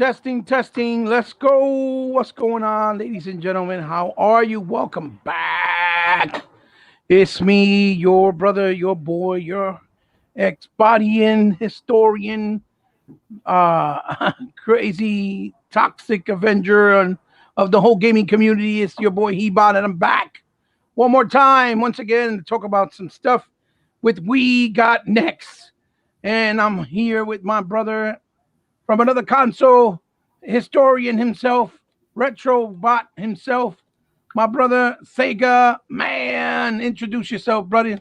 Testing, testing. Let's go. What's going on, ladies and gentlemen? How are you? Welcome back. It's me, your brother, your boy, your ex-bodying historian, crazy, toxic avenger of the whole gaming community. It's your boy Hebot, and I'm back one more time, once again, to talk about some stuff with We Got Next. And I'm here with my brother from another console, historian himself, retro bot himself, my brother Sega Man. Introduce yourself, brother.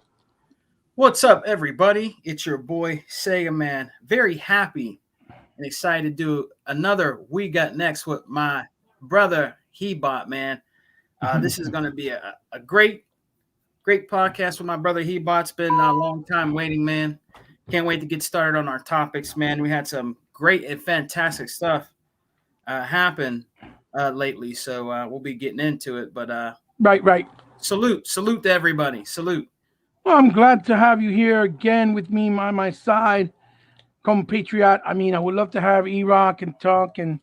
What's up, everybody? It's your boy Sega Man. Very happy and excited to do another We Got Next with my brother Hebot, man. This is going to be a great podcast with my brother Hebot. It's been a long time waiting, man. Can't wait to get started on our topics, man. We had some great and fantastic stuff happen lately, so we'll be getting into it. But Right. salute to everybody. Salute. Well, I'm glad to have you here again with me by my side, compatriot. I mean, I would love to have E-Rock and Tuck and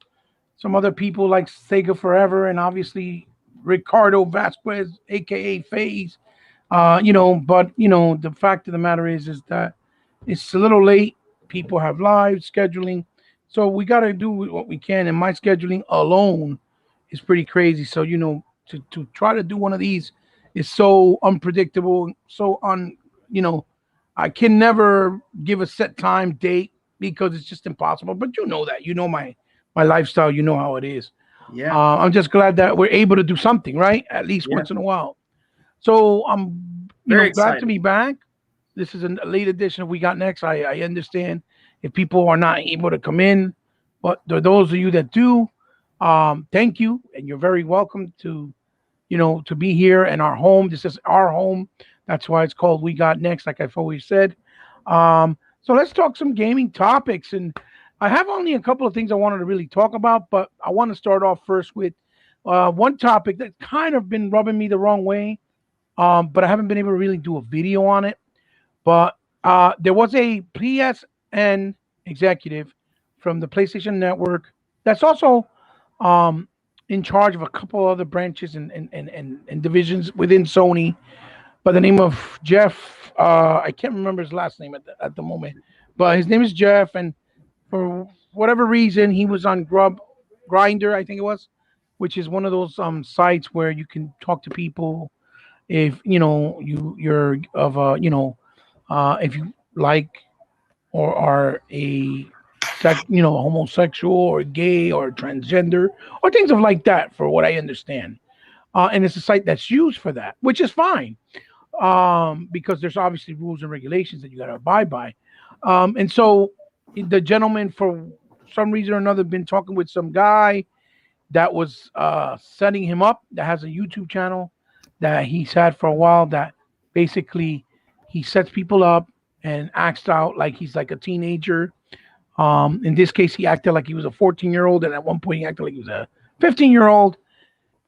some other people like Sega Forever and obviously Ricardo Vasquez, aka FaZe. But the fact of the matter is that it's a little late. People have lives, scheduling, so we got to do what we can. And my scheduling alone is pretty crazy. So to try to do one of these is so unpredictable, so you know, I can never give a set time date because it's just impossible. But you know that, my lifestyle, you know how it is. Yeah. I'm just glad that we're able to do something, right? At least Yeah. once in a while. So I'm Very glad to excited. be back. This is a late edition of We Got Next. I understand if people are not able to come in, but those of you that do, thank you, and you're very welcome to be here in our home. This is our home. That's why it's called We Got Next, like I've always said. So let's talk some gaming topics, and I have only a couple of things I wanted to really talk about, but I want to start off first with one topic that kind of been rubbing me the wrong way, but I haven't been able to really do a video on it. But there was a PSN executive from the PlayStation Network that's also um, in charge of a couple other branches and divisions within Sony by the name of Jeff. I can't remember his last name at the moment, but his name is Jeff. And for whatever reason, he was on Grinder, I think it was, which is one of those sites where you can talk to people if you're of if you like or are a homosexual or gay or transgender or things of like that, for what I understand. And it's a site that's used for that, which is fine, because there's obviously rules and regulations that you got to abide by. And so the gentleman, for some reason or another, been talking with some guy that was setting him up, that has a YouTube channel that he's had for a while, that basically he sets people up and acts out like he's like a teenager. In this case, he acted like he was a 14-year-old, and at one point he acted like he was a 15-year-old.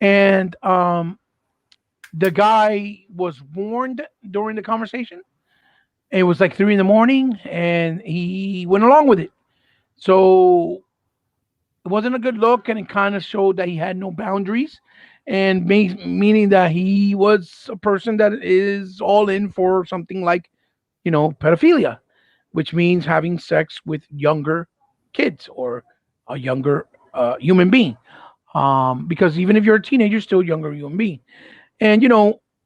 And the guy was warned during the conversation. It was like 3 in the morning, and he went along with it. So it wasn't a good look, and it kind of showed that he had no boundaries, and meaning that he was a person that is all in for something like, pedophilia, which means having sex with younger kids or a younger human being. Because even if you're a teenager, you're still a younger human being. And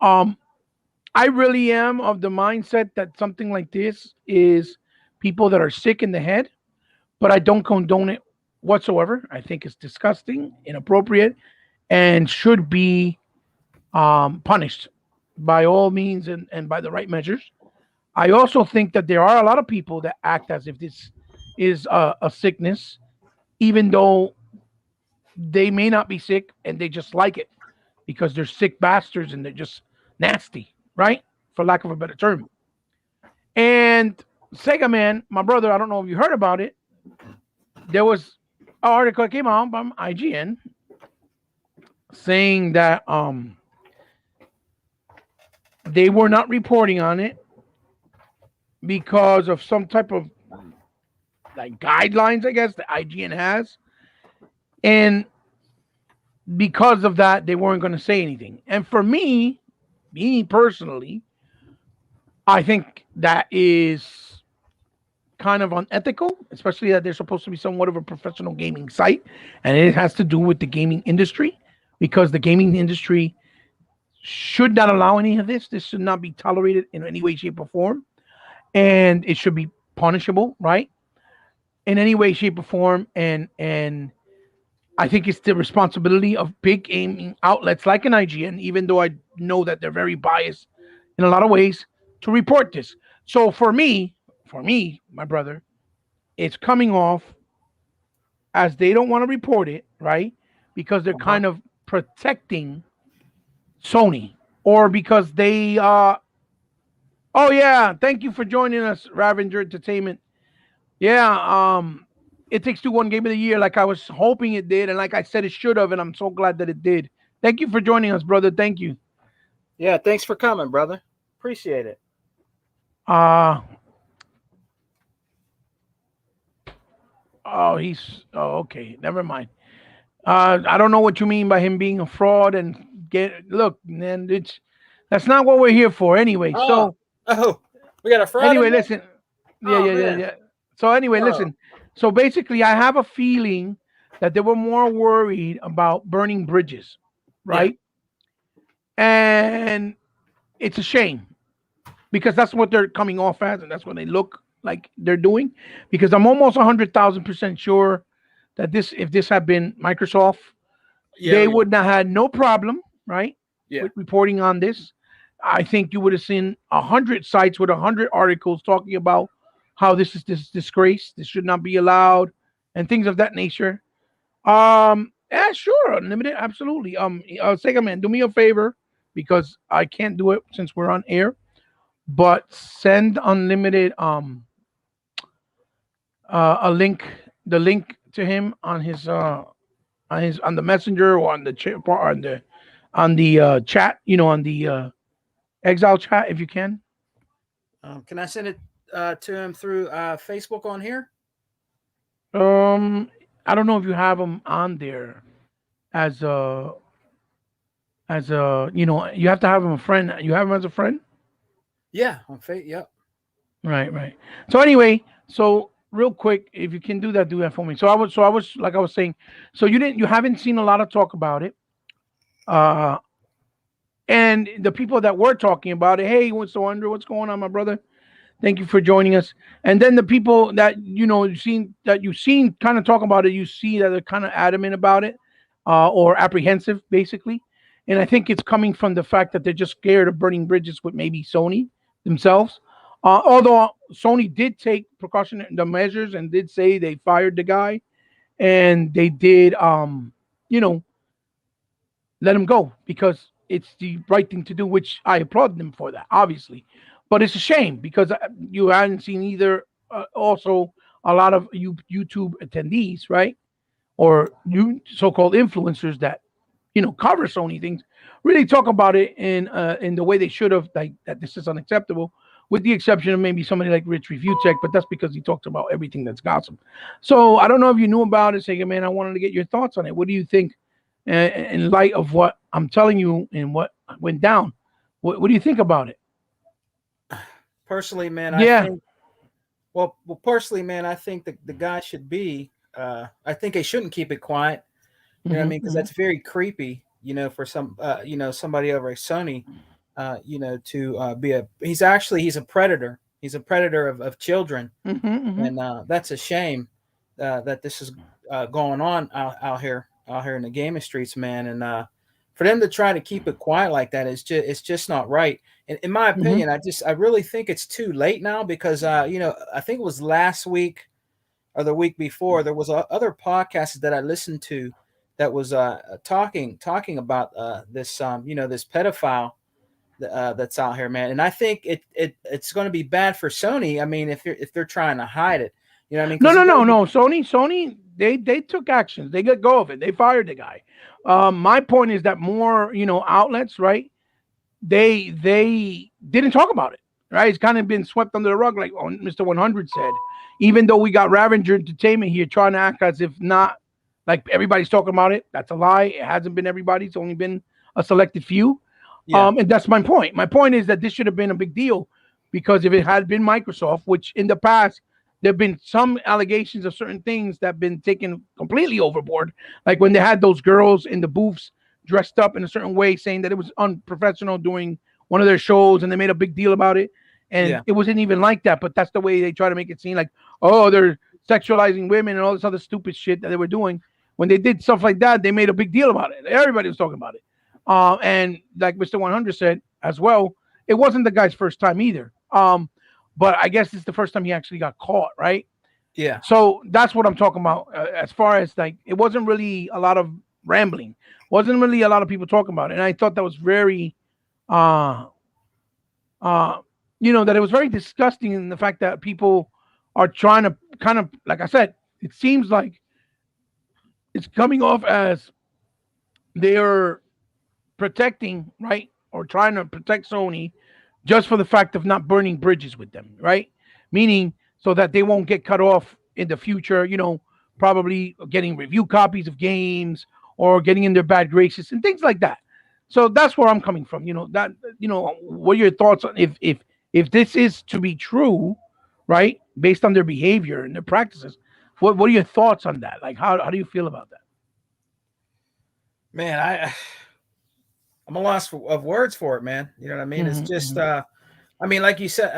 I really am of the mindset that something like this is people that are sick in the head, but I don't condone it whatsoever. I think it's disgusting, inappropriate, and should be punished by all means and by the right measures. I also think that there are a lot of people that act as if this is a sickness, even though they may not be sick and they just like it because they're sick bastards and they're just nasty, right? For lack of a better term. And Sega Man, my brother, I don't know if you heard about it. There was an article that came out from IGN saying that they were not reporting on it because of some type of like guidelines, I guess, that IGN has. And because of that, they weren't going to say anything. And for me personally, I think that is kind of unethical, especially that they're supposed to be somewhat of a professional gaming site, and it has to do with the gaming industry because the gaming industry should not allow any of this. This should not be tolerated in any way, shape, or form, and it should be punishable, right? In any way, shape, or form, and I think it's the responsibility of big gaming outlets like an IGN, even though I know that they're very biased in a lot of ways, to report this. So for me, my brother, it's coming off as they don't want to report it, right? Because they're Uh-huh. kind of protecting Sony, or because they oh yeah, thank you for joining us, Ravenger Entertainment. Yeah, it takes two one game of the year like I was hoping it did, and like I said it should have, and I'm so glad that it did. Thank you for joining us, brother. Thank you. Yeah, thanks for coming, brother. Appreciate it. Uh oh, okay. Never mind. I don't know what you mean by him being a fraud and get look, man. It's that's not what we're here for anyway. Oh, So oh, we got a fraud in anyway, there. listen. Yeah, Oh yeah, yeah, man. yeah. So anyway, Oh, listen. So basically, I have a feeling that they were more worried about burning bridges, yeah, right? And it's a shame because that's what they're coming off as, and that's what they look like they're doing. Because I'm almost 100,000% sure that if this had been Microsoft, yeah, they yeah, would not had no problem, right, yeah. with reporting on this. I think you would have seen 100 sites with 100 articles talking about how this disgrace, this should not be allowed, and things of that nature. Yeah, sure, unlimited, absolutely. Sega man, do me a favor because I can't do it since we're on air. But send unlimited a link, the link to him on the messenger or on the chat, on the exile chat if you can. Can I send it to him through Facebook on here? Um, I don't know if you have him on there as you have to have him a friend. You have him as a friend. Yeah, on Facebook. Yep. Right, right. So anyway, so real quick, if you can do that for me. So I was like I was saying, so you haven't seen a lot of talk about it. Uh and the people that were talking about it, hey, what's going on, my brother? Thank you for joining us. And then the people that you've seen kind of talk about it, you see that they're kind of adamant about it, or apprehensive, basically. And I think it's coming from the fact that they're just scared of burning bridges with maybe Sony themselves. Although Sony did take precautionary the measures and did say they fired the guy, and they did, you know, let him go because it's the right thing to do, which I applaud them for that, obviously. But it's a shame because you hadn't seen either. Also, a lot of YouTube attendees, right, or you so-called influencers that cover Sony things, really talk about it in the way they should have, like that this is unacceptable, with the exception of maybe somebody like Rich Review Tech, but that's because he talks about everything that's gossip. So I don't know if you knew about it, Sega man. I wanted to get your thoughts on it. What do you think, in light of what I'm telling you and what went down? What do you think about it? Personally, man, I Yeah. think. Well, personally, man, I think the guy should be. I think they shouldn't keep it quiet. You know what I Hmm. mean? Because Hmm. that's very creepy. For some, somebody over at Sony, to be he's a predator. He's a predator of children, Hmm. Hmm. and that's a shame that this is going on out here in the gaming streets, man. And for them to try to keep it quiet like that is just not right. And in my Hmm. opinion, I really think it's too late now because I think it was last week or the week before there was other podcasts that I listened to that was talking about this pedophile that's out here, man. And I think it's going to be bad for Sony. I mean, if they're trying to hide it, you know what I mean? No, Because no, you got no, to be. no. Sony, they took actions. They let go of it. They fired the guy. My point is that more, outlets, right? They didn't talk about it, right? It's kind of been swept under the rug, like Mr. 100 said. Even though we got Ravenger Entertainment here trying to act as if not, like everybody's talking about it. That's a lie. It hasn't been everybody. It's only been a selected few. Yeah. And that's my point. My point is that this should have been a big deal because if it had been Microsoft, which in the past there have been some allegations of certain things that have been taken completely overboard, like when they had those girls in the booths dressed up in a certain way, saying that it was unprofessional during one of their shows, and they made a big deal about it. And Yeah. it wasn't even like that, but that's the way they try to make it seem like, oh, they're sexualizing women and all this other stupid shit that they were doing. When they did stuff like that, they made a big deal about it. Everybody was talking about it. And like Mr. 100 said as well, it wasn't the guy's first time either. But I guess it's the first time he actually got caught, right? Yeah. So that's what I'm talking about. As far as like, it wasn't really a lot of rambling, wasn't really a lot of people talking about it, and I thought that was very, uh, uh, that it was very disgusting in the fact that people are trying to kind of, like I said, it seems like it's coming off as they're protecting, right, or trying to protect Sony just for the fact of not burning bridges with them, right? Meaning so that they won't get cut off in the future, probably getting review copies of games or getting in their bad graces and things like that. So that's where I'm coming from. What are your thoughts on if this is to be true, right? Based on their behavior and their practices, what are your thoughts on that? Like, how do you feel about that? Man, I'm a loss of words for it, man. You know what I mean? It's just, I mean, like you said,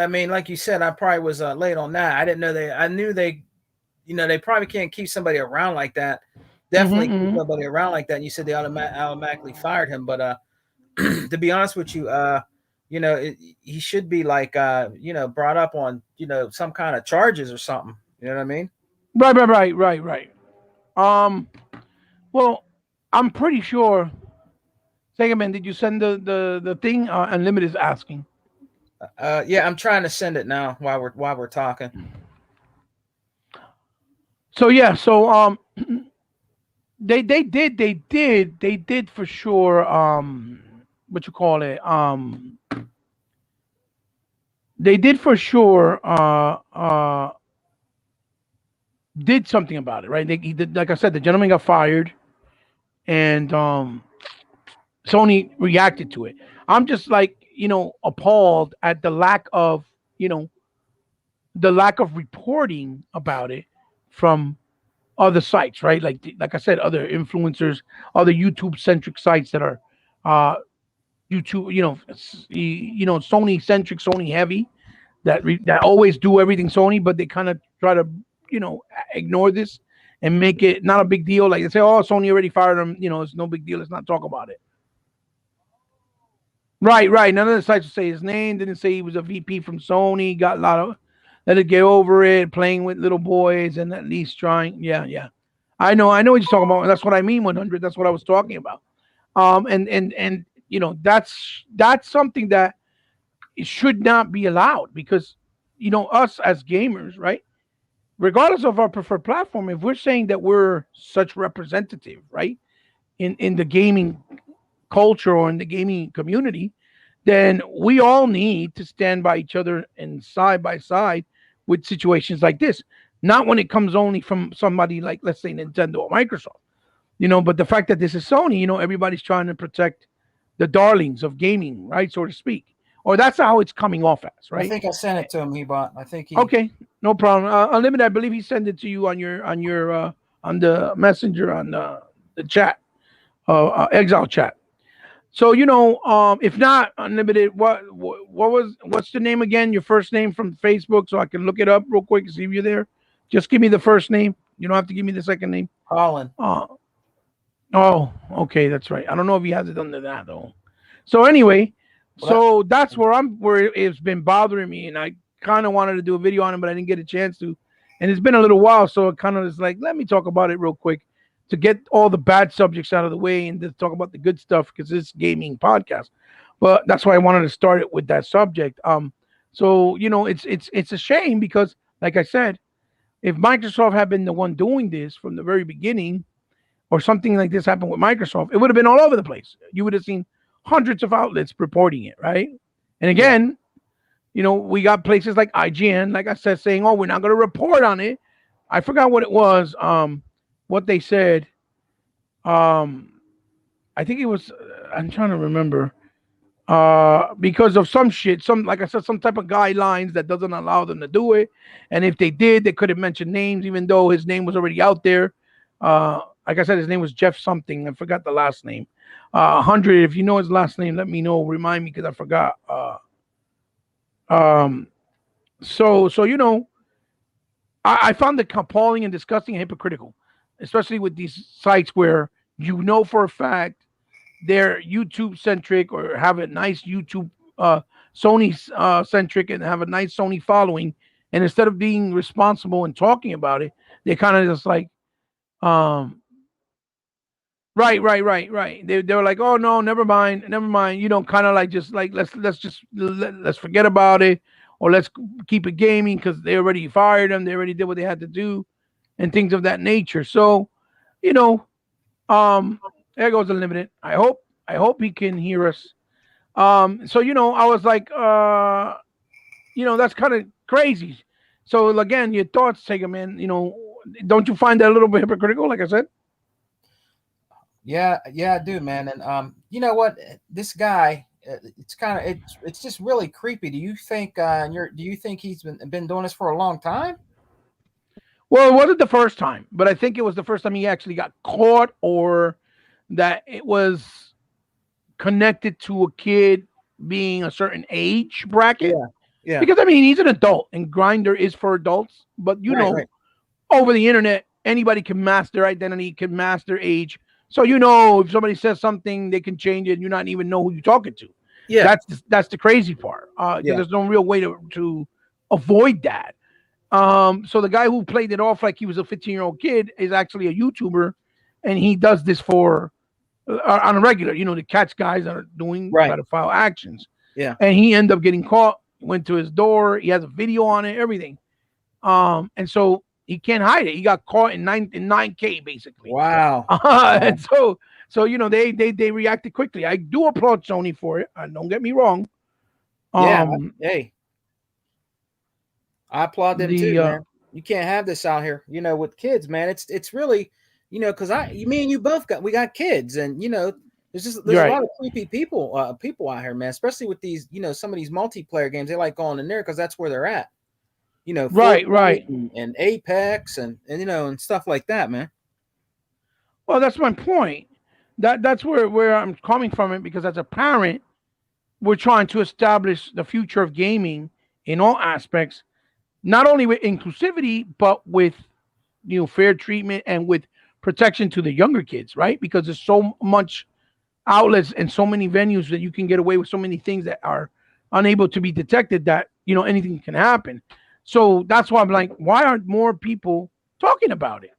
I probably was late on that. I didn't know I knew they, they probably can't keep somebody around like that. Definitely keep somebody around like that. And you said they automatically fired him, but to be honest with you, he should be like, brought up on, some kind of charges or something. You know what I mean? Right. Well, I'm pretty sure. Sagaman, did you send the thing? Unlimited is asking. Yeah, I'm trying to send it now while we're talking. So yeah, so they did for sure. What you call it? They did for sure. Did something about it, right? He did, like I said, the gentleman got fired, and Sony reacted to it. I'm just like, appalled at the lack of, reporting about it from other sites, right? Like I said, other influencers, other YouTube centric sites that are YouTube, Sony centric, Sony heavy, that always do everything Sony, but they kind of try to, ignore this and make it not a big deal. Like they say, oh, Sony already fired him. It's no big deal. Let's not talk about it. Right. None of the sites will say his name. Didn't say he was a VP from Sony. Got a lot of let it get over it. Playing with little boys and at least trying. Yeah. I know what you're talking about. That's what I mean. 100. That's what I was talking about. And that's something that it should not be allowed because us as gamers, right? Regardless of our preferred platform, if we're saying that we're such representative, right, in the gaming culture or in the gaming community, then we all need to stand by each other and side by side with situations like this. Not when it comes only from somebody like, let's say, Nintendo or Microsoft, but the fact that this is Sony, everybody's trying to protect the darlings of gaming, right, so to speak. Or that's how it's coming off as, right? I think I sent it to him. He bought. I think he. Okay, no problem. Unlimited, I believe he sent it to you on your on the messenger on the chat, Exile chat. So if not Unlimited, what's the name again? Your first name from Facebook, so I can look it up real quick and see if you're there. Just give me the first name. You don't have to give me the second name. Colin. Oh, okay, that's right. I don't know if he has it under that though. So anyway, that's where it's been bothering me, and I kind of wanted to do a video on it, but I didn't get a chance to. And it's been a little while, so it kind of is like, let me talk about it real quick to get all the bad subjects out of the way and to talk about the good stuff because it's gaming podcast. But that's why I wanted to start it with that subject. So it's a shame because, like I said, if Microsoft had been the one doing this from the very beginning, or something like this happened with Microsoft, it would have been all over the place. You would have seen hundreds of outlets reporting it, right? And again, we got places like IGN, like I said, saying, "Oh, we're not going to report on it." I forgot what it was. What they said. Um, I think it was. I'm trying to remember. Because of some shit, some like I said, some type of guidelines that doesn't allow them to do it. And if they did, they couldn't mention names, even though his name was already out there. Like I said, his name was Jeff something. I forgot the last name. 100. If you know his last name, let me know. Remind me because I forgot. Um. So I found it appalling and disgusting and hypocritical, especially with these sites where for a fact they're YouTube centric or have a nice YouTube Sony centric and have a nice Sony following. And instead of being responsible and talking about it, they kind of just like, um, right. They were like, oh no, never mind. Kind of like just like let's forget about it, or let's keep it gaming because they already fired them. They already did what they had to do, and things of that nature. So, you know, um, there goes Unlimited. I hope he can hear us. So I was like, that's kind of crazy. So again, your thoughts, Sega man. Don't you find that a little bit hypocritical? Like I said. Yeah, I do, man. And you know what? This guy, it's kind of it's just really creepy. Do you think do you think he's been doing this for a long time? Well, it wasn't the first time, but I think it was the first time he actually got caught, or that it was connected to a kid being a certain age bracket. Yeah, yeah. Because I mean, he's an adult, and Grinder is for adults. But Right. over the internet, anybody can mask their identity, can mask their age. So if somebody says something, they can change it, and you not even know who you're talking to. Yeah, That's the crazy part. Because yeah. there's no real way to avoid that. So the guy who played it off like he was a 15-year-old kid is actually a YouTuber, and he does this for on a regular, to catch guys that are doing Right. pedophile actions. Yeah. And he ended up getting caught. Went to his door. He has a video on it, everything. And so he can't hide it. He got caught in 9K basically. Wow. And they reacted quickly. I do applaud Sony for it. Don't get me wrong. Yeah. Um, Hey, I applaud them too, the man. You can't have this out here, with kids, man. It's really, because me and you both we got kids, and there's a right, lot of creepy people out here, man. Especially with these, some of these multiplayer games. They like going in there because that's where they're at. Fortnite right. and Apex and stuff like that, man. Well, that's my point. That's where I'm coming from it, because as a parent, we're trying to establish the future of gaming in all aspects, not only with inclusivity, but with fair treatment and with protection to the younger kids, right? Because there's so much outlets and so many venues that you can get away with so many things that are unable to be detected, that anything can happen. So that's why I'm like, why aren't more people talking about it?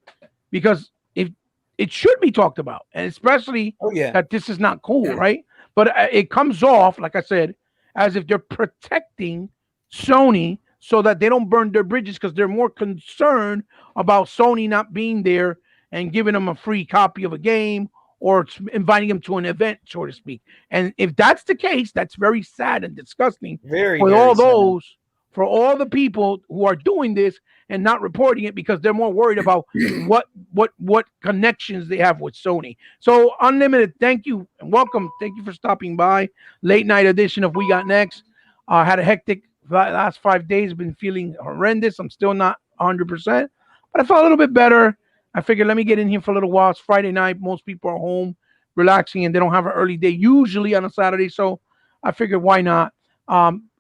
Because if it should be talked about, and especially Oh yeah. that this is not cool, right? But it comes off, like I said, as if they're protecting Sony so that they don't burn their bridges, because they're more concerned about Sony not being there and giving them a free copy of a game, or inviting them to an event, so to speak. And if that's the case, that's very sad and disgusting Very, for very all sad. those, for all the people who are doing this and not reporting it, because they're more worried about what connections they have with Sony. So Unlimited, thank you and welcome. Thank you for stopping by. Late night edition of We Got Next. Had a hectic last 5 days. Been feeling horrendous. I'm still not 100%, but I felt a little bit better. I figured, let me get in here for a little while. It's Friday night. Most people are home relaxing and they don't have an early day usually on a Saturday. So I figured, why not?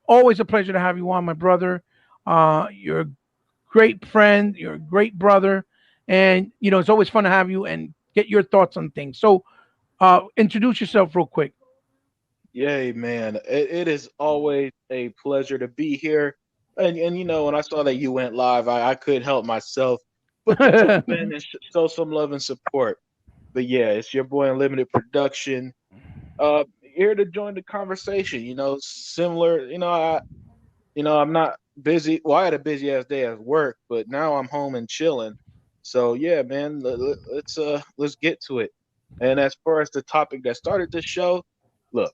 Always a pleasure to have you on, my brother. You're a great friend. You're a great brother. And, it's always fun to have you and get your thoughts on things. So introduce yourself real quick. Yay, man. It is always a pleasure to be here. And when I saw that you went live, I couldn't help myself but to jump in and show some love and support. But yeah, it's your boy Unlimited Production. Here to join the conversation. Similar, I'm not busy. Well, I had a busy ass day at work, but now I'm home and chilling. So yeah, man, let's get to it. And as far as the topic that started this show, look,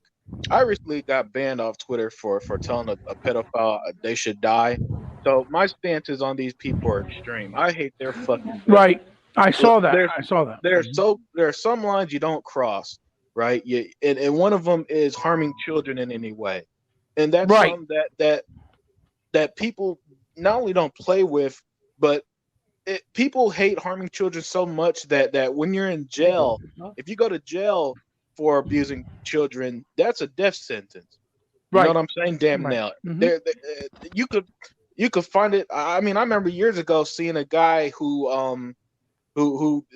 I recently got banned off Twitter for telling a pedophile they should die. So my stance is on these people are extreme. I hate their fucking guts. Right. I saw that. There's I saw that. there are some lines you don't cross, right? And one of them is harming children in any way, and that's Right. something that people not only don't play with, but people hate harming children so much that when you're in jail, if you go to jail for abusing children, that's a death sentence. You know Right. what I'm saying? Damn Right. nail. Mhm. You could find it. I mean, I remember years ago seeing a guy who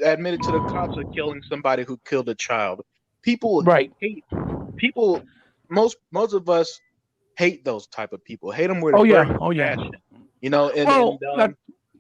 admitted to the cops of killing somebody who killed a child. People Right. hate people. Most of us hate those type of people. Hate them with a Oh yeah. burning Oh yeah. passion. You know, Well,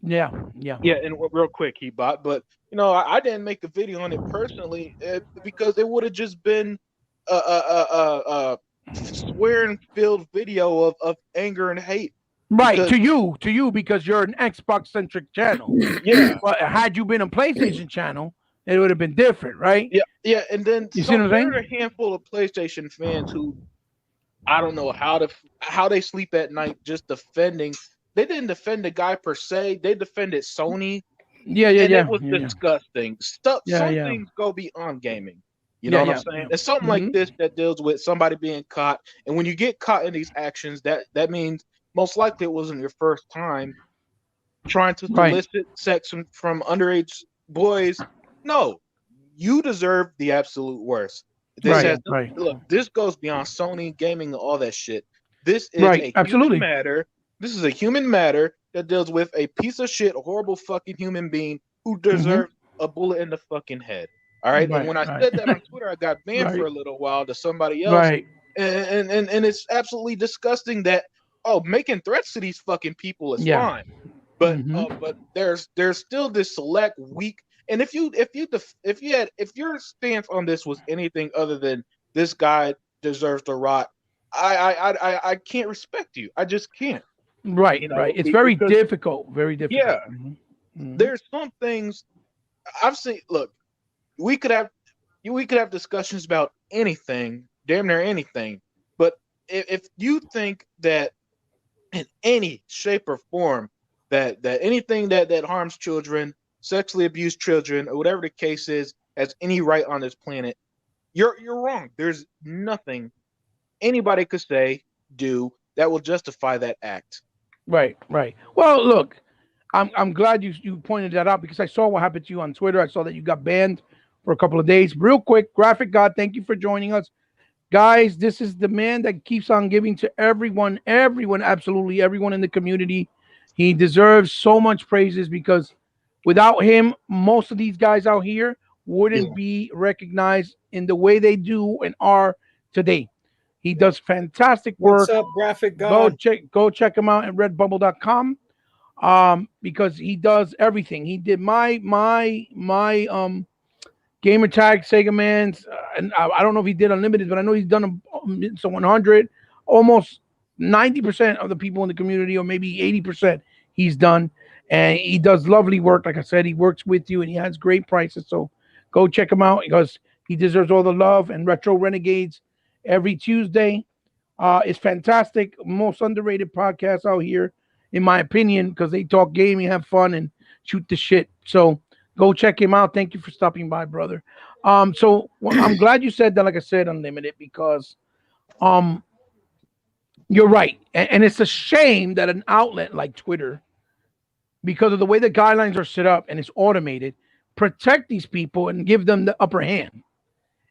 yeah. Yeah. yeah, and real quick, he bought, but I didn't make a video on it personally because it would have just been a swearing filled video of anger and hate. Right. Because To you, because you're an Xbox centric channel. yeah, But had you been a PlayStation channel, it would have been different, right? yeah, and then You see what I'm there are saying? a handful of PlayStation fans who I don't know how they sleep at night just defending. They didn't defend the guy per se. They defended Sony, Yeah. and Yeah. it was Yeah. disgusting. Yeah. Some Yeah. things go beyond gaming. You know Yeah. what I'm Yeah. saying? Yeah. It's something like Hmm. this that deals with somebody being caught, and when you get caught in these actions, that means most likely it wasn't your first time trying to Right. solicit sex from underage boys. No, you deserve the absolute worst. This Right. has Right. look. This goes beyond Sony gaming and all that shit. This is Right. a human Absolutely. matter. This is a human matter that deals with a piece of shit, horrible fucking human being who Hmm. deserves a bullet in the fucking head. All right. And Right. when I Right. said that on Twitter, I got banned for Right. a little while to somebody else. Right. And it's absolutely disgusting that making threats to these fucking people is Yeah. fine. But Hmm. there's still this select weak. And if your stance on this was anything other than this guy deserves to rot, I can't respect you. I just can't. Right. You Right. know, It's very because difficult. Very yeah, difficult. Hmm. Hmm. there's some things I've seen. Look, we could have discussions about anything, damn near anything. But if you think that in any shape or form that anything that harms children, sexually abused children, or whatever the case is, has any right on this planet, you're wrong. There's nothing anybody could say, do that will justify that act. Right. Right. Well, look, I'm glad you pointed that out because I saw what happened to you on Twitter. I saw that you got banned for a couple of days. Real quick, Graphic God, thank you for joining us. Guys, this is the man that keeps on giving to everyone, absolutely everyone in the community. He deserves so much praises because without him, most of these guys out here wouldn't be recognized in the way they do and are today. He does fantastic What's work. up, Graphic Go God? check him out at redbubble.com because he does everything. He did my gamer tag Sega Man's, and I don't know if he did unlimited, but I know he's done some 100, almost 90% of the people in the community, or maybe 80%, he's done, and he does lovely work. Like I said, he works with you, and he has great prices. So go check him out because he deserves all the love. And Retro Renegades every Tuesday is fantastic, most underrated podcast out here, in my opinion, because they talk gaming, have fun, and shoot the shit. So go check him out. Thank you for stopping by, brother. I'm glad you said that. Like I said, unlimited, because um, you're right, and it's a shame that an outlet like Twitter, because of the way the guidelines are set up and it's automated, protect these people and give them the upper hand.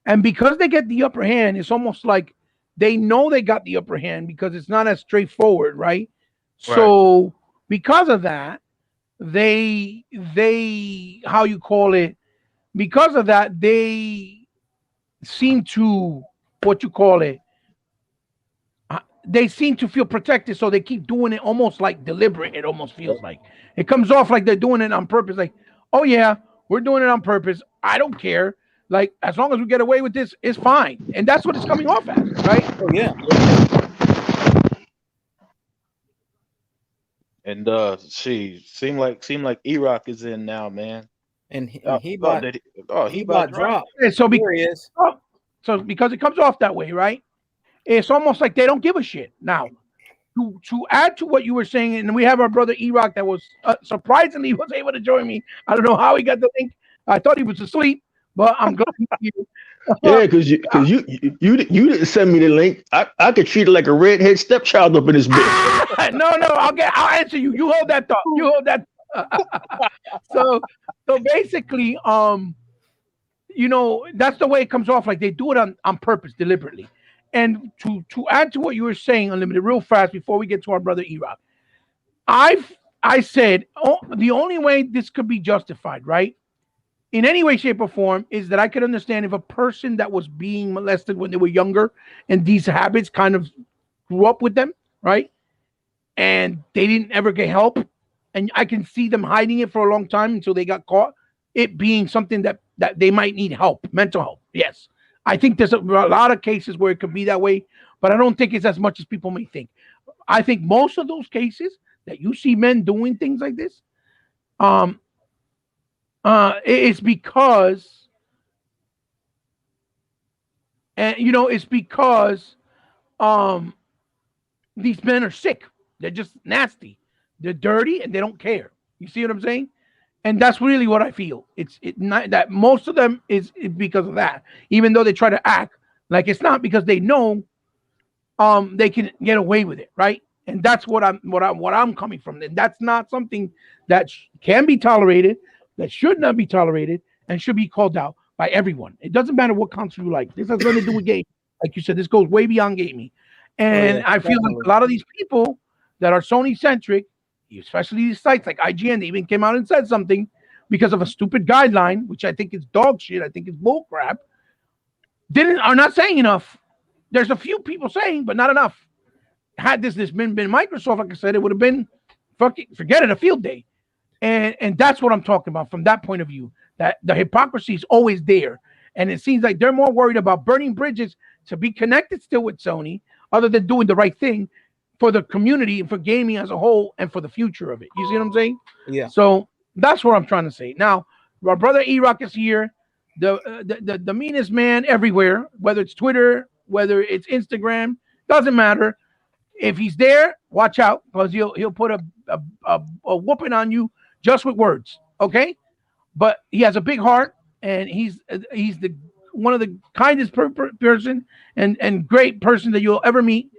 And because they get the upper hand, it's almost like they know they got the upper hand because it's not as straightforward, right? Right. So because of that, they how you call it, because of that they seem to, what you call it, they seem to feel protected, so they keep doing it almost like deliberate. It almost feels like it comes off like they're doing it on purpose, like, oh yeah, we're doing it on purpose, I don't care, like as long as we get away with this, it's fine. And that's what it's coming off as, right? Oh yeah. And seem like E-Rock is in now, man. And he He bought dropped. And so Here he is. so because it comes off that way, right, it's almost like they don't give a shit now. to add to what you were saying, and we have our brother E-Rock that was surprisingly was able to join me. I don't know how he got the link. I thought he was asleep, but I'm glad he's here. Yeah, because you didn't send me the link. I could treat it like a redhead stepchild up in this bitch. No, I'll answer you. You hold that thought. You hold that. so basically, that's the way it comes off. Like they do it on purpose, deliberately. And to add to what you were saying, Unlimited, real fast before we get to our brother E-Rock, I said the only way this could be justified, right, in any way, shape, or form, is that I could understand if a person that was being molested when they were younger and these habits kind of grew up with them, right, and they didn't ever get help, and I can see them hiding it for a long time until they got caught, it being something that they might need help, mental help. Yes. I think there's a lot of cases where it could be that way, but I don't think it's as much as people may think. I think most of those cases that you see men doing things like this, it's because, it's because these men are sick. They're just nasty. They're dirty and they don't care. You see what I'm saying? And that's really what I feel. It's not that most of them is because of that, even though they try to act like it's not, because they know they can get away with it, right? And that's what I'm coming from. And that's not something that can be tolerated, that should not be tolerated, and should be called out by everyone. It doesn't matter what country you like. This has nothing to do with gaming. Like you said, this goes way beyond gaming. And I feel like a lot of these people that are Sony centric, especially these sites like IGN, they even came out and said something because of a stupid guideline, which I think is dog shit. I think it's bull crap. Are not saying enough. There's a few people saying, but not enough. Had this been Microsoft, like I said, it would have been forget it, a field day. And that's what I'm talking about from that point of view. That the hypocrisy is always there, and it seems like they're more worried about burning bridges to be connected still with Sony, other than doing the right thing for the community and for gaming as a whole and for the future of it. You see what I'm saying? Yeah. So that's what I'm trying to say. Now, our brother E-Rock is here, the meanest man everywhere, whether it's Twitter, whether it's Instagram, doesn't matter. If he's there, watch out, because he'll put a whooping on you just with words, okay? But he has a big heart, and he's the one of the kindest person and great person that you'll ever meet.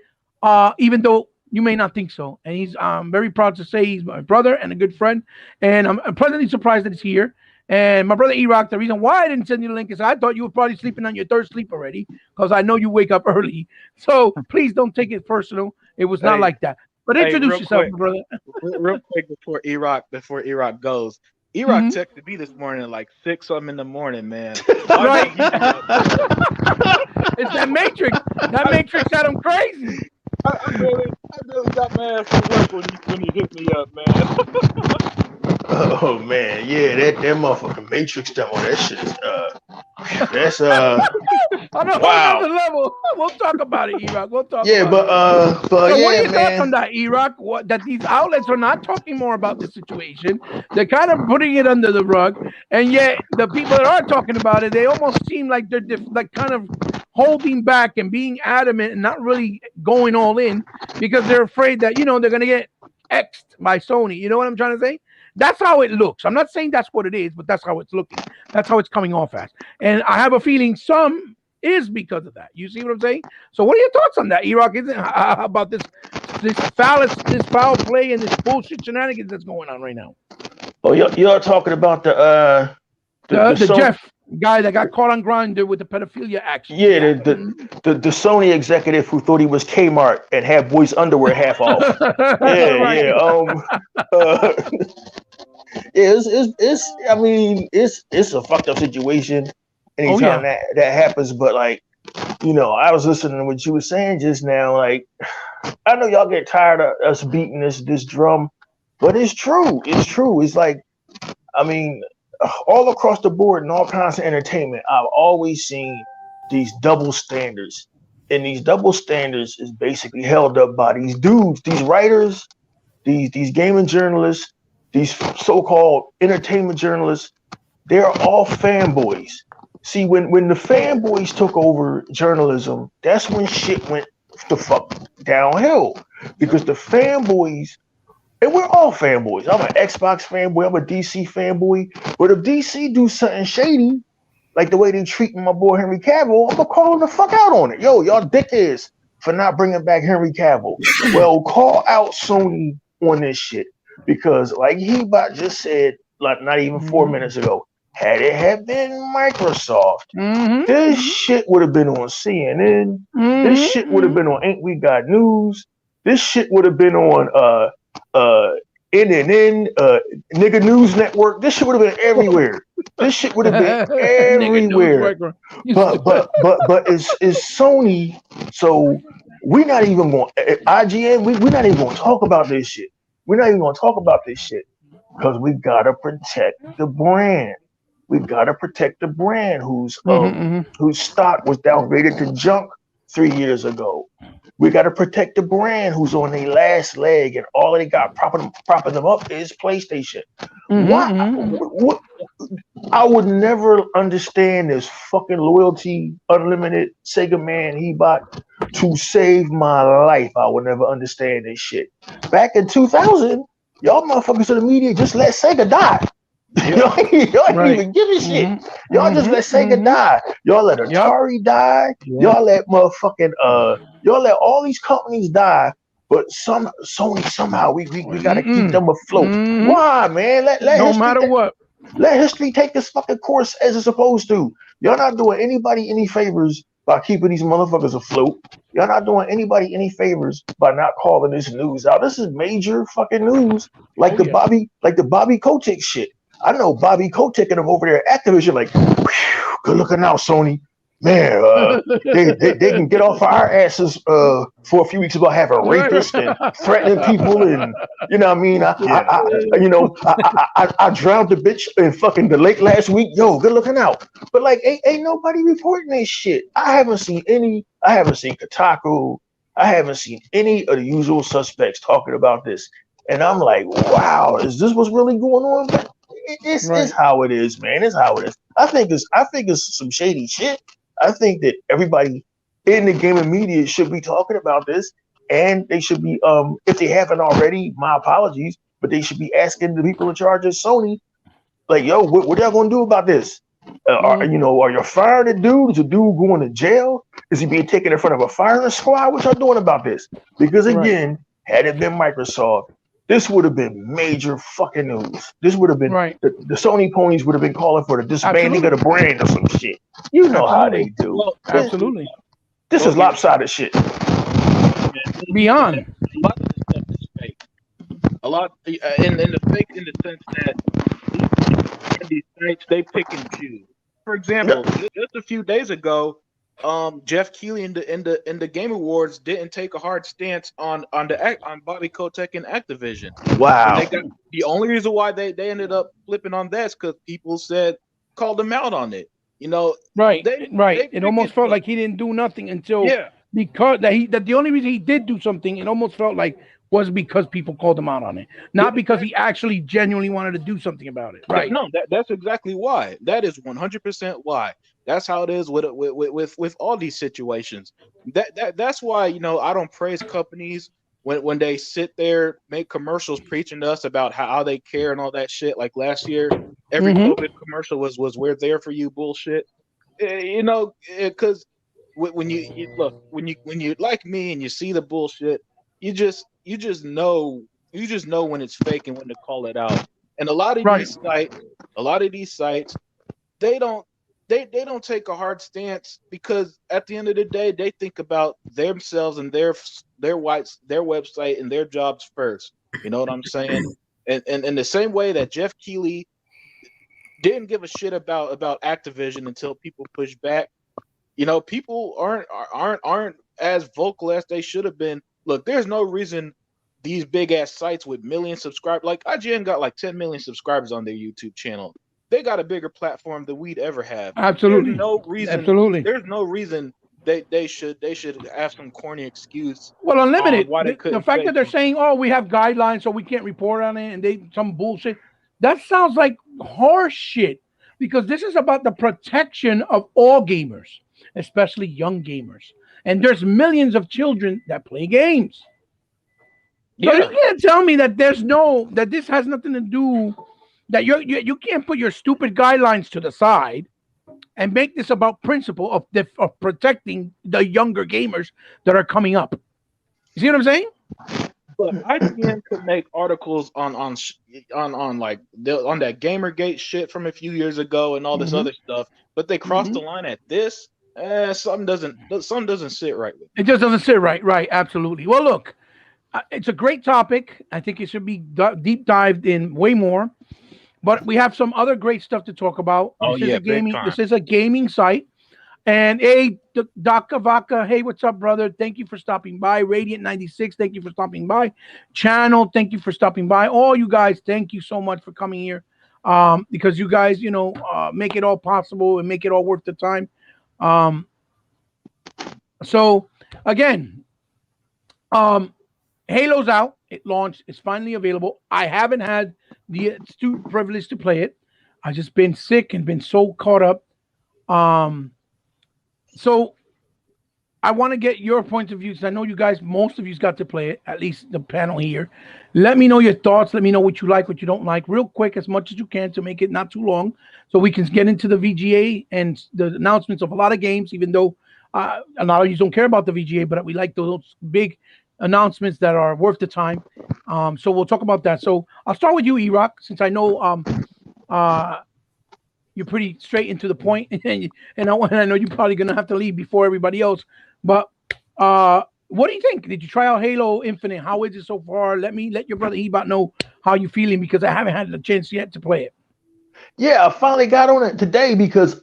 Even though you may not think so. And he's very proud to say he's my brother and a good friend. And I'm pleasantly surprised that he's here. And my brother E-Rock, the reason why I didn't send you the link is I thought you were probably sleeping on your third sleep already, because I know you wake up early. So please don't take it personal. It was not like that. But introduce yourself, my brother. Real quick before E-Rock goes. E-Rock texted me this morning at like 6 in the morning, man. Right. It's that Matrix. That Matrix had him crazy. I really got mad for work when you hit me up, man. Oh man, yeah, that motherfucking Matrix demo, that shit is that's on wow. another level. We'll talk about it, E-Rock. We'll talk. Yeah, about but so yeah, what are your man. thoughts on that, E-Rock? That these outlets are not talking more about the situation. They're kind of putting it under the rug, and yet the people that are talking about it, they almost seem like they're like kind of holding back and being adamant and not really going all in because they're afraid that they're going to get X'd by Sony. You know what I'm trying to say? That's how it looks. I'm not saying that's what it is, but that's how it's looking. That's how it's coming off as. And I have a feeling some is because of that. You see what I'm saying? So what are your thoughts on that, E-Rock? About this foul play and this bullshit shenanigans that's going on right now? Oh, you're talking about the Jeff guy that got caught on Grindr with the pedophilia action. Yeah, the Sony executive who thought he was Kmart and had boys' underwear half off. It's I mean, it's a fucked up situation anytime that happens. But like, I was listening to what you were saying just now. Like, I know y'all get tired of us beating this drum, but it's true. It's true. It's like, I mean, all across the board in all kinds of entertainment, I've always seen these double standards. And these double standards is basically held up by these dudes, these writers, these gaming journalists, these so-called entertainment journalists. They're all fanboys. See, when the fanboys took over journalism, that's when shit went the fuck downhill. because the fanboys, and we're all fanboys. I'm an Xbox fanboy. I'm a DC fanboy. But if DC do something shady, like the way they treating my boy Henry Cavill, I'm gonna call him the fuck out on it. Yo, y'all dickheads for not bringing back Henry Cavill. Well, call out Sony on this shit because, like Hebot just said, like not even 4 minutes ago, had it had been Microsoft, this shit would have been on CNN. This shit would have been on Ain't We Got News. This shit would have been on NNN, Nigga News Network. This shit would have been everywhere. This shit would have been everywhere. But it's Sony, so we're not even going IGN. We're not even going to talk about this shit. We're not even going to talk about this shit because we gotta protect the brand. We gotta protect the brand whose stock was downgraded to junk 3 years ago. We got to protect the brand who's on their last leg, and all they got propping them up is PlayStation. What? I would never understand this fucking loyalty, unlimited Sega man Hebot to save my life. I would never understand this shit. Back in 2000, y'all motherfuckers in the media just let Sega die. Y'all ain't even give a shit. Y'all just let Sega die. Y'all let Atari die. Y'all let motherfucking y'all let all these companies die. But Sony somehow we gotta keep them afloat. Why, man? Let no matter what. Let history take this fucking course as it's supposed to. Y'all not doing anybody any favors by keeping these motherfuckers afloat. Y'all not doing anybody any favors by not calling this news out. This is major fucking news. Like the Bobby Kotick shit. I know Bobby Kotick and them over there at Activision like, good looking out, Sony. Man, they can get off our asses for a few weeks about having rapists and threatening people, and you know what I mean. I drowned the bitch in fucking the lake last week. Yo, good looking out. But like, ain't nobody reporting this shit. I haven't seen Kotaku. I haven't seen any of the usual suspects talking about this, and I'm like, wow, is this what's really going on? But it's how it is, man. It's how it is. I think it's some shady shit. I think that everybody in the gaming media should be talking about this, and they should be, if they haven't already, my apologies, but they should be asking the people in charge of Sony, like, yo, what y'all gonna do about this? Are you firing the dude? Is the dude going to jail? Is he being taken in front of a firing squad? What y'all doing about this? Because again, had it been Microsoft, this would have been major fucking news. This would have been the Sony ponies would have been calling for the disbanding of the brand or some shit. You know how they do. Well, absolutely. This is lopsided shit. Beyond. A lot of this stuff is fake. A lot in the fake in the sense that these sites they pick and choose. For example, just a few days ago, Jeff Keighley in the Game Awards didn't take a hard stance on Bobby Kotick and Activision. Wow. The only reason why they ended up flipping on that is because people called them out on it. You know, It almost felt like he didn't do nothing until because that the only reason he did do something, it almost felt like was because people called him out on it, not because he actually genuinely wanted to do something about it. Right? No, that's exactly why. That is 100% why. That's how it is with all these situations. That's why I don't praise companies when they sit there make commercials preaching to us about how they care and all that shit. Like last year, every COVID commercial was "We're there for you" bullshit. Because when you like me and you see the bullshit, you just know when it's fake and when to call it out. And a lot of these sites, they don't take a hard stance because at the end of the day, they think about themselves and their website and their jobs first. You know what I'm saying? And in the same way that Jeff Keighley didn't give a shit about Activision until people pushed back. People aren't as vocal as they should have been. Look, there's no reason these big ass sites with million subscribers, like IGN got like 10 million subscribers on their YouTube channel. They got a bigger platform than we'd ever have. Absolutely. There's no reason. Absolutely. There's no reason they should have some corny excuse. Well, unlimited. Why they the fact that they're saying, "Oh, we have guidelines, so we can't report on it," and they some bullshit. That sounds like horse shit. Because this is about the protection of all gamers, especially young gamers. And there's millions of children that play games. So you can't tell me that that this has nothing to do, that you can't put your stupid guidelines to the side and make this about principle of protecting the younger gamers that are coming up. You see what I'm saying? But IGN could make articles on like on that Gamergate shit from a few years ago and all this other stuff, but they crossed the line at this. Something doesn't sit right with me. It just doesn't sit right. Right, absolutely. Well, look, it's a great topic. I think it should be deep dived in way more. But we have some other great stuff to talk about. This is a gaming site. And hey, Daka Vaka, hey, what's up, brother? Thank you for stopping by. Radiant 96, thank you for stopping by. Channel, thank you for stopping by. All you guys, thank you so much for coming here. Because you guys, make it all possible and make it all worth the time. So again, Halo's out. It launched. It's finally available. I haven't had the astute privilege to play it. I've just been sick and been so caught up. So I want to get your point of view, because I know you guys, most of you got to play it, at least the panel here. Let me know your thoughts. Let me know what you like, what you don't like, real quick, as much as you can, to make it not too long, so we can get into the VGA and the announcements of a lot of games, even though a lot of you don't care about the VGA, but we like those big announcements that are worth the time. So we'll talk about that. So I'll start with you, E-Rock, since I know you're pretty straight into the point, and I know you're probably gonna have to leave before everybody else. But what do you think? Did you try out Halo Infinite? How is it so far? Let your brother Ebot know how you're feeling, because I haven't had the chance yet to play it. Yeah, I finally got on it today because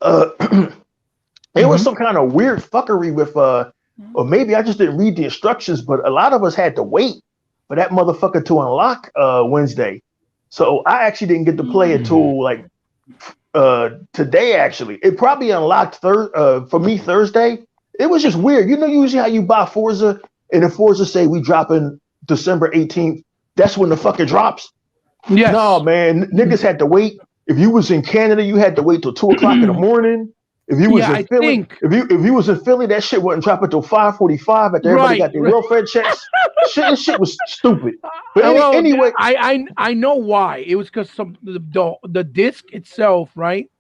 it was some kind of weird fuckery with or maybe I just didn't read the instructions, but a lot of us had to wait for that motherfucker to unlock Wednesday. So I actually didn't get to play it till like today. Actually, it probably unlocked for me Thursday. It was just weird. Usually how you buy Forza and the Forza say we dropping December 18th. That's when the fucker drops. Yes. No, man, niggas had to wait. If you was in Canada, you had to wait till 2 o'clock in the morning. If you was in Philly, if you was in Philly, that shit wouldn't drop until 5:45 after everybody got their welfare checks. Shit was stupid. But anyway, I know why. It was because the disc itself, right?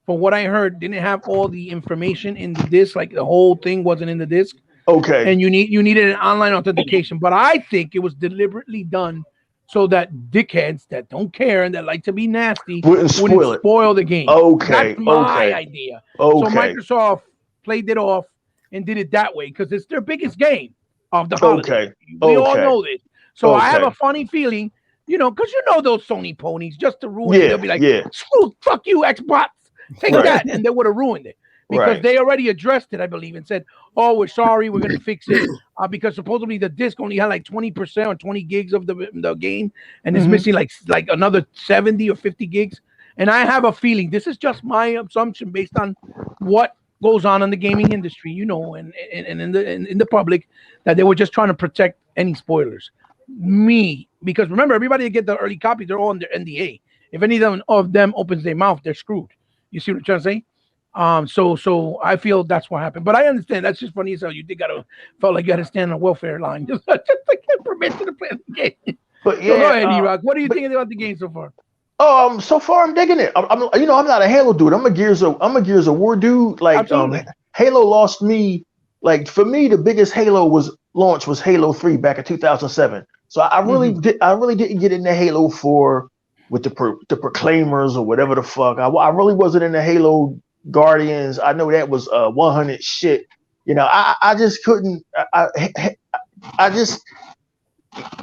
From what I heard, didn't have all the information in the disc. Like the whole thing wasn't in the disc. Okay. And you needed an online authentication. But I think it was deliberately done so that dickheads that don't care and that like to be nasty wouldn't spoil the game. Okay. That's my idea. Okay. So Microsoft played it off and did it that way because it's their biggest game of the holiday. We all know this. So I have a funny feeling, because those Sony ponies, just to ruin it, they'll be like, screw, fuck you, Xbox. Take that, and they would have ruined it because they already addressed it, I believe, and said, "Oh, we're sorry, we're going to fix it," because supposedly the disc only had like 20% or 20 gigs of the game, and it's missing like another 70 or 50 gigs. And I have a feeling, this is just my assumption based on what goes on in the gaming industry, and in the public, that they were just trying to protect any spoilers. Because remember, everybody that get the early copy, they're all under NDA. If any of them opens their mouth, they're screwed. You see what I'm trying to say? So I feel that's what happened. But I understand. That's just funny as hell. You felt like you had to stand on a welfare line just to get permission to play the game. But yeah, so go ahead, E-Rock. What are you thinking about the game so far? So far I'm digging it. I'm not a Halo dude. I'm a Gears of War dude. Like Halo lost me. Like for me, the biggest Halo launch was Halo 3 back in 2007. So I really didn't get into Halo 4 with the Proclaimers or whatever the fuck. I really wasn't into Halo Guardians. I know that was 100 shit. I just couldn't.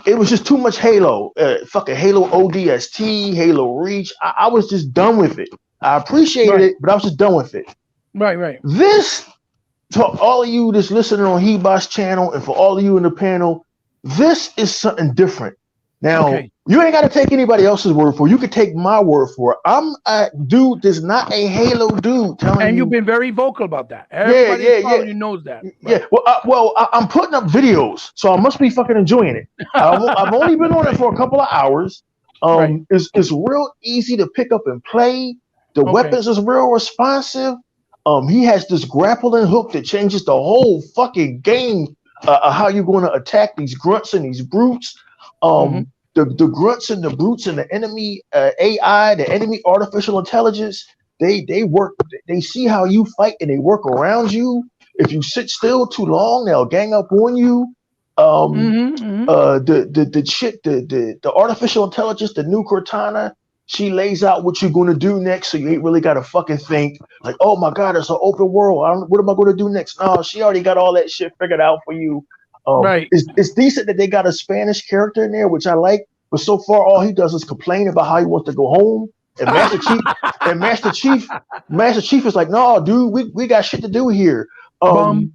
It was just too much Halo. Fucking Halo ODST, Halo Reach. I was just done with it. I appreciated it, but I was just done with it. Right. This, to all of you that's listening on Hebot's channel and for all of you in the panel, this is something different. Now, you ain't got to take anybody else's word for it. You can take my word for it. I'm a dude that's not a Halo dude. And you've been very vocal about that. Everybody knows that. Yeah. Well, I'm putting up videos, so I must be fucking enjoying it. I've only been on it for a couple of hours. It's real easy to pick up and play. The weapons is real responsive. He has this grappling hook that changes the whole fucking game. How you're going to attack these grunts and these brutes. The grunts and the brutes and the enemy AI, the enemy artificial intelligence, they work. They see how you fight and they work around you. If you sit still too long, they'll gang up on you. The artificial intelligence, the new Cortana, she lays out what you're going to do next, so you ain't really got to fucking think like, oh my god, it's an open world. What am I going to do next? No, she already got all that shit figured out for you. Right. It's decent that they got a Spanish character in there, which I like. But so far, all he does is complain about how he wants to go home. And Master Chief is like, no, dude, we got shit to do here. The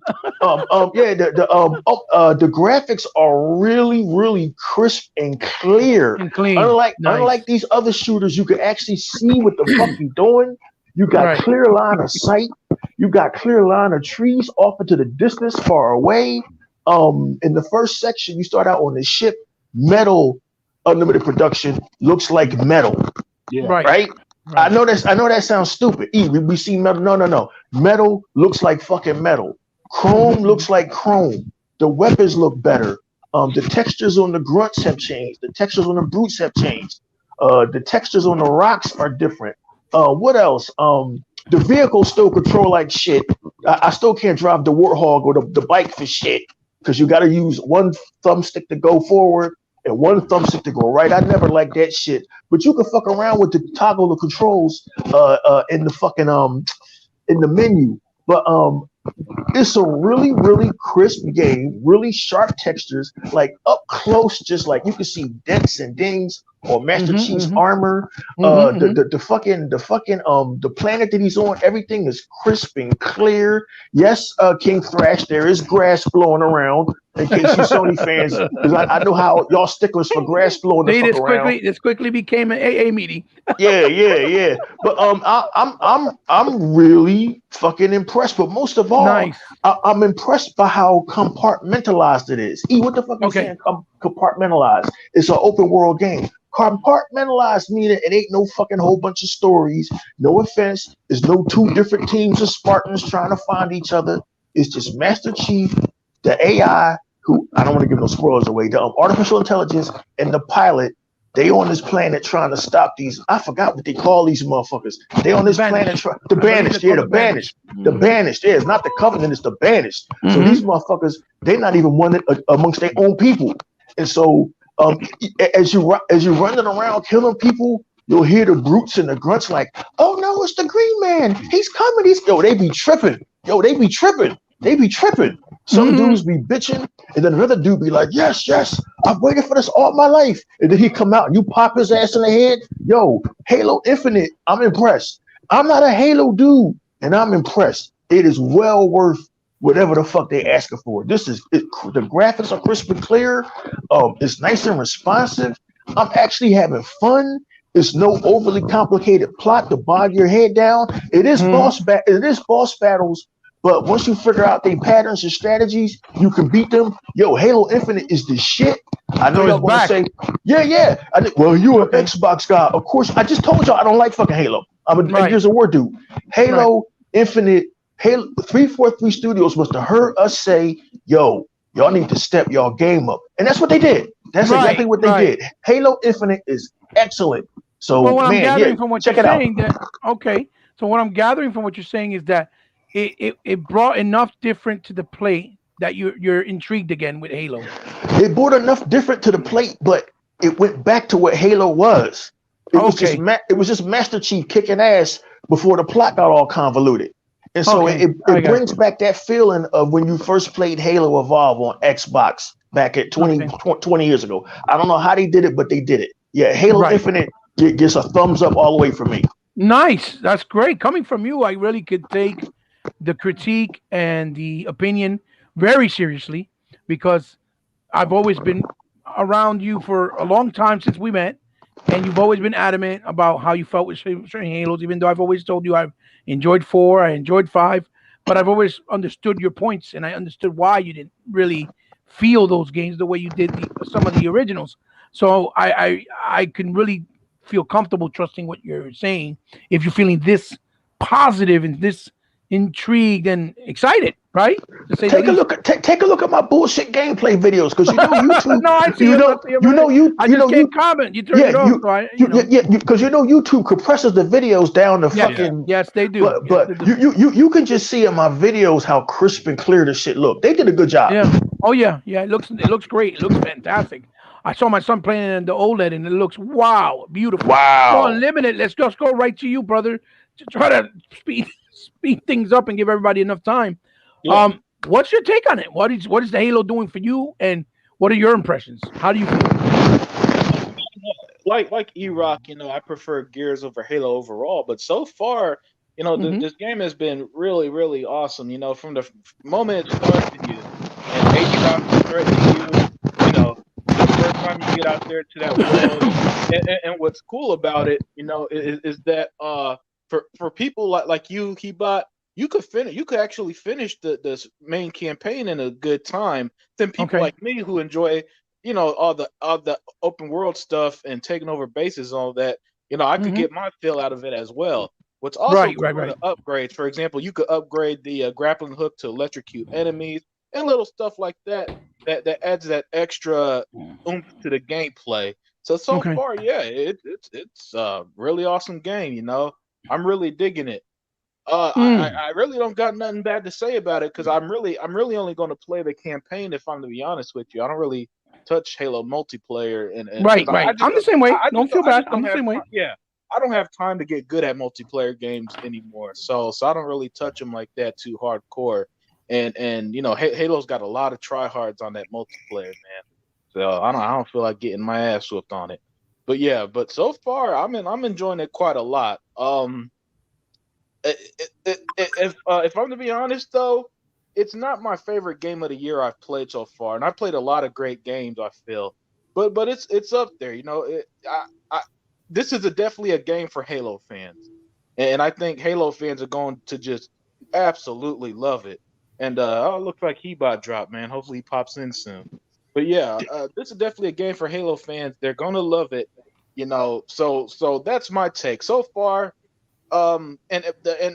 graphics are really, really crisp and clear. And clean. Unlike these other shooters, you can actually see what the fuck you're doing. You got clear line of sight. You got clear line of trees off into the distance, far away. In the first section, you start out on the ship. Metal, unlimited production looks like metal. Yeah. Right. I know that sounds stupid. We see metal. No. Metal looks like fucking metal. Chrome looks like chrome. The weapons look better. The textures on the grunts have changed. The textures on the brutes have changed. The textures on the rocks are different. What else? The vehicles still control like shit. I still can't drive the Warthog or the bike for shit because you got to use one thumbstick to go forward and one thumbstick to go right. I never liked that shit. But you can fuck around with the toggle the controls in the fucking in the menu. But it's a really, really crisp game, really sharp textures, like up close, just like you can see dents and dings on Master Chief's armor. The planet that he's on, everything is crisp and clear. Yes, King Thrash, there is grass blowing around. In case you Sony fans, because I know how y'all sticklers for grass blowing the fuck around. This quickly became an AA meeting. Yeah. But I'm really fucking impressed. But most of all, I'm impressed by how compartmentalized it is. What the fuck are you saying? Compartmentalized. It's an open world game. Compartmentalized meaning it ain't no fucking whole bunch of stories. No offense. There's no two different teams of Spartans trying to find each other. It's just Master Chief, the AI, who I don't want to give no spoilers away, the artificial intelligence and the pilot. They on this planet trying to stop these. I forgot what they call these motherfuckers. They on this planet. The banished. Yeah, the banished. The banished. Yeah, it's not the covenant. It's the banished. So these motherfuckers, they're not even one amongst their own people. And so, as you running around killing people, you'll hear the brutes and the grunts like, "Oh no, it's the Green Man. He's coming. They be tripping. They be tripping. Some dudes be bitching, and then another dude be like, yes, I've waited for this all my life. And then he come out and you pop his ass in the head. Yo, Halo Infinite, I'm impressed. I'm not a Halo dude, and I'm impressed. It is well worth whatever the fuck they asking for. The graphics are crisp and clear. It's nice and responsive. I'm actually having fun. It's no overly complicated plot to bog your head down. It is boss battles. But once you figure out their patterns and strategies, you can beat them. Yo, Halo Infinite is the shit. I know y'all want to say, yeah. Well, you an Xbox guy. Of course, I just told y'all I don't like fucking Halo. I'm a Gears of War dude. Halo Infinite, Halo 343 Studios must have heard us say, yo, y'all need to step y'all game up. And that's what they did. That's exactly what they did. Halo Infinite is excellent. So, what I'm gathering from what you're saying, so what I'm gathering from what you're saying is that it brought enough different to the plate that you're intrigued again with Halo. It brought enough different to the plate, but it went back to what Halo was. It was just Master Chief kicking ass before the plot got all convoluted. And so it brings back that feeling of when you first played Halo Evolve on Xbox back at 20 years ago. I don't know how they did it, but they did it. Yeah, Halo Infinite gets a thumbs up all the way from me. Nice. That's great. Coming from you, I really could take the critique and the opinion very seriously, because I've always been around you for a long time since we met, and you've always been adamant about how you felt with certain Halos, even though I've always told you I've enjoyed 4, I enjoyed 5, but I've always understood your points, and I understood why you didn't really feel those games the way you did some of the originals. So I can really feel comfortable trusting what you're saying if you're feeling this positive and this intrigued and excited. right? To say Take a look at take a look at my bullshit gameplay videos, because you know YouTube. No, I see you him. know I see him, you know right? you I you just know can't you comment. You turn yeah it off, you so I, you yeah because you know YouTube compresses the videos down to Yes, fucking. yes, they do. But Yes, they but do. you can just see in my videos how crisp and clear the shit look. They did a good job. Yeah. Oh yeah, yeah. It looks great. It looks fantastic. I saw my son playing it in the OLED, and it looks wow, beautiful. So Wow. Unlimited, let's just go right to you, brother, to try to speed things up and give everybody enough time. Yeah. What's your take on it? What is the Halo doing for you, and what are your impressions? How do you feel? Like E-Rock, I prefer Gears over Halo overall, but so far, Hmm. this game has been really, really awesome. From the moment it starts to you, and A-Rock is threatening you, the first time you get out there to that world, and what's cool about it, is that for people like you, Hebot, you could actually finish the main campaign in a good time than people Okay. like me who enjoy all the open world stuff and taking over bases, all that. I could Hmm. get my fill out of it as well. What's also Right. cool Right. are Right. the upgrades. For example, you could upgrade the grappling hook to electrocute enemies and little stuff like that. That adds that extra oomph to the gameplay. So Okay. far, yeah, it's a really awesome game. I'm really digging it. I really don't got nothing bad to say about it, because I'm really only going to play the campaign, if I'm to be honest with you. I don't really touch Halo multiplayer, and Right. because Right. I'm the same way. Don't feel I bad. just I'm don't the have same way. time. Yeah, I don't have time to get good at multiplayer games anymore. So I don't really touch them like that too hardcore. And Halo's got a lot of tryhards on that multiplayer, man. So I don't feel like getting my ass whooped on it. But yeah, so far I'm enjoying it quite a lot. If I'm to be honest though, it's not my favorite game of the year I've played so far, and I've played a lot of great games, I feel, but it's up there. This is definitely a game for Halo fans, and I think Halo fans are going to just absolutely love it. And it looks like Hebot dropped, man. Hopefully he pops in soon. But yeah, this is definitely a game for Halo fans. They're gonna love it. So that's my take so far. And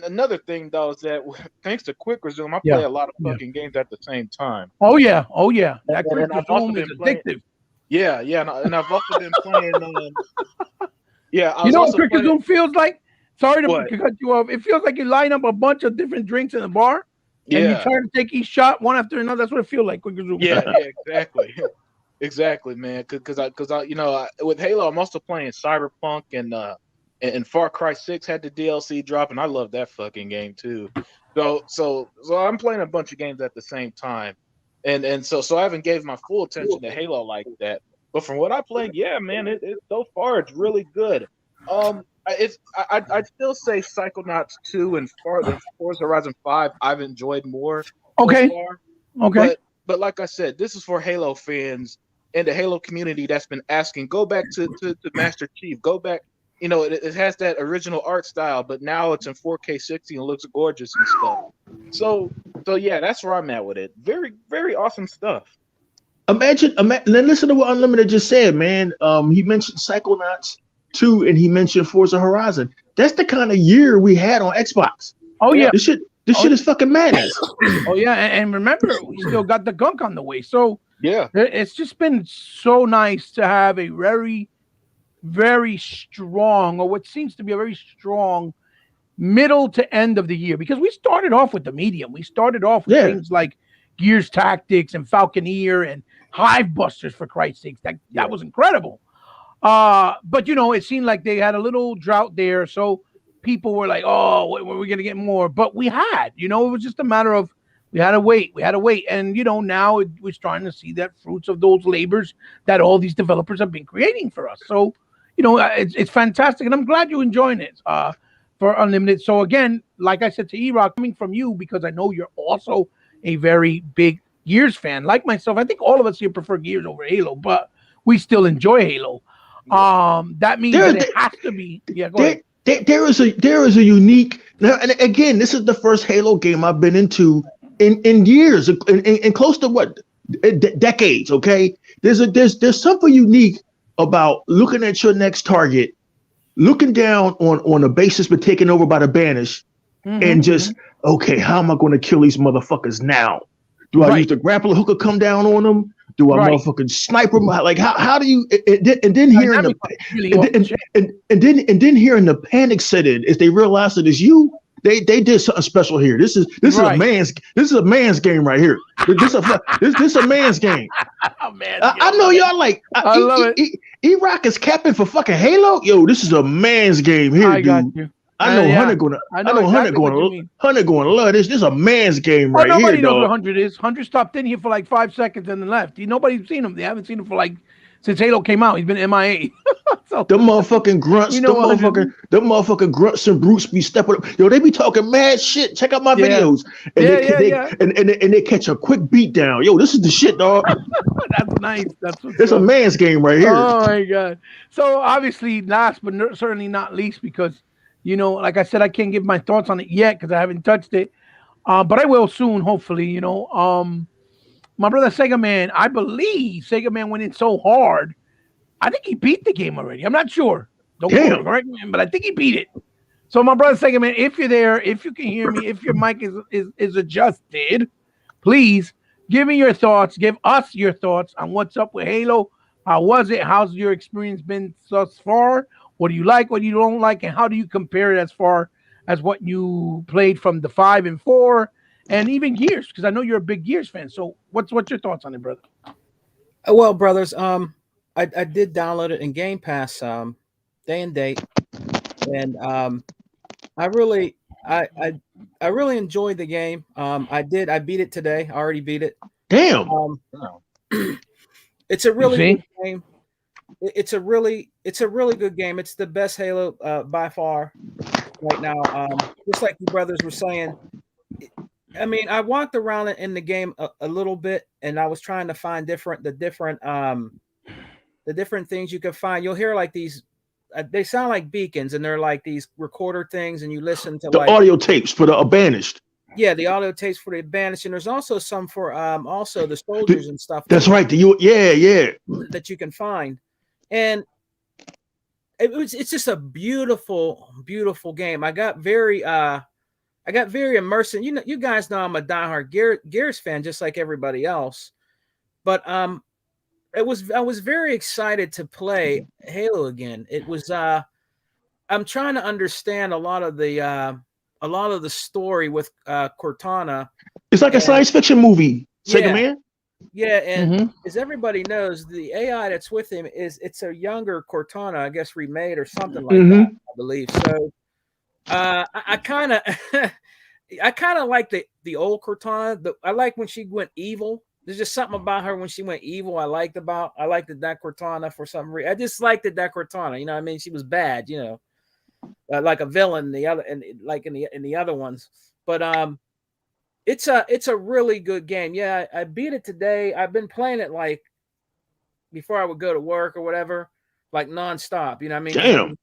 another thing though is that thanks to Quick Resume, I play Yeah. a lot of Yeah. fucking games at the same time. Oh yeah. Oh yeah. And, That and, quick and I've also resume is been playing. addictive. Yeah, and I've also been playing. Yeah, I You was know what also quick playing. resume feels like? Sorry What? to cut you off. It feels like you line up a bunch of different drinks in the bar, and you Yeah, try to take each shot one after another. That's what it feels like. Quick resume. yeah, exactly, exactly, man. Because with Halo, I'm also playing Cyberpunk, and Far Cry 6 had the DLC drop, and I love that fucking game too. So I'm playing a bunch of games at the same time, and so I haven't gave my full attention to Halo like that. But from what I played, yeah, man, it so far it's really good. I'd still say Psychonauts 2 and Forza Horizon 5 I've enjoyed more so Okay. far. Okay. But like I said, this is for Halo fans and the Halo community that's been asking, go back to Master Chief, go back. It has that original art style, but now it's in 4K 60 and looks gorgeous and stuff. So yeah, that's where I'm at with it. Very, very awesome stuff. Imagine, listen to what Unlimited just said, man. He mentioned Psychonauts 2 and he mentioned Forza Horizon. That's the kind of year we had on Xbox. Oh yeah. This shit is fucking madness. Oh yeah. And remember, we still got the gunk on the way. So Yeah. it's just been so nice to have a very, very strong, or what seems to be a very strong middle to end of the year, because we started off with the medium. We started off with Yeah. things like Gears Tactics and Falconeer and Hive Busters, for Christ's sakes. That was incredible. But it seemed like they had a little drought there, so people were like, "Oh, when are we gonna get more?" But we had, it was just a matter of we had to wait, and now we're starting to see that fruits of those labors that all these developers have been creating for us. So, it's fantastic, and I'm glad you're enjoying it. For Unlimited. So again, like I said to E-Rock, coming from you, because I know you're also a very big Gears fan, like myself. I think all of us here prefer Gears over Halo, but we still enjoy Halo. That means that it has to be. Yeah, go ahead. There is a unique now, and again, this is the first Halo game I've been into in years, in close to what decades. Okay, there's something unique about looking at your next target, looking down on a basis been taken over by the Banished, and just okay, how am I going to kill these motherfuckers now? Do I use the grappling hooker come down on them? Do I motherfucking sniper them? Like how do you and then hearing then hearing the panic set in if they realize that it's you? They did something special here. This is a man's game right here. This is a man's game. I know y'all like I love it. E-Rock is capping for fucking Halo. Yo, this is a man's game here, I got dude. you. I know Hunter gonna Hunter gonna love this. This is a man's game right here, nobody knows dog. what 100 is. 100 stopped in here for like 5 seconds and then left. Nobody's seen him. They haven't seen him for like since Halo came out. He's been MIA. So, the motherfucking grunts, the motherfucking grunts and brutes be stepping up. Yo, they be talking mad shit. Check out my videos. And they catch a quick beat down. Yo, this is the shit, dog. That's nice. It's a man's game right here. Oh my god. So obviously, last but certainly not least, because like I said, I can't give my thoughts on it yet because I haven't touched it. But I will soon, hopefully. My brother Sega Man, I believe Sega Man went in so hard. I think he beat the game already. I'm not sure. Don't correct me, but I think he beat it. So my brother Sega Man, if you're there, if you can hear me, if your mic is adjusted, please give me your thoughts. Give us your thoughts on what's up with Halo. How was it? How's your experience been thus far? What do you like? What you don't like? And how do you compare it as far as what you played from the 5 and 4? And even Gears, because I know you're a big Gears fan. So what's your thoughts on it, brother? Well, brothers, I did download it in Game Pass day and date, and I really enjoyed the game. I beat it today. I already beat it. Damn. It's a really good game. It's a really good game. It's the best Halo by far right now. Just like you brothers were saying. I mean, I walked around in the game a little bit, and I was trying to find the different things you could find. You'll hear like these. They sound like beacons, and they're like these recorder things, and you listen to the audio tapes for the banished. Yeah, the audio tapes for the banished, and there's also some for also the soldiers and stuff. That's right. That you can find, and it's just a beautiful, beautiful game. I got very immersed. You guys know I'm a diehard Gears fan, just like everybody else. But I was very excited to play Halo again. It was I'm trying to understand a lot of the story with Cortana. It's like a science fiction movie, Sega Man. Yeah, and as everybody knows, the AI that's with him it's a younger Cortana, I guess remade or something like that, I believe. So I kind of like the old Cortana. I like when she went evil. There's just something about her when she went evil I liked that Cortana for some reason. I just liked that Cortana. You know what I mean? She was bad, like a villain. In the other ones, but it's a really good game. Yeah, I beat it today. I've been playing it like before I would go to work or whatever, like nonstop. You know what I mean? Damn.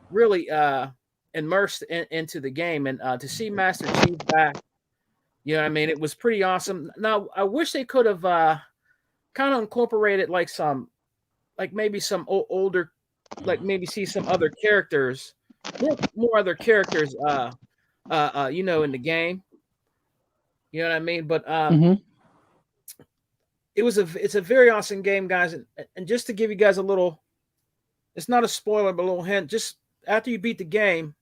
Really immersed into the game, and to see Master Chief back, you know what I mean, it was pretty awesome. Now I wish they could have kind of incorporated maybe some older, like maybe see some other characters, more other characters in the game, you know what I mean. But it's a very awesome game, guys, and just to give you guys a little, it's not a spoiler but a little hint, just after you beat the game,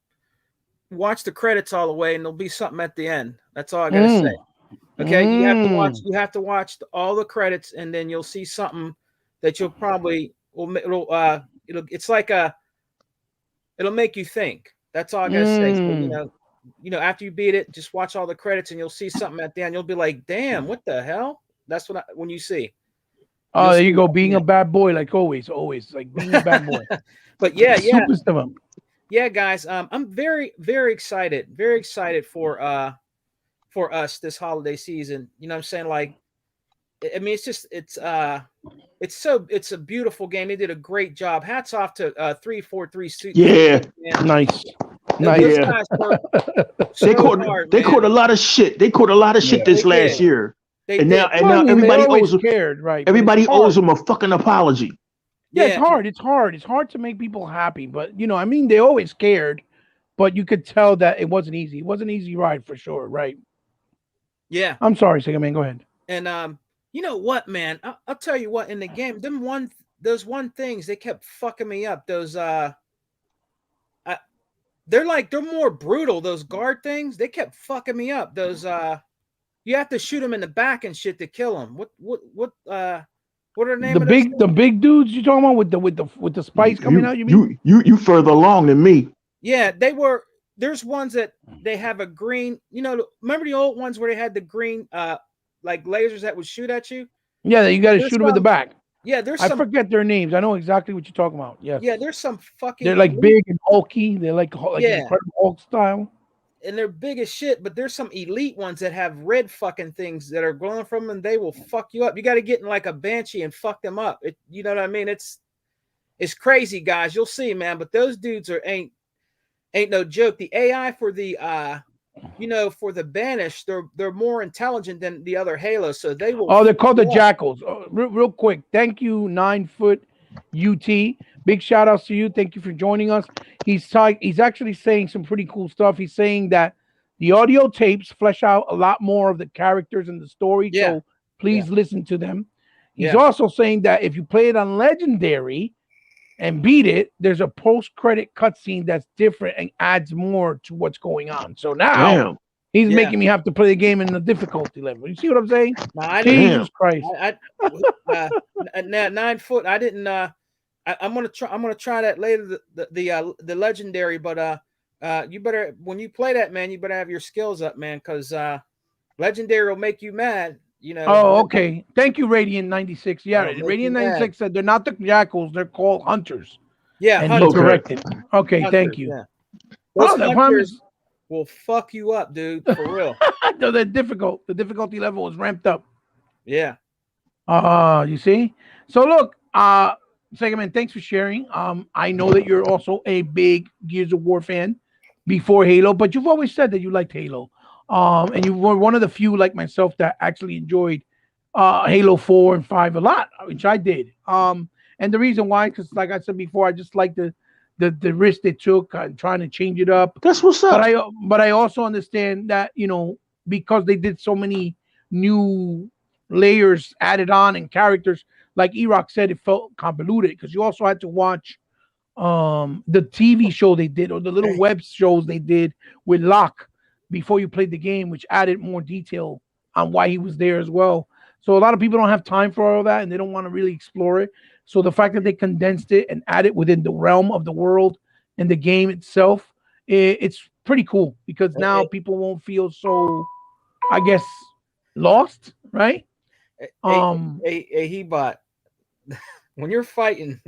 watch the credits all the way, and there'll be something at the end. That's all I gotta say. Okay, you have to watch all the credits, and then you'll see something that you'll probably it's like it'll make you think. That's all I gotta say. So, after you beat it, just watch all the credits, and you'll see something at the end. You'll be like, "Damn, what the hell?" That's when you see. Oh, there you go, being a bad boy, like always, like being a bad boy. But yeah. Super stuff. Yeah, guys, I'm very, very excited for us this holiday season. You know what I'm saying? Like, I mean, it's a beautiful game. They did a great job. Hats off to 343 Studios. Yeah, nice. Guys they caught a lot of shit. They caught a lot of shit this last year. Now everybody owes them. Right? Everybody owes them a fucking apology. Yeah, it's hard. It's hard to make people happy, but I mean, they always cared. but you could tell that it wasn't easy. It wasn't an easy ride for sure, right? Yeah. I'm sorry, Sega Man. Go ahead. And you know what, man? I'll tell you what. In the game, those one things they kept fucking me up. Those they're more brutal. Those guard things they kept fucking me up. Those you have to shoot them in the back and shit to kill them. What are the name of those the big dudes you talking about with the spikes coming out? You mean you further along than me? Yeah, they were. There's ones that they have a green. You know, remember the old ones where they had the green like lasers that would shoot at you? Yeah, you got to shoot them in the back. Yeah, I forget their names. I know exactly what you're talking about. Yes. Yeah, there's some fucking. They're like big and hulky. They're like Incredible Hulk style. And they're big as shit, but there's some elite ones that have red fucking things that are glowing from them. They will fuck you up. You got to get in like a banshee and fuck them up. You know what I mean? It's crazy, guys. You'll see, man. But those dudes ain't no joke. The AI for the for the banished, they're more intelligent than the other Halos, so they will. Oh, they're called the Jackals. Real quick, thank you, 9-foot UT. Big shout outs to you. Thank you for joining us. He's actually saying some pretty cool stuff. He's saying that the audio tapes flesh out a lot more of the characters in the story. Yeah. So please listen to them. He's also saying that if you play it on Legendary and beat it, there's a post-credit cutscene that's different and adds more to what's going on. So now he's making me have to play the game in the difficulty level. You see what I'm saying? Jesus Christ! 9-foot. I didn't. I'm gonna try that later. The Legendary, but you better when you play that, man. You better have your skills up, man, because Legendary will make you mad. You know. Oh, okay. Thank you, Radiant 96. Yeah, Radiant 96 said they're not the Jackals; they're called Hunters. Yeah, and he corrected. Okay, Hunters, thank you. Yeah. Those Hunters will fuck you up, dude. For real. No, they're difficult. The difficulty level is ramped up. Yeah. You see. So look, Sega Man, thanks for sharing. I know that you're also a big Gears of War fan before Halo, but you've always said that you liked Halo. And you were one of the few like myself that actually enjoyed Halo 4 and 5 a lot, which I did. And the reason why, because like I said before, I just like the risk they took and trying to change it up. That's what's up. But I also understand that, because they did so many new layers added on and characters, like E-Rock said, it felt convoluted because you also had to watch the TV show they did or the little web shows they did with Locke before you played the game, which added more detail on why he was there as well. So a lot of people don't have time for all that and they don't want to really explore it. So the fact that they condensed it and added within the realm of the world and the game itself, it's pretty cool because now people won't feel so, I guess, lost, right? He bought when you're fighting,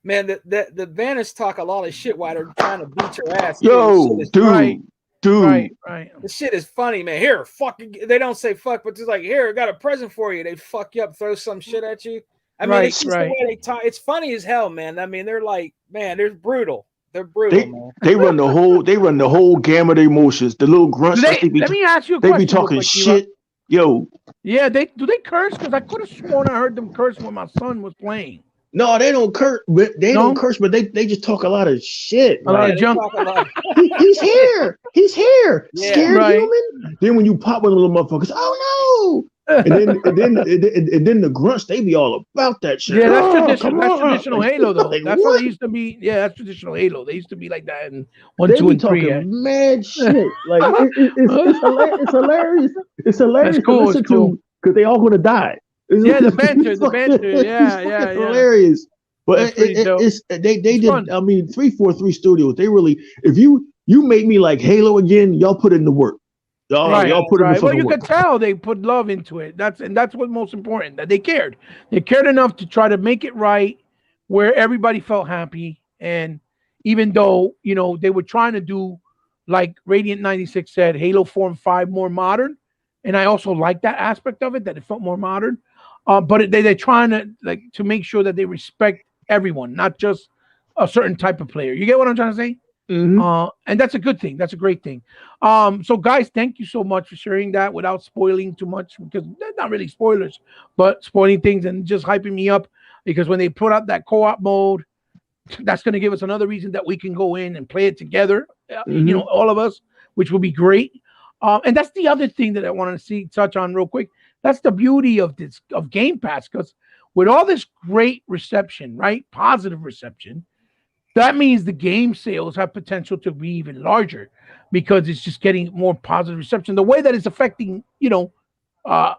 man. The banners talk a lot of shit while they're trying to beat your ass. Yo, dude. Right. This shit is funny, man. Here, fucking. They don't say fuck, but it's like, here, I got a present for you. They fuck you up, throw some shit at you. I mean, it's just the way they talk. It's funny as hell, man. I mean, they're like, man, they're brutal. They're brutal, man. They run the whole gamut of emotions. The little grunts. Let me ask you a question. They be talking quick, shit. Yo. Yeah, do they curse? Because I could have sworn I heard them curse when my son was playing. No, they don't curse. Don't curse, but they just talk a lot of shit. A lot of junk. He's here. He's here. Yeah, scared human. Then when you pop with little motherfuckers, oh no. And then the grunts, they be all about that shit. Yeah, that's traditional Halo though. That's what they used to be. Yeah, that's traditional Halo. They used to be like that in 1, 2, and 3. Yeah. Mad shit. Like it's hilarious. It's hilarious. That's cool. It's cool. Because they all gonna die. The banter. Yeah. Hilarious. But they did. Fun. I mean, 343 Studios. They really, if you make me like Halo again, y'all put in the work. Y'all put in the Well, you could tell they put love into it. That's what's most important. That they cared. They cared enough to try to make it right, where everybody felt happy. And even though they were trying to do, like Radiant 96 said, Halo 4 and 5 more modern, and I also like that aspect of it, that it felt more modern. But they're trying to make sure that they respect everyone, not just a certain type of player. You get what I'm trying to say? Mm-hmm. And that's a good thing. That's a great thing. So guys, thank you so much for sharing that without spoiling too much, because they're not really spoilers, but spoiling things and just hyping me up, because when they put out that co-op mode, that's going to give us another reason that we can go in and play it together all of us, which would be great. And that's the other thing that I wanted to touch on real quick. That's the beauty of Game Pass, because with all this great reception, right, positive reception, that means the game sales have potential to be even larger because it's just getting more positive reception. The way that it's affecting, Forza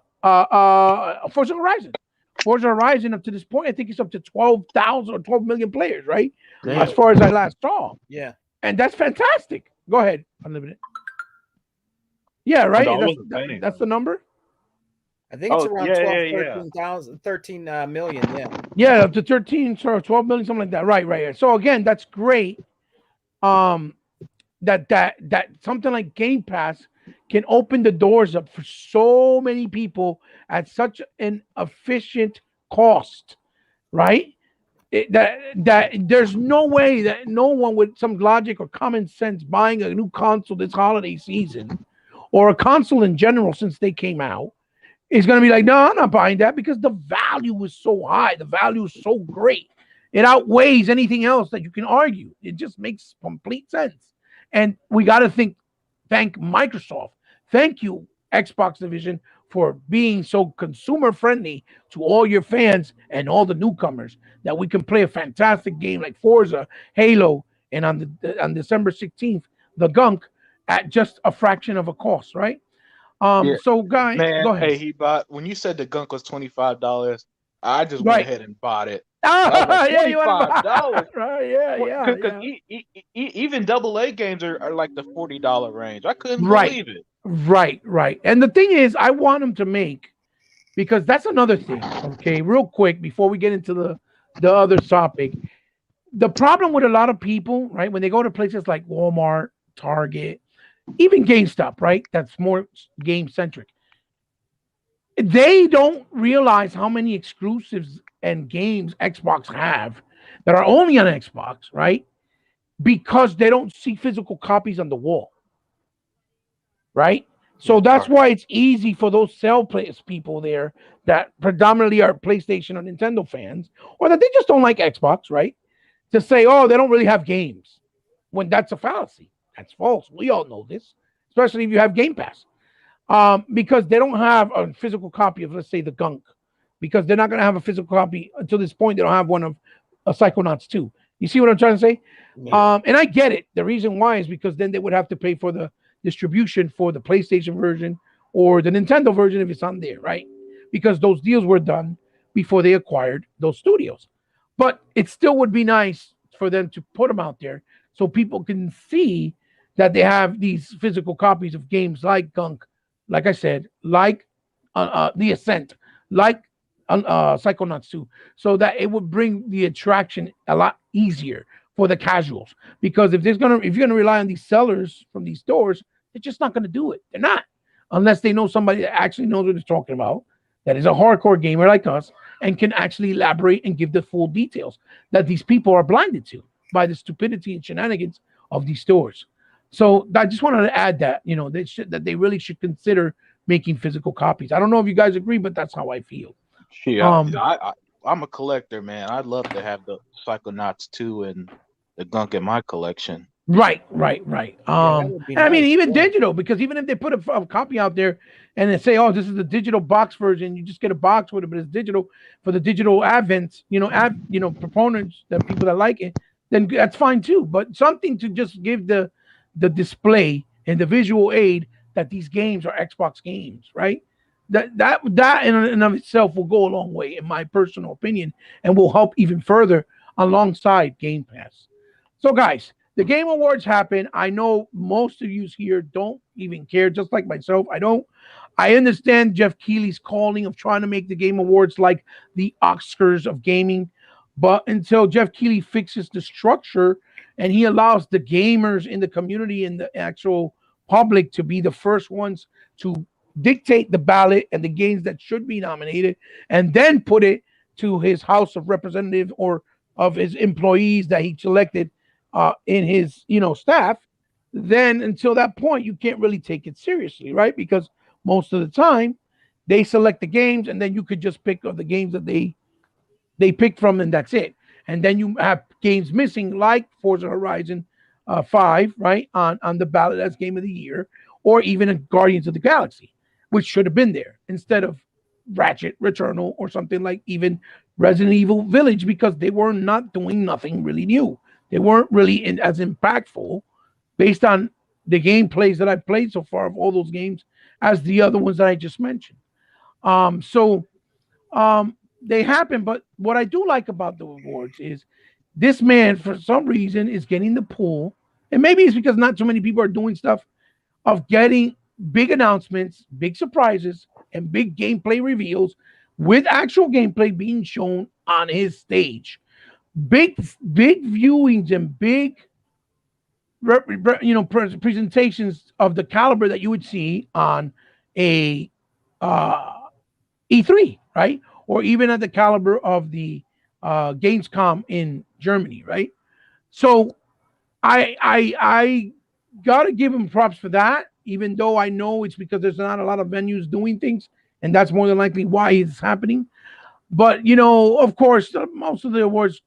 Horizon. Forza Horizon up to this point, I think it's up to 12,000 or 12 million players, right? Damn. As far as I last saw. Yeah. And that's fantastic. Go ahead, Unlimited. Yeah, right? That's the number? I think it's around 13 million. Yeah. Yeah, up to 13 or 12 million, something like that. Right. So again, that's great. That something like Game Pass can open the doors up for so many people at such an efficient cost, right? That there's no way that no one with some logic or common sense buying a new console this holiday season, or a console in general since they came out, is going to be like, no, I'm not buying that, because the value is so high. The value is so great. It outweighs anything else that you can argue. It just makes complete sense. And we got to thank Microsoft. Thank you, Xbox division, for being so consumer friendly to all your fans and all the newcomers, that we can play a fantastic game like Forza, Halo, and on December 16th, the Gunk, at just a fraction of a cost, right? So guys, man, go ahead. Hey, when you said the Gunk was $25, I just Right. went ahead and bought it. Yeah, you $25. Right, yeah. Because even AA games are like the $40 range. I couldn't Right. believe it. Right. And the thing is, I want them to make, because that's another thing. Okay, real quick before we get into the other topic. The problem with a lot of people, right, when they go to places like Walmart, Target, even GameStop, right, that's more game centric, they don't realize how many exclusives and games Xbox have that are only on Xbox, right? Because they don't see physical copies on the wall, right? So that's why it's easy for those people there that predominantly are PlayStation or Nintendo fans, or that they just don't like Xbox, right, to say, oh, they don't really have games, when that's a fallacy. That's false. We all know this, especially if you have Game Pass. Because they don't have a physical copy of, let's say, the Gunk, because they're not going to have a physical copy until this point. They don't have one of Psychonauts 2. You see what I'm trying to say? Yeah. And I get it. The reason why is because then they would have to pay for the distribution for the PlayStation version or the Nintendo version if it's on there, right? Because those deals were done before they acquired those studios. But it still would be nice for them to put them out there so people can see that they have these physical copies of games like Gunk, like I said, like The Ascent, like Psychonauts 2, so that it would bring the attraction a lot easier for the casuals. Because if you're gonna rely on these sellers from these stores, they're just not gonna do it. They're not, unless they know somebody that actually knows what they're talking about, that is a hardcore gamer like us, and can actually elaborate and give the full details that these people are blinded to by the stupidity and shenanigans of these stores. So I just wanted to add that, that they really should consider making physical copies. I don't know if you guys agree, but that's how I feel. Yeah, I'm a collector, man. I'd love to have the Psychonauts 2 and the Gunk in my collection. Right. And I mean, even digital, because even if they put a copy out there and they say, oh, this is the digital box version, you just get a box with it, but it's digital for the digital advents, proponents, that people that like it, then that's fine too. But something to just give the display and the visual aid that these games are Xbox games, right? That in and of itself will go a long way, in my personal opinion, and will help even further alongside Game Pass. So, guys, the Game Awards happen. I know most of you here don't even care, just like myself. I don't. I understand Jeff Keighley's calling of trying to make the Game Awards like the Oscars of gaming, but until Jeff Keighley fixes the structure and he allows the gamers in the community and the actual public to be the first ones to dictate the ballot and the games that should be nominated, and then put it to his House of Representatives or of his employees that he selected in his staff, then until that point you can't really take it seriously, right? Because most of the time they select the games and then you could just pick the games that they pick from, and that's it. And then you have games missing like Forza Horizon, 5, right, on the ballot as game of the year, or even a Guardians of the Galaxy, which should have been there instead of Ratchet Returnal or something like even Resident Evil Village, because they were not doing nothing really new. They weren't really as impactful based on the gameplays that I've played so far of all those games as the other ones that I just mentioned. They happen, but what I do like about the awards is this man, for some reason, is getting the pull, and maybe it's because not too many people are doing stuff of getting big announcements, big surprises, and big gameplay reveals with actual gameplay being shown on his stage. Big viewings and big presentations of the caliber that you would see on a uh, E3, right? Or even at the caliber of the Gamescom in Germany, right? So I gotta give him props for that, even though I know it's because there's not a lot of venues doing things, and that's more than likely why it's happening. But of course, most of the awards,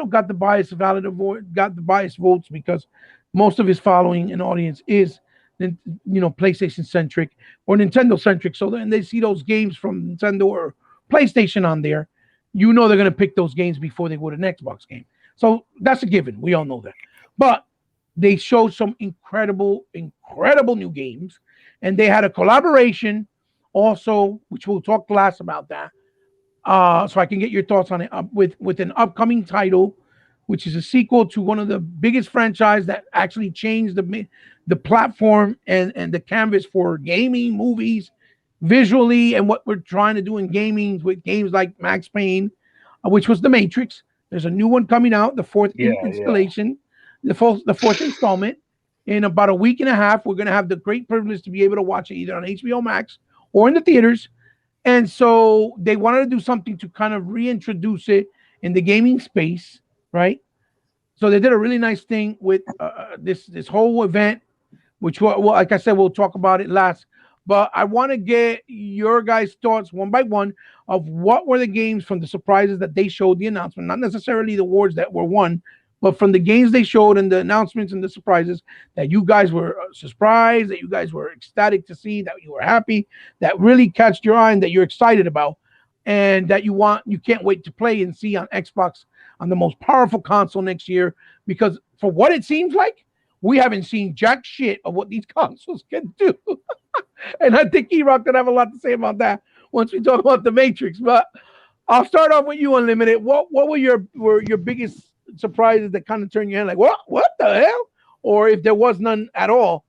got the bias valid award, got the bias votes because most of his following and audience is, PlayStation centric or Nintendo centric. So then they see those games from Nintendo or PlayStation on there, they're going to pick those games before they would an Xbox game. So that's a given. We all know that. But they showed some incredible new games, and they had a collaboration also, which we'll talk last about that. So I can get your thoughts on it with an upcoming title, which is a sequel to one of the biggest franchise that actually changed the platform and the canvas for gaming, movies, visually, and what we're trying to do in gaming with games like Max Payne, which was The Matrix. There's a new one coming out, the fourth installation, the fourth installment. In about a week and a half, we're going to have the great privilege to be able to watch it either on HBO Max or in the theaters. And so they wanted to do something to kind of reintroduce it in the gaming space, right? So they did a really nice thing with this whole event, which, like I said, we'll talk about it last. But I want to get your guys' thoughts one by one of what were the games from the surprises that they showed the announcement, not necessarily the awards that were won, but from the games they showed and the announcements and the surprises that you guys were surprised, that you guys were ecstatic to see, that you were happy, that really catched your eye and that you're excited about, and that you can't wait to play and see on Xbox on the most powerful console next year. Because for what it seems like, we haven't seen jack shit of what these consoles can do. And I think E-Rock could have a lot to say about that once we talk about the Matrix. But I'll start off with you, Unlimited. What were your biggest surprises that kind of turned your head like, what the hell? Or if there was none at all,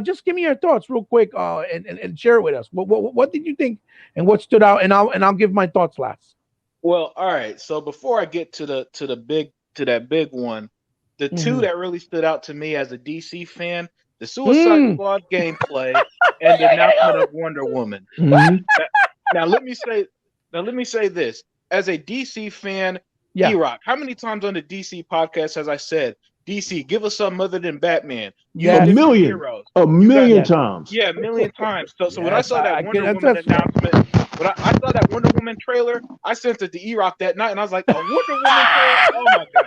just give me your thoughts real quick and share it with us. What did you think and what stood out? And I'll give my thoughts last. Well, all right. So before I get to that big one, the two that really stood out to me as a DC fan, the Suicide Squad gameplay and the announcement of Wonder Woman. Now let me say this. As a DC fan, E-Rock, how many times on the DC podcast has I said, DC, give us something other than Batman? A million times. Yeah, a million times. So when I saw that Wonder Woman announcement, when I saw that Wonder Woman trailer, I sent it to E-Rock that night, and I was like, a Wonder Woman trailer? Oh my God.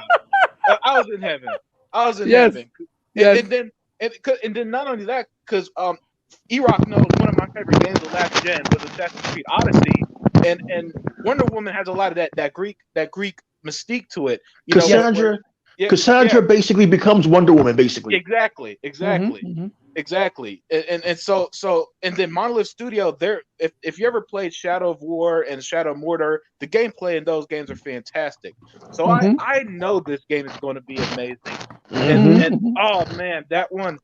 I was in heaven. Heaven. And then not only that, because E-Rock knows one of my favorite games of last gen was Assassin's Creed Odyssey, and Wonder Woman has a lot of that Greek mystique to it. Cassandra basically becomes Wonder Woman, basically. Exactly. And so and then Monolith Studio, if you ever played Shadow of War and Shadow of Mordor, the gameplay in those games are fantastic. So I know this game is going to be amazing. And oh man, that one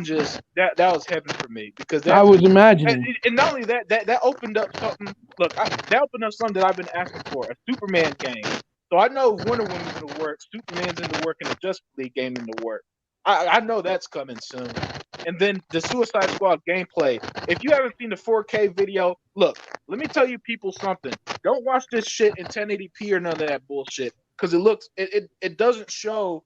just that was heaven for me, because I was imagining. And not only that opened up something. Look, that opened up something that I've been asking for, a Superman game. So I know Wonder Woman's in the work, Superman's in the work, and the Justice League game in the work. I know that's coming soon. And then the Suicide Squad gameplay. If you haven't seen the 4K video, look, let me tell you people something. Don't watch this shit in 1080p or none of that bullshit, because it doesn't show.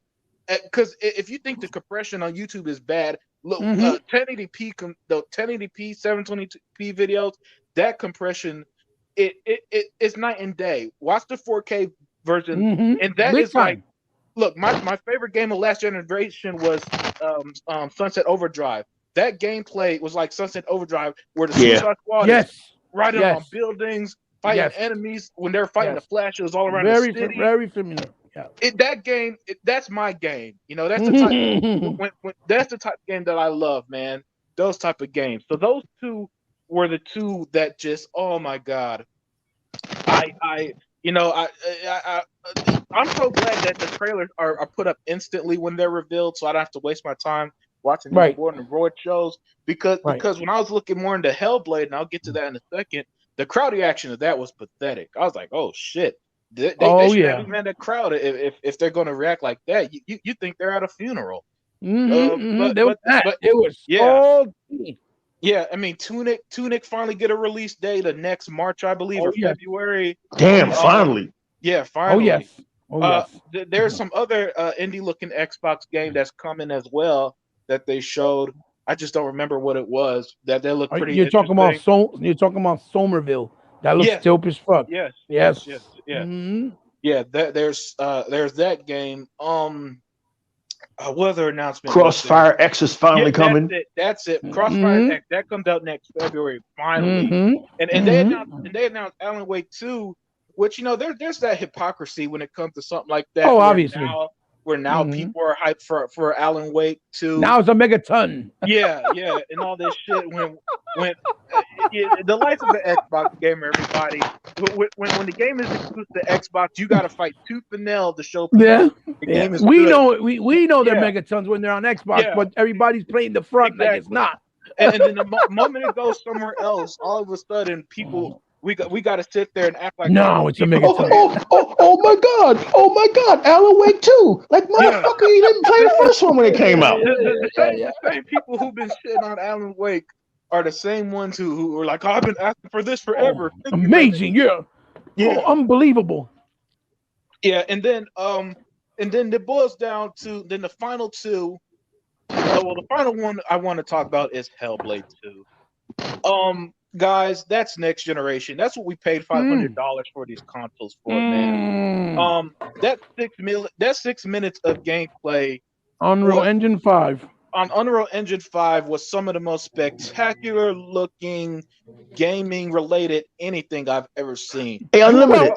Because if you think the compression on YouTube is bad, look, 1080p, the 1080p 720p videos, that compression, it's night and day. Watch the 4K version, and that is like look, my favorite game of last generation was Sunset Overdrive. That gameplay was like Sunset Overdrive, where the Suicide Squad is riding on buildings, fighting enemies. When they're fighting the Flash, it was all around the city. Very familiar. Yeah. That game, that's my game. You know, that's the type. That's the type of game that I love, man. Those type of games. So those two were the two that just, oh my god, I'm so glad that the trailers are put up instantly when they're revealed, so I don't have to waste my time watching these Warner Road shows. Because when I was looking more into Hellblade, and I'll get to that in a second, the crowd reaction to that was pathetic. I was like, oh shit. They should have even that crowd if they're going to react like that. You think they're at a funeral. But it was yeah. I mean, Tunic finally get a release date of next March, I believe, or February. Damn, finally. Yeah, finally. Oh yes. There's some other indie looking Xbox game that's coming as well that they showed. I just don't remember what it was. That they look pretty. You're talking about Somerville. That looks dope as fuck. Yes. Mm-hmm. Yeah, there's that game. What other announcement? Crossfire X is finally coming. That's it. Crossfire X that comes out next February finally. And they announced Alan Wake 2, which there's that hypocrisy when it comes to something like that. Oh, obviously. Where now people are hyped for Alan Wake 2. Now it's a megaton. Yeah, and all this shit. When the life of an Xbox gamer, everybody. When the game is exclusive to Xbox, you got to fight tooth and nail to show people the game is we good. know they're megatons when they're on Xbox, but everybody's playing the front like it's not. And then the moment it goes somewhere else, all of a sudden people. We got to sit there and act like it's a megaton. Oh my god, Alan Wake 2. Like motherfucker, you didn't play the first one when it came out. The same people who've been shitting on Alan Wake are the same ones who are like, I've been asking for this forever. Amazing, unbelievable. Yeah, and then it boils down to the final two. The final one I want to talk about is Hellblade 2. Guys, that's next generation. That's what we paid $500 for these consoles for, man. That's 6 minutes of gameplay. Unreal Engine 5. On Unreal Engine 5 was some of the most spectacular looking gaming related anything I've ever seen. Hey, Unlimited.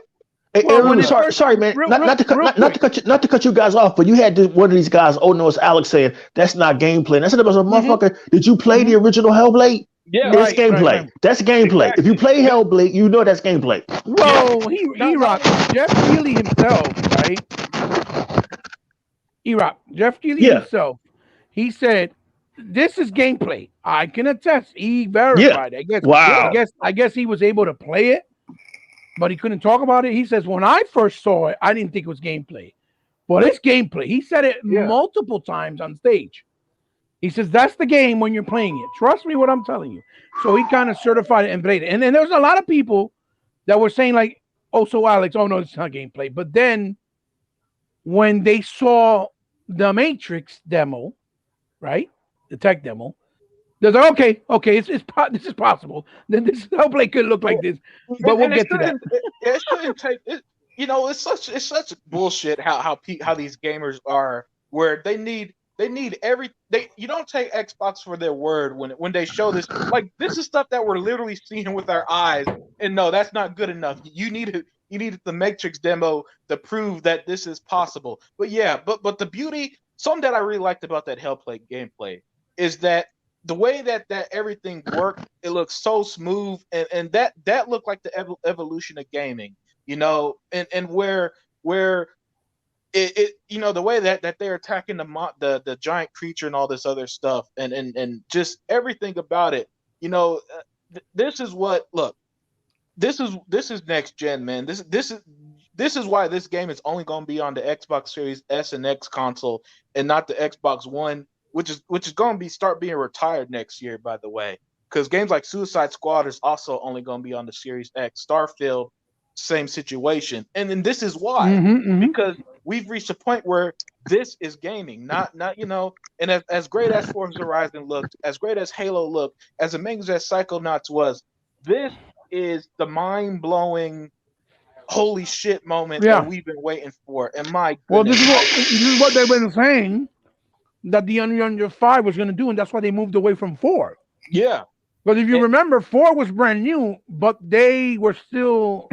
Sorry, man. Not to cut you guys off, but you had one of these guys, it's Alex, saying that's not gameplay. And I said, motherfucker, did you play the original Hellblade? Yeah, it's gameplay. Right. That's gameplay. Exactly. If you play Hellblade, you know that's gameplay. Whoa, he rocked Jeff Keighley himself, right? Jeff Keighley himself. He said, "This is gameplay. I can attest." He verified. I guess. Wow. I guess he was able to play it, but he couldn't talk about it. He says, "When I first saw it, I didn't think it was gameplay, but it's gameplay." He said it multiple times on stage. He says, that's the game when you're playing it. Trust me what I'm telling you. So he kind of certified it and played it. And then there's a lot of people that were saying like, so Alex, no, it's not gameplay. But then when they saw the Matrix demo, right? The tech demo, they're like, okay, this is possible. Then this Hellblade could look like this. But we'll get to that. It shouldn't take it. It's such bullshit how these gamers are, where they need you don't take Xbox for their word when they show this. Like, this is stuff that we're literally seeing with our eyes, and no, that's not good enough. You needed the Matrix demo to prove that this is possible. But the beauty, something that I really liked about that Hellblade gameplay is that the way that everything worked, it looks so smooth, and that looked like the evolution of gaming, and where it the way that they're attacking the giant creature and all this other stuff and just everything about it, this is next gen, man. This is why this game is only going to be on the Xbox Series S and X console and not the Xbox One, which is going to start being retired next year, by the way, because games like Suicide Squad is also only going to be on the Series X. Starfield, same situation. And then this is why, because we've reached a point where this is gaming, not and as great as Forza Horizon looked, as great as Halo looked, as amazing as Psychonauts was, this is the mind-blowing holy shit moment that we've been waiting for. And my goodness. Well, this is what they've been saying that the Unreal Engine 5 was going to do, and that's why they moved away from 4. Yeah. But if you remember, 4 was brand new, but they were still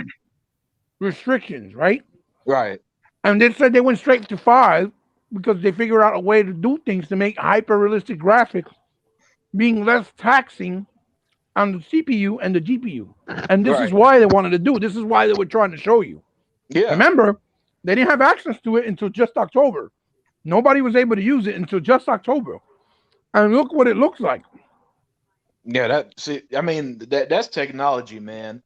restrictions, right? Right. And they said they went straight to 5 because they figured out a way to do things to make hyper-realistic graphics being less taxing on the CPU and the GPU. And this is why they wanted to do it. This is why they were trying to show you. Yeah. Remember, they didn't have access to it until just October. Nobody was able to use it until just October. And look what it looks like. Yeah, that's technology, man.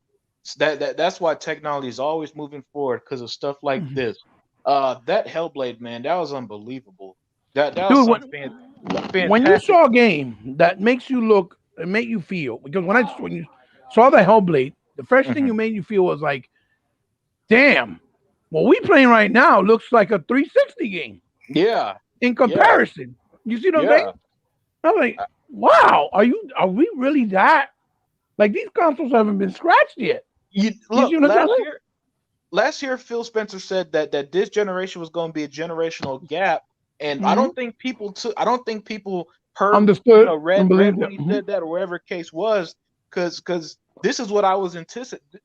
That's why technology is always moving forward, because of stuff like this. That Hellblade, man, that was unbelievable. That was fantastic. When you saw a game that makes you look and make you feel, because when you saw the Hellblade, the first thing you made you feel was like, damn, what we playing right now looks like a 360 game. Yeah. In comparison. Yeah. You see what I'm saying? I'm like, wow, are we really that? Like, these consoles haven't been scratched yet. Last year, Phil Spencer said that this generation was going to be a generational gap, and I don't think people heard, understood, read when he said that, or whatever the case was, because this is what I was anticipating.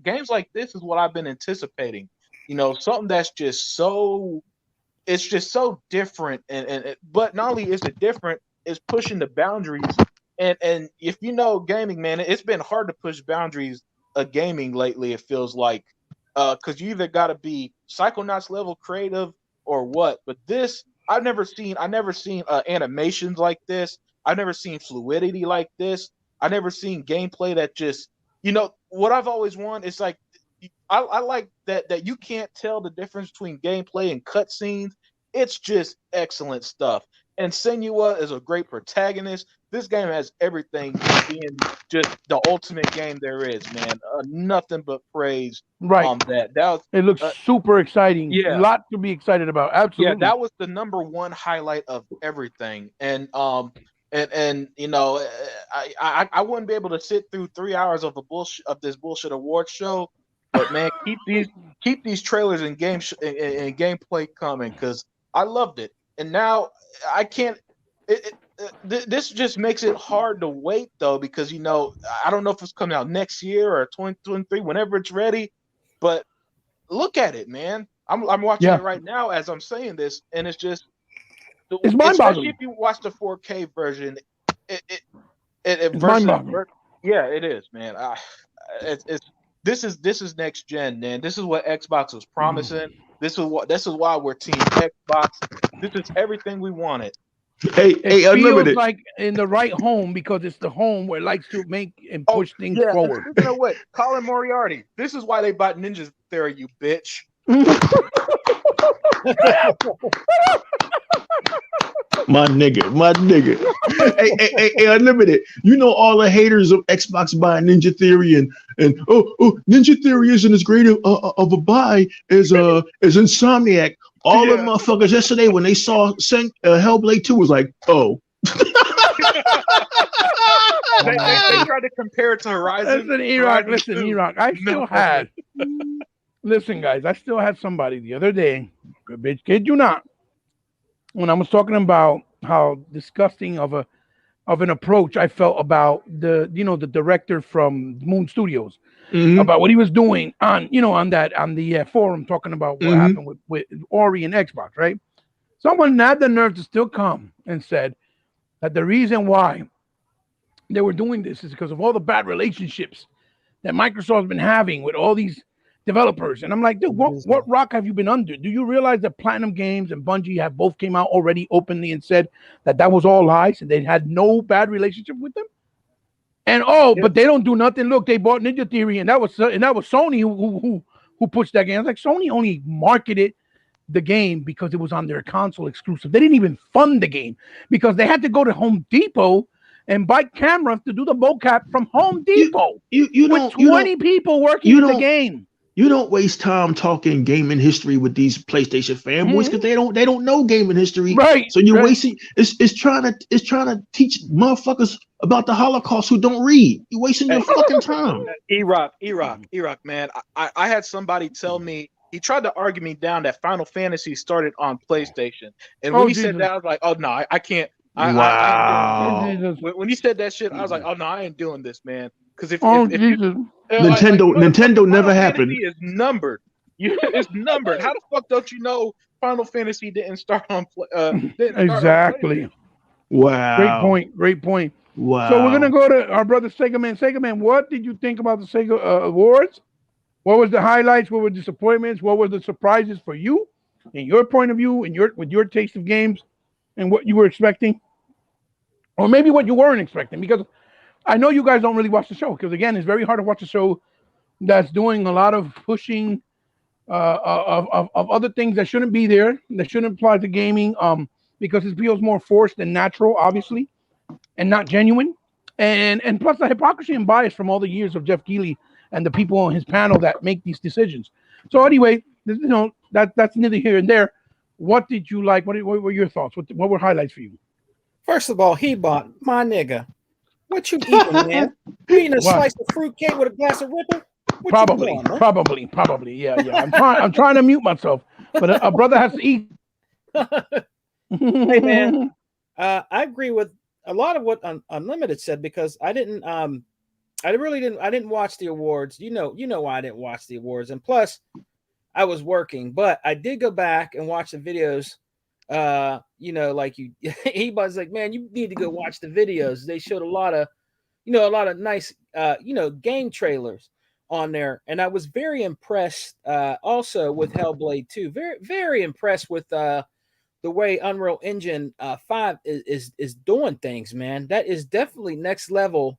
Games like this is what I've been anticipating. Something that's just so, it's just so different, and but not only is it different, it's pushing the boundaries. And if you know gaming, man, it's been hard to push boundaries of gaming lately. It feels like, because you either got to be Psychonauts level creative or what. But this, I've never seen animations like this. I've never seen fluidity like this. I've never seen gameplay that just, what I've always wanted is like, I like that you can't tell the difference between gameplay and cutscenes. It's just excellent stuff. And Senua is a great protagonist. This game has everything, being just the ultimate game there is, man. Nothing but praise on that. It looks super exciting. Yeah. A lot to be excited about. Absolutely. Yeah, that was the number one highlight of everything. And I wouldn't be able to sit through 3 hours of this bullshit award show. But man, keep these trailers and gameplay coming, because I loved it. And now I can't. This just makes it hard to wait, though, because I don't know if it's coming out next year or 2023, whenever it's ready. But look at it, man. I'm watching it right now as I'm saying this, and it's just, it's mind-boggling. Especially if you watch the 4K version, it's mind-boggling. Yeah, it is, man. This is next gen, man. This is what Xbox was promising. This is why we're Team Xbox. This is everything we wanted. It feels like in the right home, because it's the home where it likes to make and push things forward. You know what? Colin Moriarty. This is why they bought Ninja Theory, you bitch. My nigga. Hey, Unlimited. All the haters of Xbox buying Ninja Theory and Ninja Theory isn't as great of a buy as Insomniac. All the motherfuckers yesterday when they saw Hellblade 2 was like, oh. they tried to compare it to Horizon. Listen, E-Rock. I still had. Listen, guys, I still had somebody the other day. Good bitch, kid you not. When I was talking about how disgusting of an approach I felt about the director from Moon Studios, about what he was doing on the forum, talking about what happened with Ori and Xbox, right? Someone had the nerve to still come and said that the reason why they were doing this is because of all the bad relationships that Microsoft's been having with all these developers. And I'm like, dude, what rock have you been under? Do you realize that Platinum Games and Bungie have both came out already openly and said that was all lies and they had no bad relationship with them? And but they don't do nothing. Look, they bought Ninja Theory, and that was Sony who pushed that game. I was like, Sony only marketed the game because it was on their console exclusive. They didn't even fund the game because they had to go to Home Depot and buy cameras to do the mocap from Home Depot. With 20 people working in the game. You don't waste time talking gaming history with these PlayStation fanboys because they don't know gaming history. Right. So you're wasting. It's trying to teach motherfuckers about the Holocaust who don't read. You're wasting your fucking time. Iraq, man. I had somebody tell me, he tried to argue me down that Final Fantasy started on PlayStation, and when he said that, I was like, oh no, I can't. Wow. When he said that shit, I was like, oh no, I ain't doing this, man. Because if Nintendo never happened. Fantasy is numbered. It's numbered. How the fuck don't you know Final Fantasy didn't start on? Exactly. Wow. Great point. Wow. So we're gonna go to our brother Sega Man. Sega Man, what did you think about the Sega awards? What was the highlights? What were disappointments? What were the surprises for you, in your point of view, with your taste of games, and what you were expecting, or maybe what you weren't expecting? Because I know you guys don't really watch the show, because again, it's very hard to watch a show that's doing a lot of pushing of other things that shouldn't be there, that shouldn't apply to gaming, because it feels more forced than natural, obviously, and not genuine, and plus the hypocrisy and bias from all the years of Jeff Keighley and the people on his panel that make these decisions. So anyway, that's neither here and there. What did you like? What were your thoughts? What were highlights for you? First of all, he bought my nigga. What you eating, man? You eating a slice of fruitcake with a glass of Ripple? Probably. Yeah. I'm trying to mute myself, but a brother has to eat. Hey, man, I agree with a lot of what Unlimited said, because I didn't watch the awards. You know why I didn't watch the awards, and plus, I was working. But I did go back and watch the videos. He was like, man, you need to go watch the videos. They showed a lot of nice, game trailers on there. And I was very impressed, also with Hellblade 2. Very, very impressed with, the way Unreal Engine 5 is doing things, man. That is definitely next level,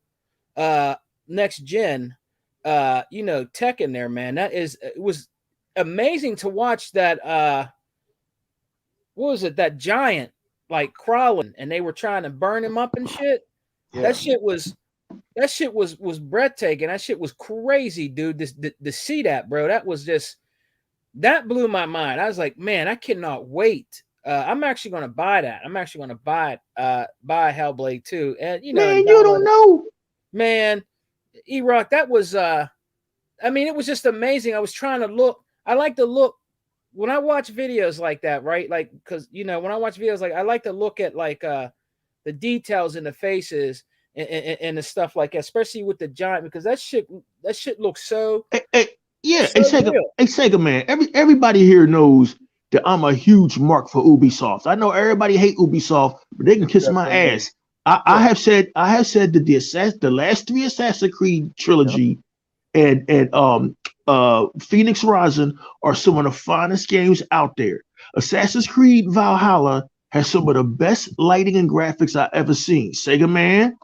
next gen, tech in there, man. It was amazing to watch that, what was it? That giant like crawling, and they were trying to burn him up and shit. Yeah. That shit was breathtaking. That shit was crazy, dude. To see that, bro, that blew my mind. I was like, man, I cannot wait. I'm actually going to buy that. I'm actually going to buy Hellblade 2. And man, you don't know, man, E-Rock. That was, it was just amazing. I was trying to look. I like to look. When I watch videos like that, right? Like, because when I watch videos, like, I like to look at like the details in the faces and the stuff like that, especially with the giant, because that shit looks so. Sega Man. Everybody here knows that I'm a huge mark for Ubisoft. I know everybody hate Ubisoft, but they can kiss my ass. I have said that the last 3 Assassin's Creed trilogy and Phoenix Rising are some of the finest games out there. Assassin's Creed Valhalla has some of the best lighting and graphics I've ever seen. Sega Man.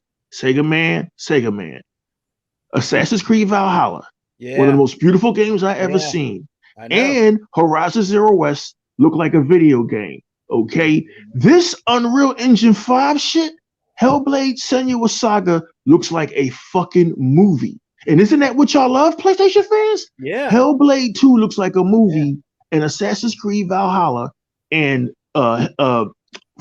Assassin's Creed Valhalla, one of the most beautiful games I've ever seen. And Horizon Zero West look like a video game. Okay, this Unreal Engine 5 shit, Hellblade: Senua's Saga, looks like a fucking movie. And isn't that what y'all love, PlayStation fans? Yeah. Hellblade 2 looks like a movie, and Assassin's Creed Valhalla and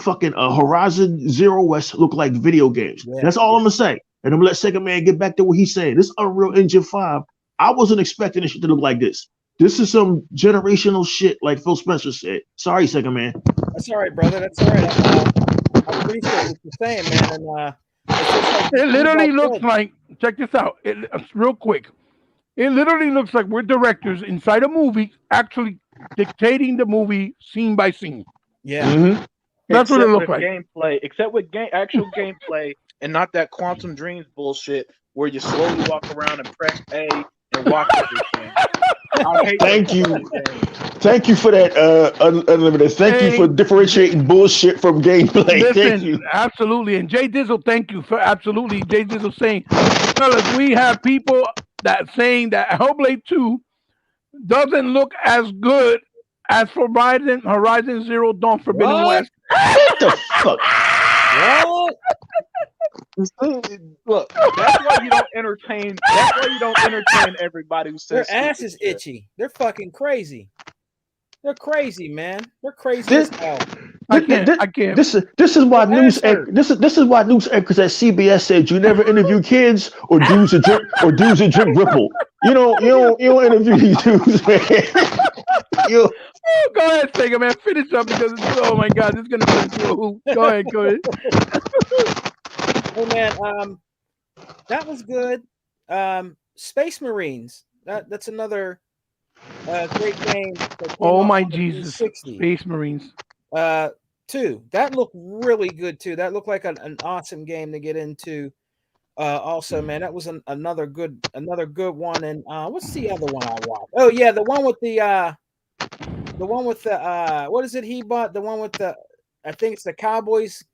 Horizon Zero West look like video games. Yeah. That's all I'm gonna say. And I'm gonna let Sega Man get back to what he's saying. This Unreal Engine 5, I wasn't expecting this shit to look like this. This is some generational shit, like Phil Spencer said. Sorry, Sega Man. That's all right, brother. That's all right. I appreciate what you're saying, man. And it literally looks like, check this out, real quick. It literally looks like we're directors inside a movie, actually dictating the movie scene by scene. Yeah, that's what it looks like. Gameplay, except with actual gameplay, and not that Quantum Dreams bullshit where you slowly walk around and press A and watch everything. Thank you for that, Unlimited. Thank you for differentiating bullshit from gameplay. Listen, thank you. Absolutely. And Jay Dizzle, thank you for absolutely. Jay Dizzle saying, fellas, we have people that saying that Hellblade 2 doesn't look as good as Horizon Zero Dawn Forbidden West. What the fuck? What? Look, that's why you don't entertain. That's why you don't entertain everybody who says Their ass stupid is shit. itchy. They're fucking crazy. They're crazy, man. They're crazy This, as hell. I can't. This is why Their news ass hurt. this is why news anchors at CBS said you never interview kids or dudes that drink Ripple. You don't interview these dudes, man. You Oh, go ahead, Sega man. Finish up because oh my god, this is gonna turn into a hoop. Go ahead. Hey man, that was good. Space Marines. That's another great game. Oh my Jesus, 360. Space Marines. 2. That looked really good too. That looked like an awesome game to get into. Also, man, that was another good one. And what's the other one I watched? Oh yeah, the one with the what is it he bought? The one with the, I think it's the Cowboys.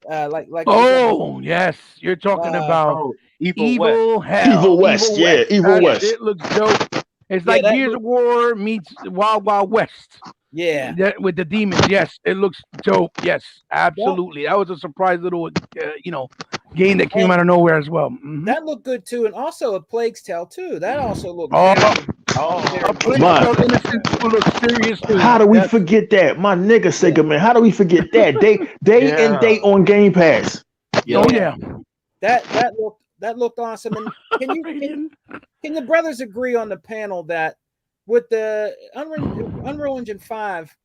Oh yes, you're talking about Oh, Evil West. Hell, Evil West, yeah, Evil West. It looks dope. It's Yeah, like that Gears of War meets Wild Wild West. yeah. With the demons. Yes, it looks dope. Yes, absolutely. That was a surprise little, game that came out of nowhere as well. Mhm. That looked good too, and also a Plague's Tale too. That also looked. Oh, very good. Man. Innocent look serious too. How do we Yes. forget that? My nigga Sega man, how do we forget that? Day and date on Game Pass. Oh yeah. That looked awesome. And can the brothers agree on the panel that with the Unreal Engine 5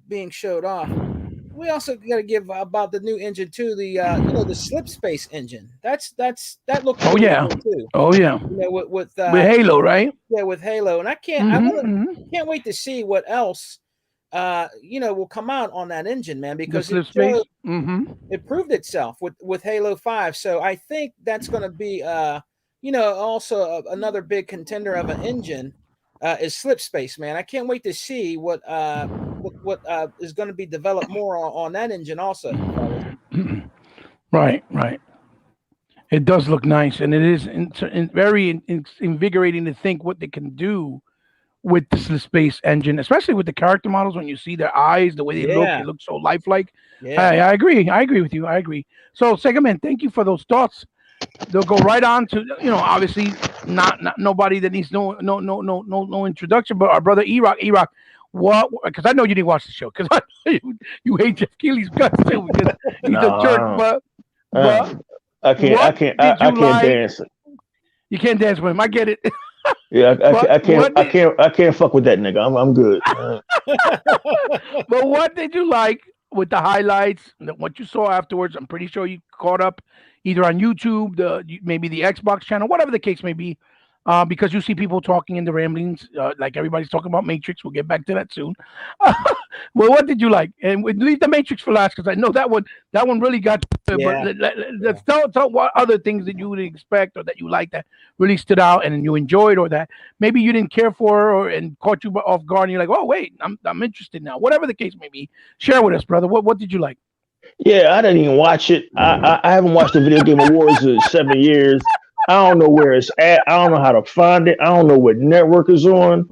being showed off, we also got to give about the new engine too, the the Slip Space engine. That looked Oh really yeah. good too. Oh yeah. With Halo, right? Yeah, with Halo, and I can't wait to see what else will come out on that engine, man, because Slip Space. Mm-hmm. it proved itself with Halo 5. So I think that's going to be also another big contender of an engine is Slip Space, man. I can't wait to see what is going to be developed more on that engine also. Right. It does look nice, and it is very invigorating to think what they can do with the space engine, especially with the character models. When you see their eyes, the way they look, it looks so lifelike. Yeah, I agree. I agree with you. I agree. So, Sega Man, thank you for those thoughts. They'll go right on to obviously not nobody that needs no introduction, but our brother E-Rock. What? Because I know you didn't watch the show because you hate Jeff Keighley's guts too because he's a jerk. But I can't dance. You can't dance with him. I get it. Yeah, I can't fuck with that nigga. I'm good. But what did you like with the highlights? What you saw afterwards? I'm pretty sure you caught up either on YouTube, maybe the Xbox channel, whatever the case may be. Because you see people talking in the ramblings, like everybody's talking about Matrix. We'll get back to that soon. Well, what did you like? And we leave the Matrix for last because I know that one really got. Yeah. But let's tell what other things that you would expect or that you liked that really stood out and you enjoyed, or that maybe you didn't care for and caught you off guard. And you're like, oh wait, I'm interested now. Whatever the case may be, share with us, brother. What did you like? Yeah, I didn't even watch it. I haven't watched the Video Game Awards in 7 years. I don't know where it's at. I don't know how to find it. I don't know what network is on.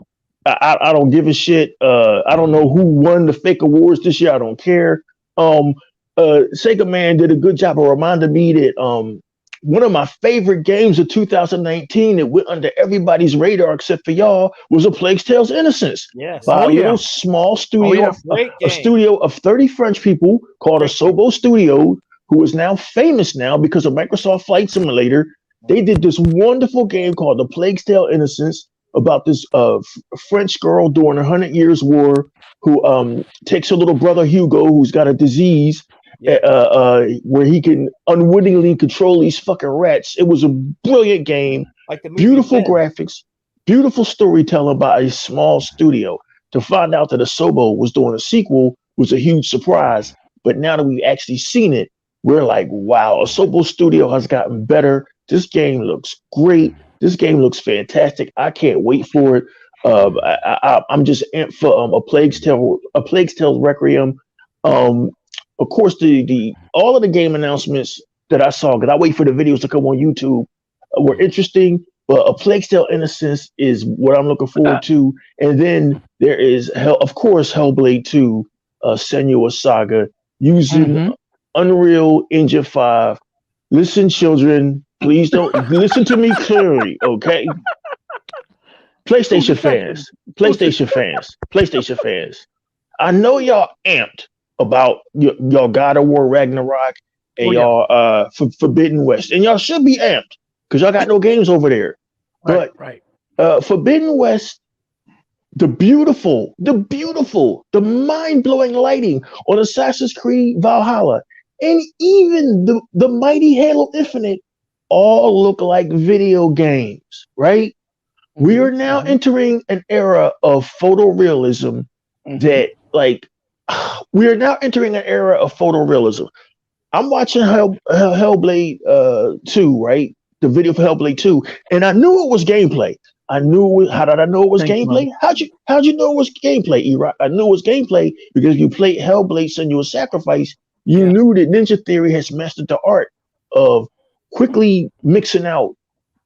I don't give a shit. I don't know who won the fake awards this year. I don't care. Sega Man did a good job of reminding me that one of my favorite games of 2019 that went under everybody's radar except for y'all was A Plague's Tale's Innocence. Yes. By a little small studio, a studio of 30 French people called Asobo Studio, who is now famous because of Microsoft Flight Simulator. They did this wonderful game called The Plague's Tale Innocence about this French girl during the 100 Years' War who takes her little brother Hugo, who's got a disease, where he can unwittingly control these fucking rats. It was a brilliant game, like the movie beautiful graphics, beautiful storytelling by a small studio. To find out that Asobo was doing a sequel was a huge surprise. But now that we've actually seen it, we're like, wow, Asobo Studio has gotten better. This game looks great. This game looks fantastic. I can't wait for it. I'm just amped for A Plague's Tale Requiem. Of course, the all of the game announcements that I saw, because I wait for the videos to come on YouTube, were interesting. But A Plague's Tale Innocence is what I'm looking forward to. And then there is, of course, Hellblade 2, Senua's Saga, using Unreal Engine 5 Listen, children, please don't listen to me clearly, okay? PlayStation fans, PlayStation fans. I know y'all amped about y'all God of War Ragnarok and y'all Forbidden West, and y'all should be amped because y'all got no games over there. But Forbidden West, the mind-blowing lighting on Assassin's Creed Valhalla, and even the mighty Halo Infinite all look like video games, right? We are now entering an era of photorealism that, like, we are now entering an era of photorealism. I'm watching Hellblade 2, right? The video for Hellblade 2, and I knew it was gameplay. How did I know it was gameplay? How'd you know it was gameplay, E-Rock? I knew it was gameplay because you played Hellblade Senua's Sacrifice. You knew that Ninja Theory has mastered the art of quickly mixing out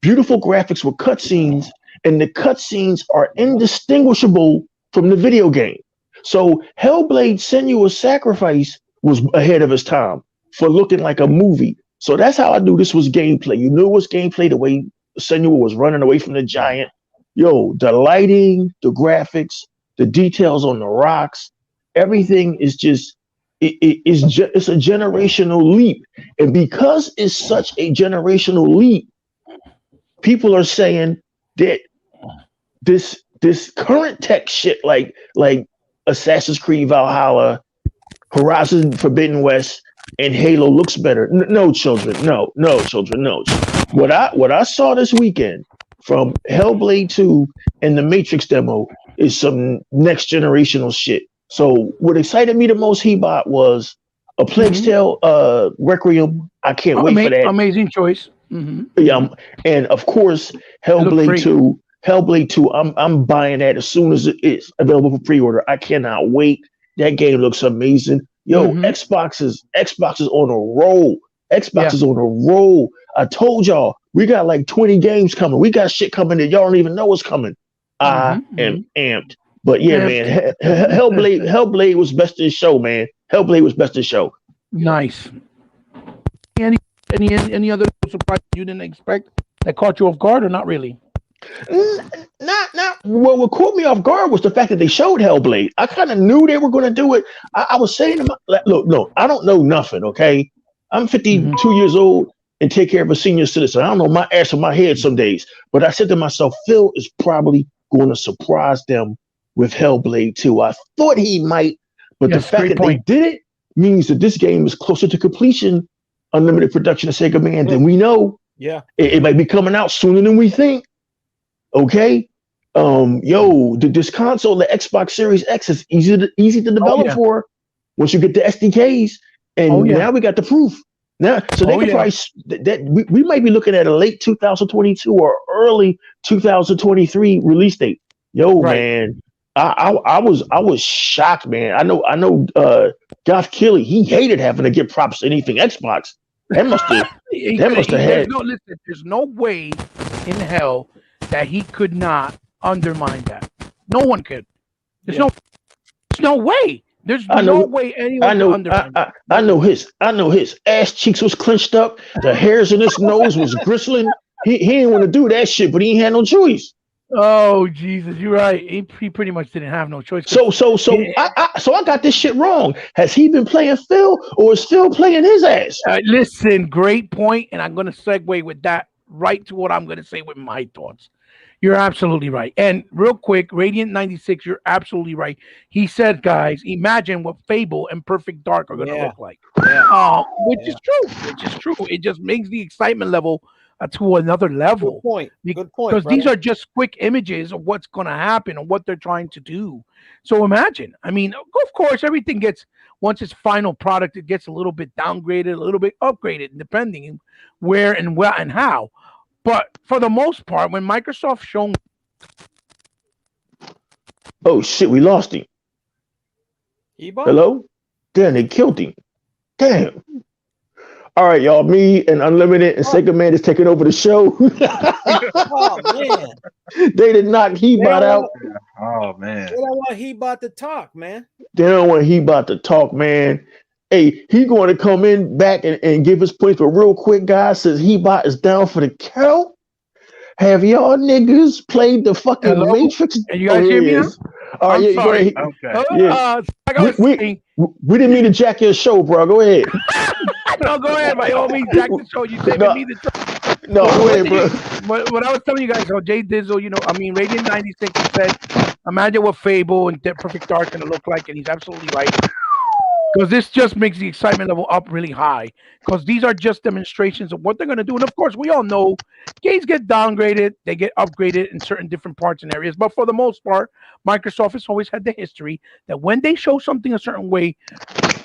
beautiful graphics with cutscenes, and the cutscenes are indistinguishable from the video game. So Hellblade Senua's Sacrifice was ahead of its time for looking like a movie. So that's how I knew this was gameplay. You knew it was gameplay the way Senua was running away from the giant. Yo, the lighting, the graphics, the details on the rocks, everything is just it's a generational leap. And because it's such a generational leap, people are saying that this current tech shit like Assassin's Creed Valhalla, Horizon Forbidden West, and Halo looks better. No, children. No. What I saw this weekend from Hellblade 2 and the Matrix demo is some next generational shit. So what excited me the most, Hebot, was A Plague's Tale Requiem. I can't wait for that. Amazing choice. Yeah, and of course Hellblade 2. Hellblade 2, I'm buying that as soon as it is available for pre-order. I cannot wait. That game looks amazing. Yo, Xbox is on a roll. Xbox is on a roll. I told y'all, we got like 20 games coming. We got shit coming that y'all don't even know what's coming. I am amped. But yeah, man, Hellblade was best in show, man. Hellblade was best in show. Nice. Any other surprise you didn't expect that caught you off guard, or not really? Not well. What caught me off guard was the fact that they showed Hellblade. I kind of knew they were going to do it. I was saying to my, look, no, I don't know nothing. Okay, I'm 52 years old and take care of a senior citizen. I don't know my ass or my head some days, but I said to myself, Phil is probably going to surprise them with Hellblade 2. I thought he might, but the fact that they did it means that this game is closer to completion, unlimited production of Sega Man, than we know. Yeah, it might be coming out sooner than we think. Okay, this console, the Xbox Series X, is easy to develop for once you get the SDKs, and now we got the proof. Now, so they can probably we might be looking at a late 2022 or early 2023 release date. Man, I was shocked, man. I know. Goff Kelly, he hated having to give props to anything Xbox. That must have had. There's no way in hell that he could not undermine that. No one could. There's no way. There's no way anyone could undermine that. I know his ass cheeks was clenched up. The hairs in his nose was bristling. He didn't want to do that shit, but he ain't had no choice. Oh Jesus, you're right. He pretty much didn't have no choice. So I got this shit wrong. Has he been playing Phil, or is Phil playing his ass? Listen, great point, and I'm going to segue with that right to what I'm going to say with my thoughts. You're absolutely right. And real quick, Radiant 96, you're absolutely right. He said, guys, imagine what Fable and Perfect Dark are going to look like. Which is true. It just makes the excitement level to another level. Good point. Because these are just quick images of what's going to happen and what they're trying to do. So imagine. I mean, of course, everything gets, once it's final product, it gets a little bit downgraded, a little bit upgraded, depending where and what and how. But for the most part, when Microsoft shown, oh shit, we lost him. Hello? Damn, they killed him. Damn. All right, y'all. Me and Unlimited and Sega Man is taking over the show. Oh man, they did knock Hebot out. Oh man, they don't want Hebot to talk, man. They don't want Hebot to talk, man. Hey, he going to come in back and give his points, but real quick, guys, since He-Bot is down for the count, have y'all niggas played the fucking Hello? Matrix? And you guys here hear he me now? is. All right, I'm yeah, go sorry. ahead. Okay. Yeah. Like I was saying, We didn't mean to jack your show, bro. Go ahead. no, go ahead. By all means, Jack the show. You saving No, me the trouble. no, Well, go what ahead, did bro. you- what I was telling you guys, Jay Dizzle, Radiant 96 said, imagine what Fable and Perfect Dark going to look like, and he's absolutely right. Because this just makes the excitement level up really high. Because these are just demonstrations of what they're going to do. And of course, we all know games get downgraded, they get upgraded in certain different parts and areas. But for the most part, Microsoft has always had the history that when they show something a certain way,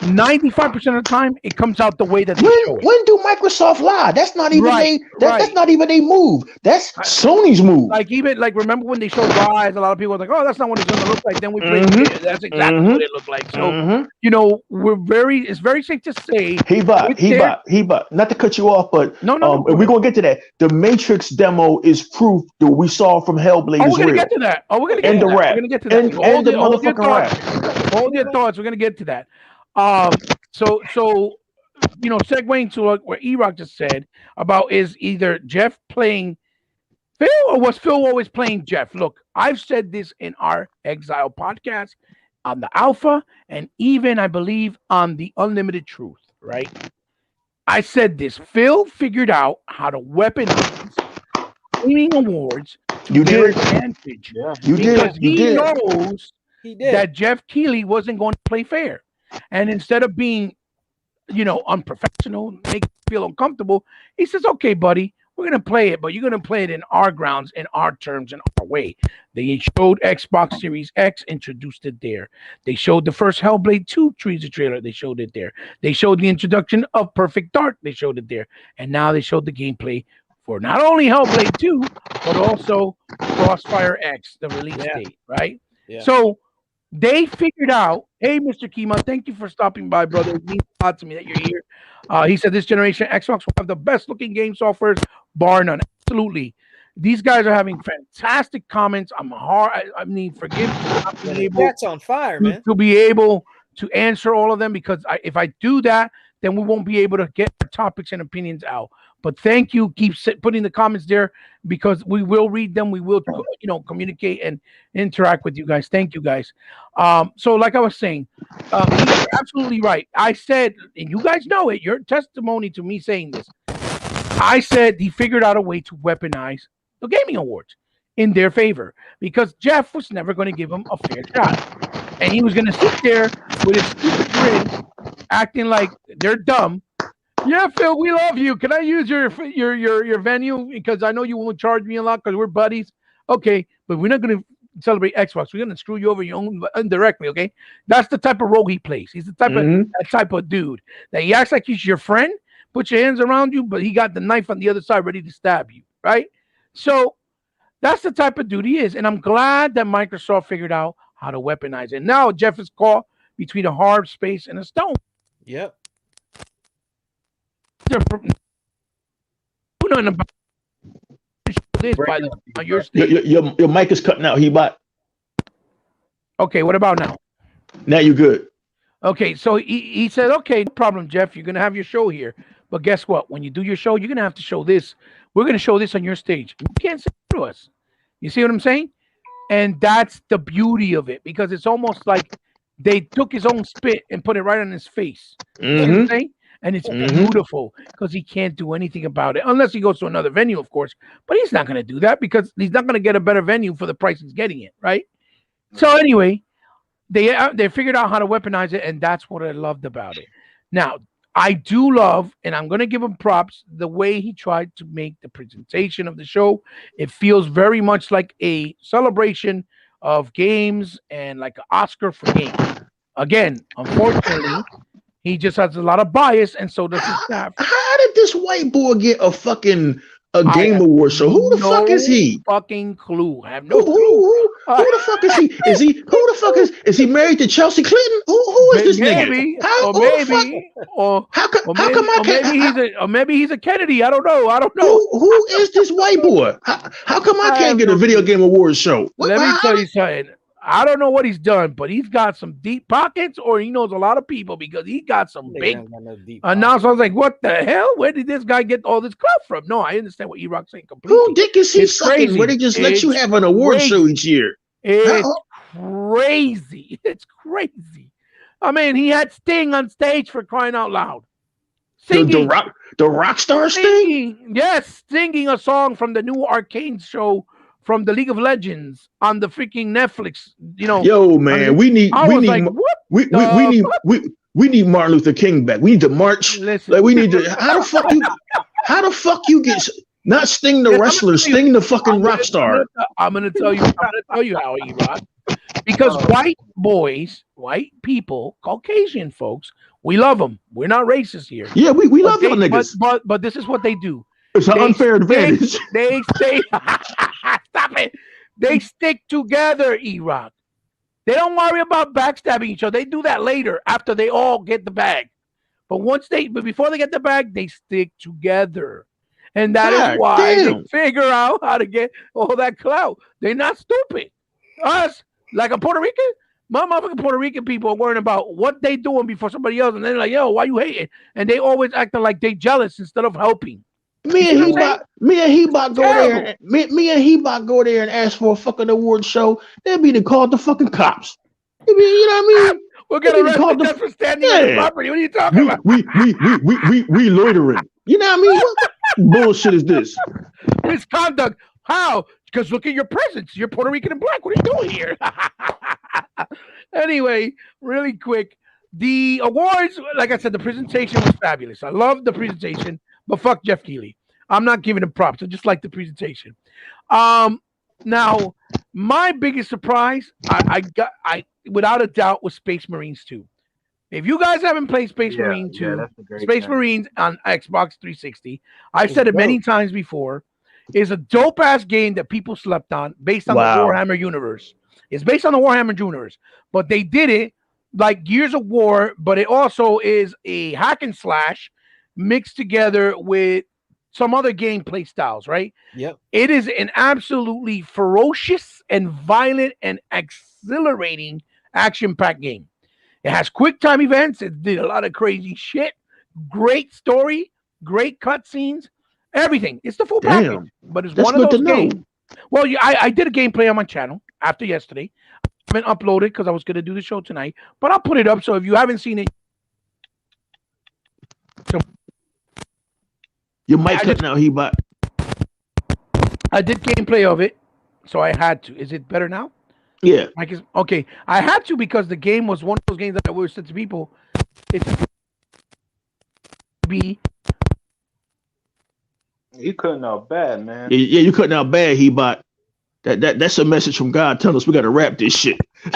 95% of the time, it comes out the way that they show it. When do Microsoft lie? That's not even that's not even a move. That's Sony's move. Like remember when they showed Rise, a lot of people were like, "Oh, that's not what it's going to look like." Then we played it. That's exactly what it looked like. So it's very safe to say. He-Bot. Not to cut you off, but and we're gonna get to that. The Matrix demo is proof that what we saw from Hellblade is real. We're gonna get to that. We're gonna get to that. And the motherfucking rap. Hold your thoughts. We're gonna get to that. So segueing to what E-Rock just said about is either Jeff playing Phil or was Phil always playing Jeff? Look, I've said this in our Exile podcast, on the Alpha, and even I believe on the Unlimited Truth, right? I said this. Phil figured out how to weaponize gaming awards to their advantage. Yeah. Because he knows that Jeff Keighley wasn't going to play fair. And instead of being, unprofessional, make you feel uncomfortable, he says, okay, buddy, we're going to play it, but you're going to play it in our grounds, in our terms, in our way. They showed Xbox Series X, introduced it there. They showed the first Hellblade 2 teaser trailer. They showed it there. They showed the introduction of Perfect Dark. They showed it there. And now they showed the gameplay for not only Hellblade 2, but also Crossfire X, the release date, right? Yeah. So they figured out, hey, Mr. Kima, thank you for stopping by, brother. It means a lot to me that you're here. He said this generation Xbox will have the best looking game softwares, bar none. Absolutely. These guys are having fantastic comments. Forgive me for not being able that's on fire, man. to be able to answer all of them, because if I do that, then we won't be able to get our topics and opinions out. But thank you. Keep putting the comments there, because we will read them. We will, communicate and interact with you guys. Thank you, guys. So like I was saying, you're absolutely right. I said, and you guys know it, your testimony to me saying this, I said he figured out a way to weaponize the gaming awards in their favor, because Jeff was never going to give him a fair shot. And he was going to sit there with his stupid grin, acting like they're dumb. Yeah, Phil, we love you. Can I use your venue? Because I know you won't charge me a lot because we're buddies. Okay, but we're not going to celebrate Xbox. We're going to screw you over your own indirectly, okay? That's the type of role he plays. He's the type of dude that he acts like he's your friend, put your hands around you, but he got the knife on the other side ready to stab you, right? So that's the type of dude he is. And I'm glad that Microsoft figured out how to weaponize it. Now Jeff is caught between a hard space and a stone. Yep. Your mic is cutting out. He-Bot. Okay, what about now? Now you're good. Okay, so he said, okay, no problem, Jeff. You're going to have your show here. But guess what? When you do your show, you're going to have to show this. We're going to show this on your stage. You can't say it to us. You see what I'm saying? And that's the beauty of it, because it's almost like they took his own spit and put it right on his face. You see what I'm saying? And it's beautiful, because he can't do anything about it unless he goes to another venue, of course. But he's not going to do that, because he's not going to get a better venue for the price he's getting it, right? So anyway, they figured out how to weaponize it, and that's what I loved about it. Now, I do love, and I'm going to give him props, the way he tried to make the presentation of the show. It feels very much like a celebration of games and like an Oscar for games. Again, unfortunately, he just has a lot of bias, and so does his staff. How did this white boy get a fucking game award show? Who the fuck is he? Fucking clue. I have no clue. Who the fuck is he? Who the fuck is he married to Chelsea Clinton? Who is this nigga? Maybe he's a Kennedy. I don't know. Who is this white boy? How come I can't get a video game award show? Let me tell you something. I don't know what he's done, but he's got some deep pockets, or he knows a lot of people because he got some Nigga big. ain't got no deep Announced, I was like, "What the hell? Where did this guy get all this clout from?" No, I understand what E-Rock's saying completely. Who dick is he It's sucking? crazy. Where they just let you It's have an award crazy. show each year? It's How- crazy. It's crazy. I mean, he had Sting on stage for crying out loud. The rock star Sting? Singing, yes, singing a song from the new Arcane show from the League of Legends on the freaking Netflix. You know, Yo, man, we need I we was need like, what? we need we need Martin Luther King back. We need to march. Listen, Like we need to. How the fuck you get not Sting the wrestler, Sting the fucking rock star? I'm gonna tell you how, E-Rock. Because white boys, white people, Caucasian folks, we love them. We're not racist here. Yeah, we love y'all niggas. But this is what they do. It's an unfair advantage. They stay. Stop it. They stick together, E-Rock. They don't worry about backstabbing each other. They do that later after they all get the bag. But before they get the bag, they stick together. And that is why they figure out how to get all that clout. They're not stupid. Us, like a Puerto Rican, my motherfucking Puerto Rican people are worrying about what they doing before somebody else. And they're like, yo, why you hating? And they always acting like they jealous instead of helping. Me and Hebot go there and ask for a fucking award show. They'll be to call the fucking cops. You know what I mean? We're gonna arrest for standing on the property. What are you talking about? We loitering. You know what I mean? What bullshit is this? Misconduct. How? Because look at your presence. You're Puerto Rican and black. What are you doing here? Anyway, really quick. The awards, like I said, the presentation was fabulous. I love the presentation, but fuck Jeff Keighley. I'm not giving him props. I just like the presentation. Now, my biggest surprise, I without a doubt, was Space Marines 2. If you guys haven't played Space Marine 2, Space Marines on Xbox 360, I've said it many times before, is a dope-ass game that people slept on based on the Warhammer universe. It's based on the Warhammer universe, but they did it like Gears of War, but it also is a hack and slash mixed together with some other gameplay styles, right? Yep. It is an absolutely ferocious and violent and exhilarating action-packed game. It has quick time events. It did a lot of crazy shit. Great story, great cutscenes, everything. It's the full package. But it's one of those games. Well, I did a gameplay on my channel after yesterday. I haven't uploaded because I was going to do the show tonight, but I'll put it up. So if you haven't seen it, your mic cut now, Hebot. I did gameplay of it, so I had to. Is it better now? Yeah. Okay. I had to because the game was one of those games that I always said to people, it's You cutting out bad, man. Yeah, you cutting out bad, Hebot. That's a message from God telling us we got to wrap this shit. He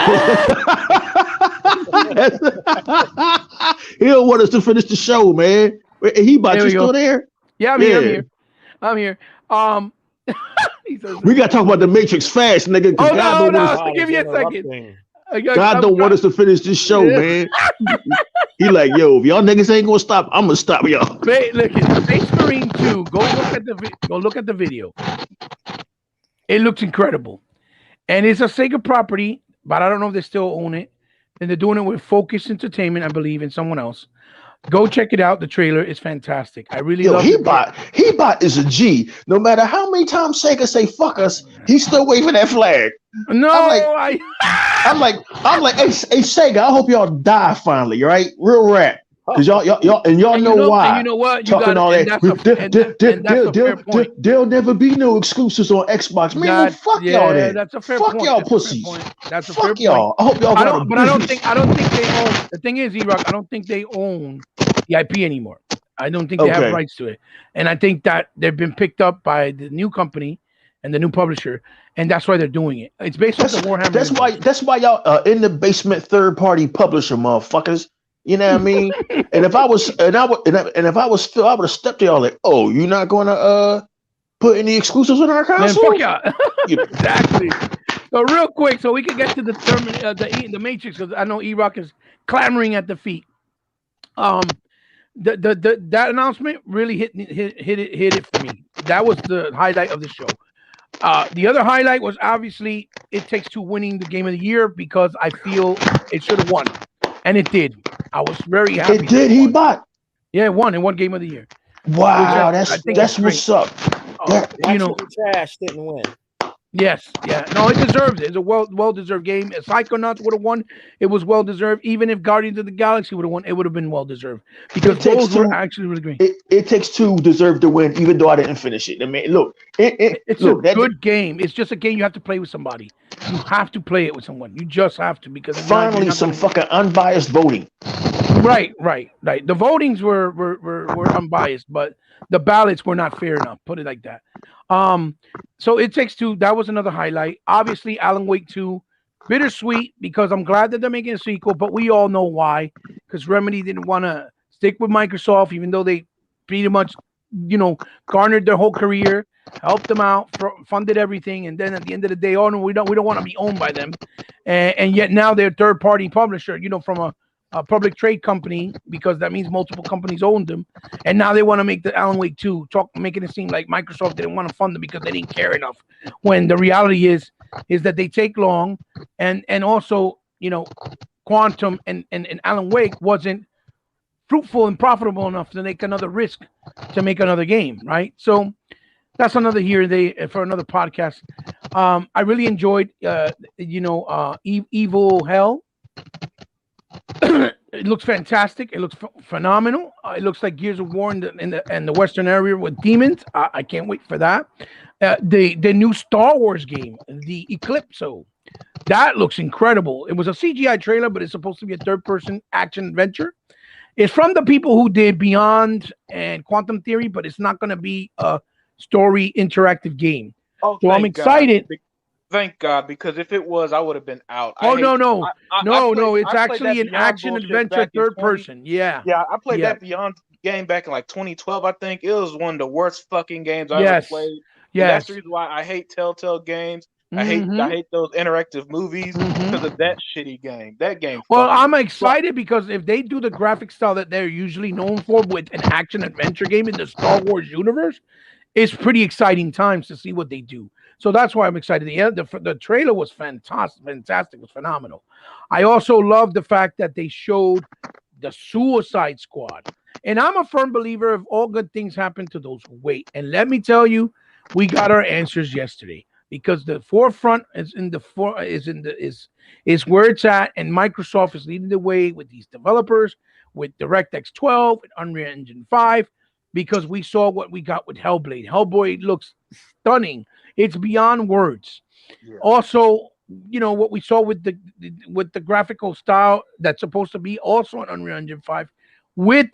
don't want us to finish the show, man. Hebot, you still there? Yeah, I'm here. We got to talk about the Matrix fast, nigga. Oh, no, give me a second. God don't want us to finish this show, man. He like, yo, if y'all niggas ain't gonna stop, I'm gonna stop y'all. Look at Space Marine 2. Go look at the video. It looks incredible, and it's a Sega property, but I don't know if they still own it. And they're doing it with Focus Entertainment, I believe, and someone else. Go check it out. The trailer is fantastic. I really love it. Hebot is a G. No matter how many times Sega say fuck us, he's still waving that flag. No, I'm like, hey Sega, I hope y'all die finally, right? Real rap. Because y'all know why. And you know what? Talking all that. There'll never be no exclusives on Xbox. Man, fuck y'all then. That's a fair fuck point. y'all pussies. That's a fair point. Y'all. I hope y'all got I don't think they own. The thing is, E-Rock, I don't think they own the IP anymore. I don't think they have rights to it. And I think that they've been picked up by the new company and the new publisher, and that's why they're doing it. It's based on the Warhammer. That's why y'all in the basement third party publisher, motherfuckers. You know what I mean? And if I was Phil, I would have stepped to y'all like, oh, you're not gonna put any exclusives on our console? Man, fuck y'all. Exactly. So real quick, so we can get to the Matrix, because I know E-Rock is clamoring at the feet. That announcement really hit it for me. That was the highlight of the show. The other highlight was obviously It Takes Two winning the Game of the Year because I feel it should have won, and it did. I was very happy. It did. He bought. Yeah, it won. It won Game of the Year. Wow, I think that's it's what's up. That- You know, Trash didn't win. yes, yeah. No, it deserves it. It's a well deserved game. If Psychonauts would have won, it was well deserved. Even if Guardians of the Galaxy would have won, it would have been well deserved because It Takes those were Two- actually really great. It Takes Two deserved to win, even though I didn't finish it. I mean, look, It's look, a good game. It's just a game you have to play with somebody. You have to play it with someone. You just have to because if not, you're finally not some gonna- fucking unbiased voting. Right. The votings were unbiased, but the ballots were not fair enough. Put it like that. So It Takes Two. That was another highlight. Obviously, Alan Wake 2, bittersweet because I'm glad that they're making a sequel, but we all know why. Because Remedy didn't want to stick with Microsoft, even though they pretty much, garnered their whole career, helped them out, funded everything, and then at the end of the day, oh no, we don't want to be owned by them, and yet now they're third party publisher, from a public trade company because that means multiple companies owned them, and now they want to make the Alan Wake 2 making it seem like Microsoft didn't want to fund them because they didn't care enough. When the reality is that they take long, and also Quantum and Alan Wake wasn't fruitful and profitable enough to take another risk to make another game, right? So that's another for another podcast. I really enjoyed Evil Hell. It looks fantastic. It looks phenomenal. It looks like Gears of War in the Western area with demons. I can't wait for that. The new Star Wars game, the Eclipso, that looks incredible. It was a CGI trailer, but it's supposed to be a third-person action adventure. It's from the people who did Beyond and Quantum Theory, but it's not going to be a story interactive game. Oh, So I'm thank God. excited. Thank God, because if it was, I would have been out. Oh, no. I It's played actually that an Beyond action bullshit adventure back in third 20 person. Yeah. Yeah, I played Yeah. that Beyond game back in like 2012, I think. It was one of the worst fucking games I ever Yes. played. And Yes. that's the reason why I hate Telltale games. I hate those interactive movies because of that shitty game. That game. Well, fucking I'm excited because if they do the graphic style that they're usually known for with an action adventure game in the Star Wars universe, it's pretty exciting times to see what they do. So that's why I'm excited. The trailer was fantastic. It was phenomenal. I also love the fact that they showed the Suicide Squad. And I'm a firm believer of all good things happen to those who wait. And let me tell you, we got our answers yesterday because the forefront is where it's at, and Microsoft is leading the way with these developers, with DirectX 12 and Unreal Engine 5, because we saw what we got with Hellblade. Hellblade looks stunning. It's beyond words. Yeah. Also, what we saw with the graphical style that's supposed to be also on Unreal Engine 5 with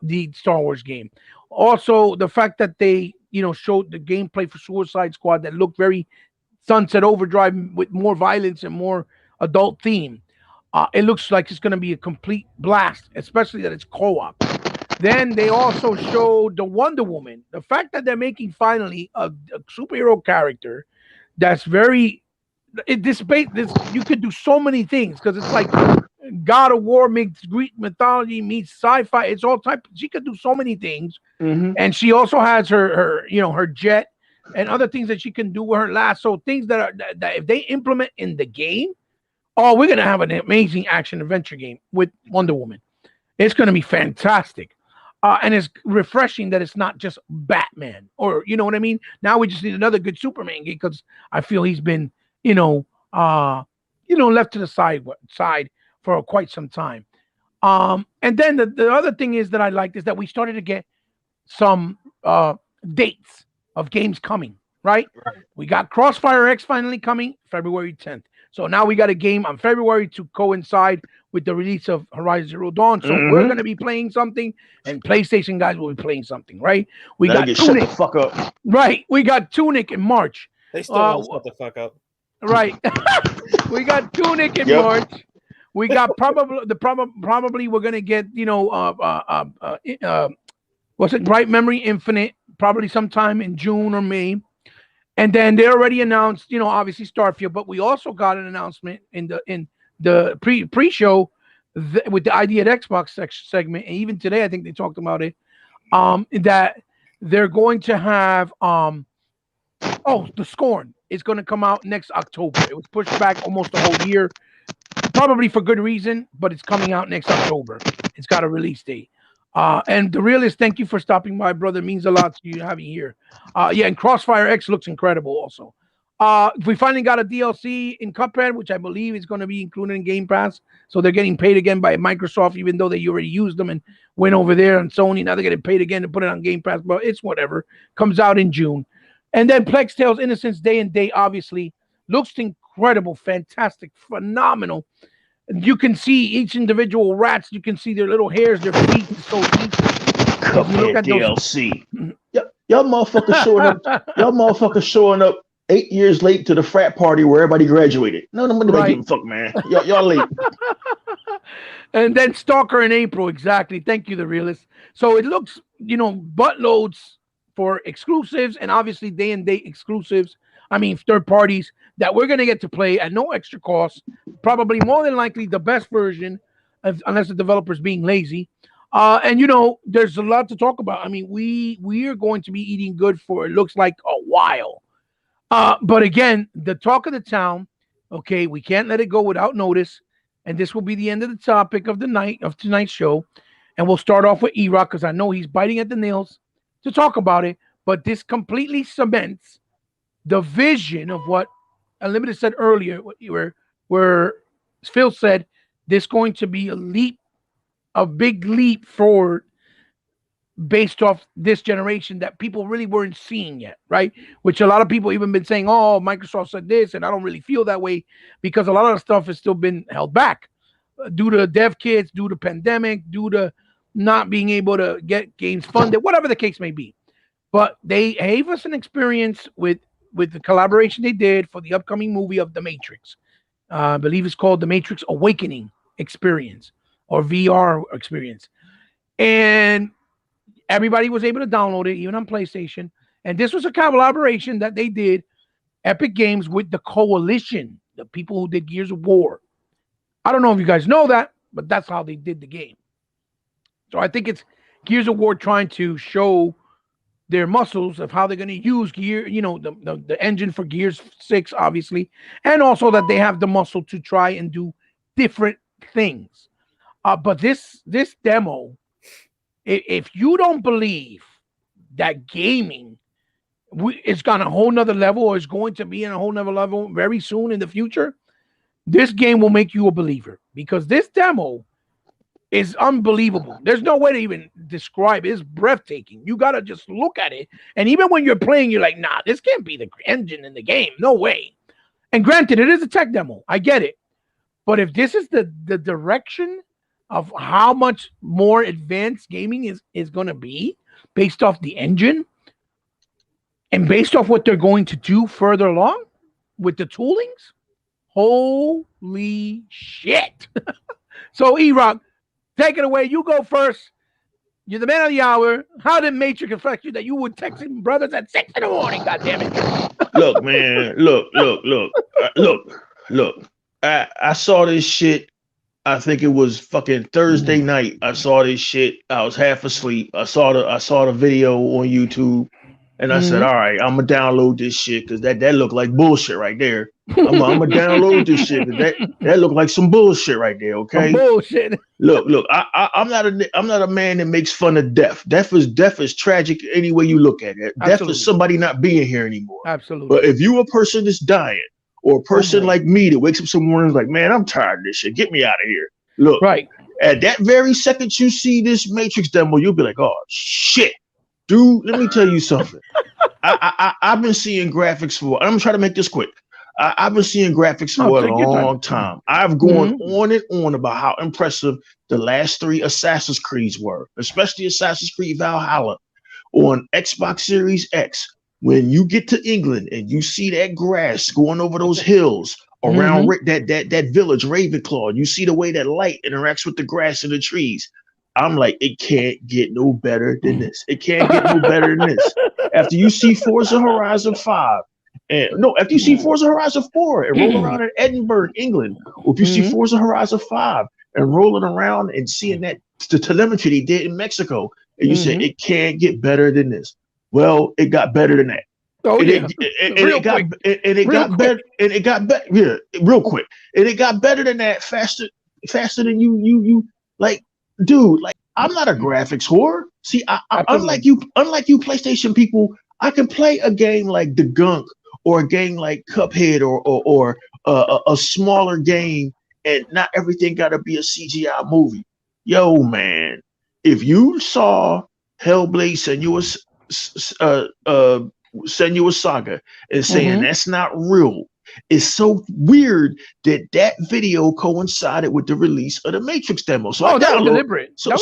the Star Wars game. Also, the fact that they showed the gameplay for Suicide Squad that looked very Sunset Overdrive with more violence and more adult theme. It looks like it's going to be a complete blast, especially that it's co-op. Then they also showed the Wonder Woman. The fact that they're making finally a superhero character that's very you could do so many things because it's like God of War meets Greek mythology meets sci-fi. It's all type. She could do so many things, and she also has her jet and other things that she can do with her lasso. Things that if they implement in the game, we're gonna have an amazing action adventure game with Wonder Woman. It's gonna be fantastic. And it's refreshing that it's not just Batman, or you know what I mean. Now we just need another good Superman game because I feel he's been, left to the side for quite some time. And then the other thing is that I liked is that we started to get some dates of games coming. Right? We got Crossfire X finally coming February 10th. So now we got a game on February to coincide with the release of Horizon Zero Dawn. So we're going to be playing something, and PlayStation guys will be playing something, right? We got Tunic. Shut the fuck up. Right. We got Tunic in March. They still won't shut the fuck up. Right. We got Tunic in March. We got probably we're going to get, what's it? Bright Memory Infinite, probably sometime in June or May. And then they already announced, obviously Starfield, but we also got an announcement in the pre-show with the ID at Xbox segment, and even today I think they talked about it. That they're going to have Oh, the Scorn is going to come out next October. It was pushed back almost a whole year, probably for good reason, but it's coming out next October. It's got a release date. And the realist, thank you for stopping by, brother. It means a lot to you having here. Yeah, and Crossfire X looks incredible also. We finally got a DLC in Cuphead, which I believe is going to be included in Game Pass. So they're getting paid again by Microsoft, even though they already used them and went over there on Sony. Now they're getting paid again to put it on Game Pass, but it's whatever. Comes out in June. And then Plex Tales Innocence Day and Day, obviously, looks incredible, fantastic, phenomenal. You can see each individual rats. You can see their little hairs, their feet. So Cuphead DLC. Y'all motherfuckers showing up. Y'all motherfuckers showing up 8 years late to the frat party where everybody graduated. No, nobody give a fuck, man. Y'all late. And then Stalker in April, exactly. Thank you, the realist. So it looks, buttloads for exclusives and obviously day and date exclusives. I mean, third parties that we're going to get to play at no extra cost. Probably more than likely the best version, unless the developer's being lazy. And there's a lot to talk about. I mean, we are going to be eating good for it looks like a while. But again, the talk of the town. Okay, we can't let it go without notice. And this will be the end of the topic of the night of tonight's show. And we'll start off with E-Rock because I know he's biting at the nails to talk about it. But this completely cements the vision of what Unlimited said earlier, where Phil said this going to be a big leap forward based off this generation that people really weren't seeing yet, right? Which a lot of people even been saying, oh, Microsoft said this, and I don't really feel that way because a lot of the stuff has still been held back due to dev kits, due to pandemic, due to not being able to get games funded, whatever the case may be. But they gave us an experience with the collaboration they did for the upcoming movie of The Matrix. I believe it's called The Matrix Awakening Experience or VR experience. And everybody was able to download it, even on PlayStation. And this was a collaboration that they did, Epic Games, with the Coalition, the people who did Gears of War. I don't know if you guys know that, but that's how they did the game. So I think it's Gears of War trying to show their muscles of how they're going to use the engine for Gears 6, obviously, and also that they have the muscle to try and do different things. But this demo, if you don't believe that gaming is on a whole nother level or is going to be in a whole nother level very soon in the future, this game will make you a believer because this demo is unbelievable. There's no way to even describe it. It's breathtaking. You got to just look at it. And even when you're playing, you're like, nah, this can't be the engine in the game. No way. And granted, it is a tech demo. I get it. But if this is the direction of how much more advanced gaming is going to be based off the engine and based off what they're going to do further along with the toolings, holy shit. So, E-Rock, take it away. You go first. You're the man of the hour. How did Matrix affect you that you would text him brothers at 6 in the morning? God damn it. Look, man. Look. I saw this shit. I think it was fucking Thursday night. I saw this shit. I was half asleep. I saw the video on YouTube, and I said, "All right, I'm gonna download this shit because that looked like bullshit right there. I'm gonna download this shit because that looked like some bullshit right there." Okay, some bullshit. Look. I'm not a man that makes fun of death. Death is tragic any way you look at it. Absolutely. Death is somebody not being here anymore. Absolutely. But if you a person that's dying, or a person like me that wakes up some mornings like, man, I'm tired of this shit. Get me out of here. Look, right. At that very second you see this Matrix demo, you'll be like, oh shit, dude. Let me tell you something. I've been seeing graphics for. I'm trying to make this quick. I've been seeing graphics for a long time. I've gone on and on about how impressive the last 3 Assassin's Creeds were, especially Assassin's Creed Valhalla on Xbox Series X. When you get to England and you see that grass going over those hills around that village, Ravenclaw, you see the way that light interacts with the grass and the trees. I'm like, it can't get no better than this. It can't get no better than this. After you see Forza Horizon 5, after you see Forza Horizon 4 and roll around in Edinburgh, England, or if you see Forza Horizon 5 and rolling around and seeing that the telemetry they did in Mexico, and you say it can't get better than this. Well, it got better than that. Oh and yeah, it got better. And it got better. Yeah, real quick. And it got better than that. Faster than you. Like, dude. Like, I'm not a graphics whore. See, unlike you, PlayStation people, I can play a game like The Gunk or a game like Cuphead or a smaller game, and not everything got to be a CGI movie. Yo, man, if you saw Hellblade Senua's Saga and saying that's not real, it's so weird that video coincided with the release of the Matrix demo. So that was deliberate. So I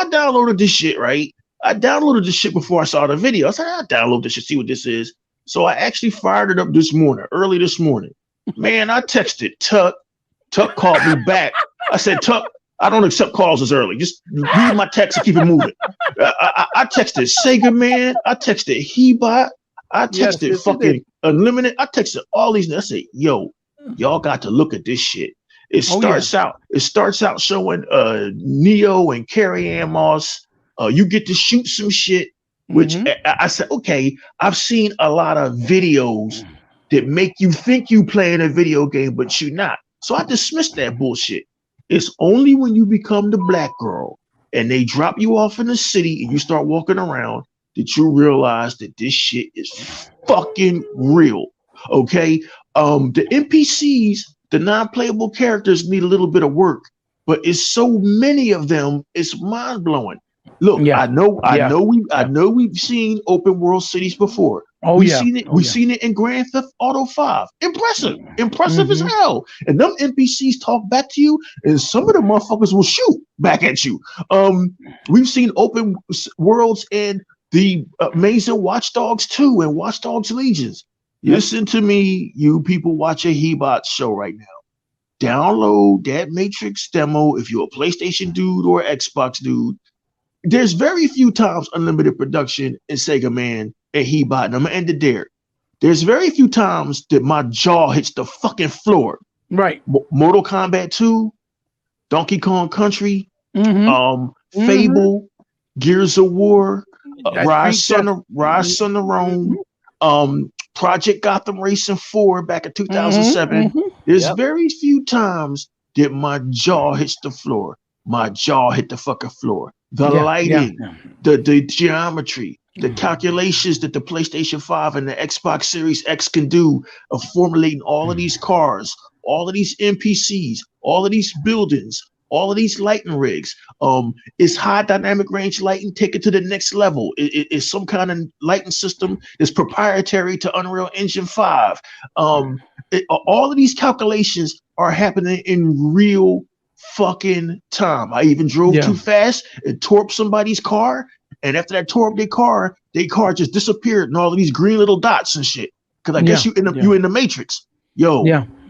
downloaded this shit, right? I downloaded this shit before I saw the video. I said, I'll download this shit, see what this is. So I actually fired it up early this morning. Man, I texted Tuck. Tuck called me back. I said, Tuck, I don't accept calls as early. Just read my text and keep it moving. I texted Sega Man. I texted Hebot. I texted fucking Unlimited. I texted all these. I said, yo, y'all got to look at this shit. It starts out showing Neo and Carrie-Ann Moss. You get to shoot some shit, which I said, okay, I've seen a lot of videos that make you think you playing a video game, but you're not. So I dismissed that bullshit. It's only when you become the black girl and they drop you off in the city and you start walking around that you realize that this shit is fucking real. Okay. The NPCs, the non-playable characters need a little bit of work, but it's so many of them, it's mind-blowing. Look, I know we've seen open world cities before. We've seen it in Grand Theft Auto 5. Impressive as hell. And them NPCs talk back to you, and some of the motherfuckers will shoot back at you. We've seen open worlds in the amazing Watch Dogs 2 and Watch Dogs Legions. Listen to me, you people watching Hebot show right now. Download that Matrix demo if you're a PlayStation dude or Xbox dude. There's very few times Unlimited Production and Sega Man and Hebot, and I'm gonna end it there. There's very few times that my jaw hits the fucking floor. Right. Mortal Kombat 2, Donkey Kong Country, Fable, Gears of War, Rise Son of Rome, Project Gotham Racing 4 back in 2007. There's very few times that my jaw hits the floor. My jaw hit the fucking floor. The lighting, the geometry, the calculations that the PlayStation 5 and the Xbox Series X can do of formulating all of these cars, all of these NPCs, all of these buildings, all of these lighting rigs. It's high dynamic range lighting, take it to the next level. It's some kind of lighting system that's proprietary to Unreal Engine 5. All of these calculations are happening in real fucking time. I even drove too fast and tore up somebody's car, and after that tore up their car just disappeared in all of these green little dots and shit. Because I guess you in the Matrix.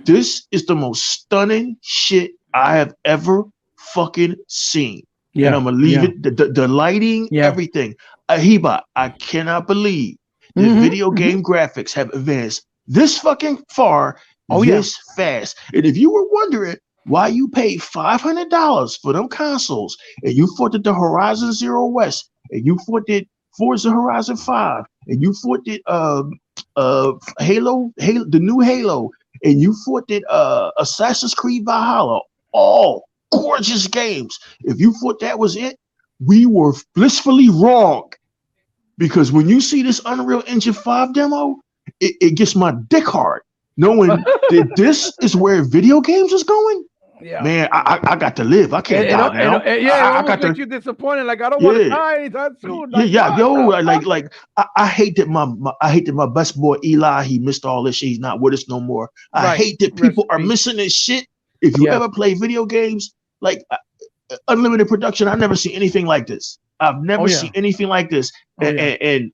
This is the most stunning shit I have ever fucking seen. And I'm gonna leave it. The lighting, everything. Hebot, I cannot believe that video game graphics have advanced this fucking far, this fast. And if you were wondering why you paid $500 for them consoles, and you fought the Horizon Zero West, and you fought the Forza Horizon 5, and you fought the Halo, the new Halo, and you fought the Assassin's Creed Valhalla, all gorgeous games. If you thought that was it, we were blissfully wrong. Because when you see this Unreal Engine 5 demo, it gets my dick hard, knowing that this is where video games is going. Man, I got to live. I can't die now. I got to. You disappointed. Like I don't want to die that soon. I hate that my best boy Eli, he missed all this shit. He's not with us no more. I hate that people are missing this shit. If you ever play video games, like Unlimited Production, I've never seen anything like this. I've never seen anything like this, and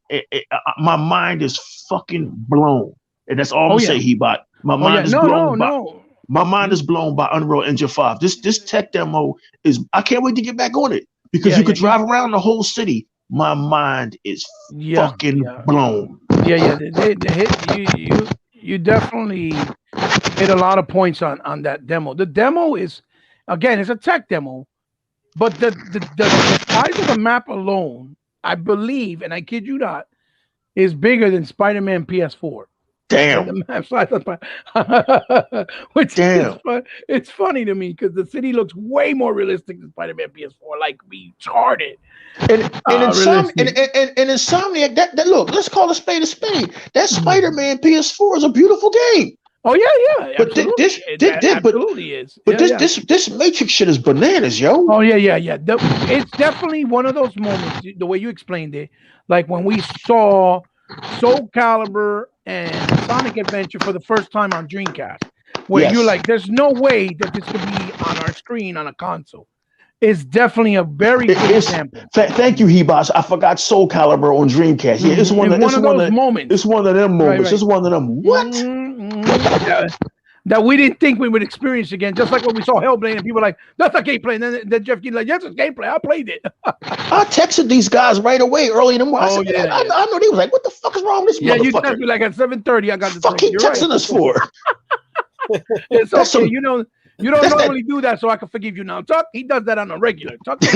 my mind is fucking blown. And that's all I'm gonna say, Hebot. My mind is blown. My mind is blown by Unreal Engine 5. This tech demo is. I can't wait to get back on it because you could drive around the whole city. My mind is fucking blown. You definitely hit a lot of points on that demo. The demo is, again, it's a tech demo, but the size of the map alone, I believe, and I kid you not, is bigger than Spider-Man PS4. Damn. The map size of which Damn. it's funny to me because the city looks way more realistic than Spider-Man PS4, like retarded. And Insomniac, that look, let's call a spade a spade. That Spider-Man PS4 is a beautiful game. Oh yeah, But absolutely is. But this Matrix shit is bananas, yo. Oh yeah. It's definitely one of those moments. The way you explained it, like when we saw Soul Calibur and Sonic Adventure for the first time on Dreamcast, where you're like, "There's no way that this could be on our screen on a console." It's definitely a very good example. Thank you, Hebos. I forgot Soul Calibur on Dreamcast. Yeah, it's one of those moments. It's one of them moments. Right. It's one of them. What? That we didn't think we would experience again. Just like when we saw Hellblade and people were like, "That's a gameplay." And then Jeff Keighley like, "Yes, it's gameplay. I played it." I texted these guys right away early in the morning. I know they was like, "What the fuck is wrong with this motherfucker?" Yeah, you texted me like at 7:30. I got the fuck he texting us for. It's okay. You don't normally do that, so I can forgive you now. Tuck, he does that on a regular. Tuck. And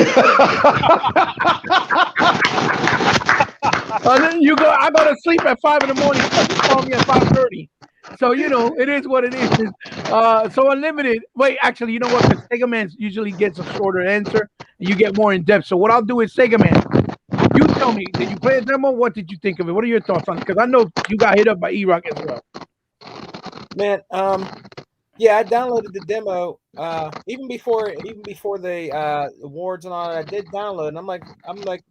then I go to sleep at 5 in the morning. Tuck call me at 5:30. So it is what it is. So Unlimited. Wait, actually, you know what? Because Sega Man usually gets a shorter answer, and you get more in depth. So what I'll do is Sega Man. You tell me, did you play a demo? What did you think of it? What are your thoughts on it? Because I know you got hit up by E-Rock as well. Man, yeah, I downloaded the demo even before the awards and all that. I did download, and I'm like,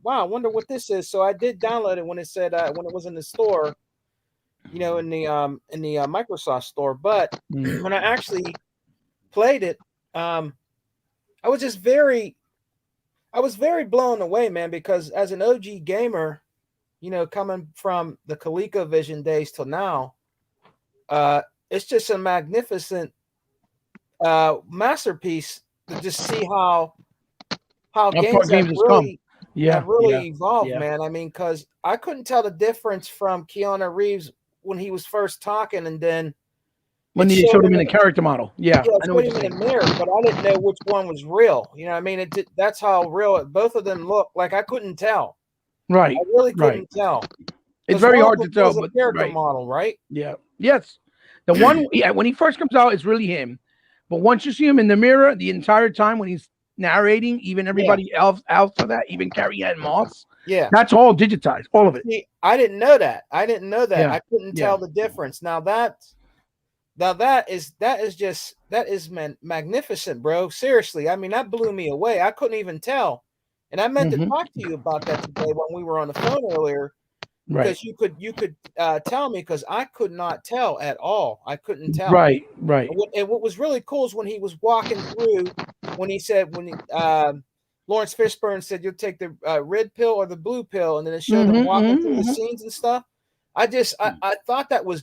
wow, I wonder what this is. So I did download it when it said when it was in the store, in the Microsoft store. But when I actually played it, I was very blown away, man, because as an OG gamer, coming from the ColecoVision days till now, it's just a magnificent masterpiece to just see how games have really evolved, man. I mean, because I couldn't tell the difference from Keanu Reeves when he was first talking, and then when you showed him in the character model, I know what in the mirror, but I didn't know which one was real. You know what I mean? That's how real both of them look. Like I couldn't tell. Right. I really couldn't tell. It's very hard to tell, but character model, right? Yeah. Yes. The one, when he first comes out, it's really him. But once you see him in the mirror, the entire time when he's narrating, even everybody else after that, even Carrie Ann Moss, that's all digitized, all of it. See, I didn't know that. I I couldn't tell the difference. Now that is magnificent, bro. Seriously, I mean, that blew me away. I couldn't even tell, and I meant to talk to you about that today when we were on the phone earlier. Because you could tell me, because I could not tell at all. I couldn't tell. Right. And what was really cool is when he was walking through, when Lawrence Fishburne said, "You'll take the red pill or the blue pill," and then it showed him walking through the scenes and stuff. I thought that was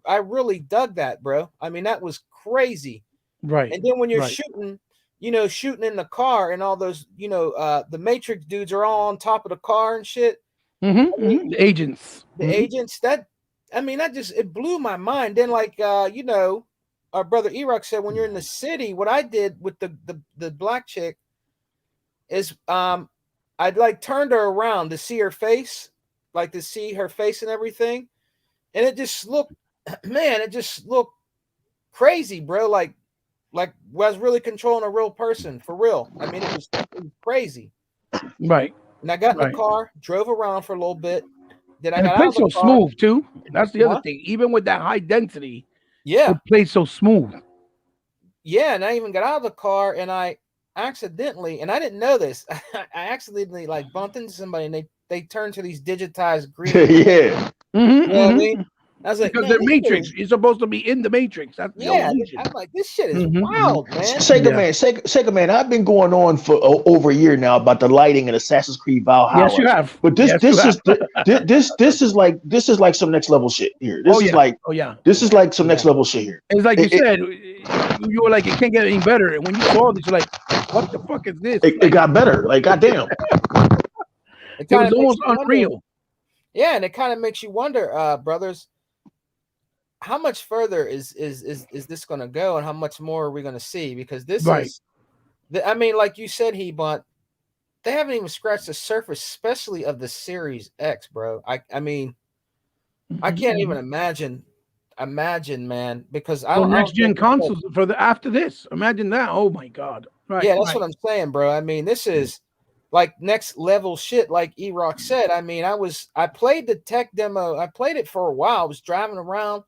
I really dug that, bro. I mean, that was crazy. Right. And then when you're shooting in the car, and all those, the Matrix dudes are all on top of the car and shit. The agents. Agents, it blew my mind. Then, like, our brother E-Rock said, when you're in the city, what I did with the black chick is I'd like turned her around to see her face, like to see her face and everything, and it just looked, man, it just looked crazy, bro. Like was really controlling a real person for real. I mean, it was crazy. Right. And I got in the car, drove around for a little bit. Then I got out of the car. It plays so smooth too. That's the other thing. Even with that high density, it plays so smooth. Yeah, and I even got out of the car, and I accidentally, and I didn't know this, I accidentally like bumped into somebody, and they turned to these digitized green. You know what I mean? I was like, because they're Matrix. You're supposed to be in the Matrix. That's I'm like, this shit is wild, man. Sega Man, I've been going on for over a year now about the lighting in Assassin's Creed Valhalla. Yes, you have. But this is like some next level shit here. This is like some next level shit here. It's like you said, you were like, it can't get any better. And when you saw this, you're like, what the fuck is this? It got better. Like, goddamn. It was almost unreal. Yeah, and it kind of makes you wonder, brothers, how much further is this going to go, and how much more are we going to see? Because this is, I mean, like you said, but they haven't even scratched the surface, especially of the Series X, bro. I mean, I can't even imagine, man, because I So don't. next gen consoles for the after this. Imagine that. Oh my god. Right. Yeah, that's right. what I'm saying, bro. I mean, this is like next level shit, like E-Rock said. I mean, I played the tech demo. I played it for a while. I was driving around,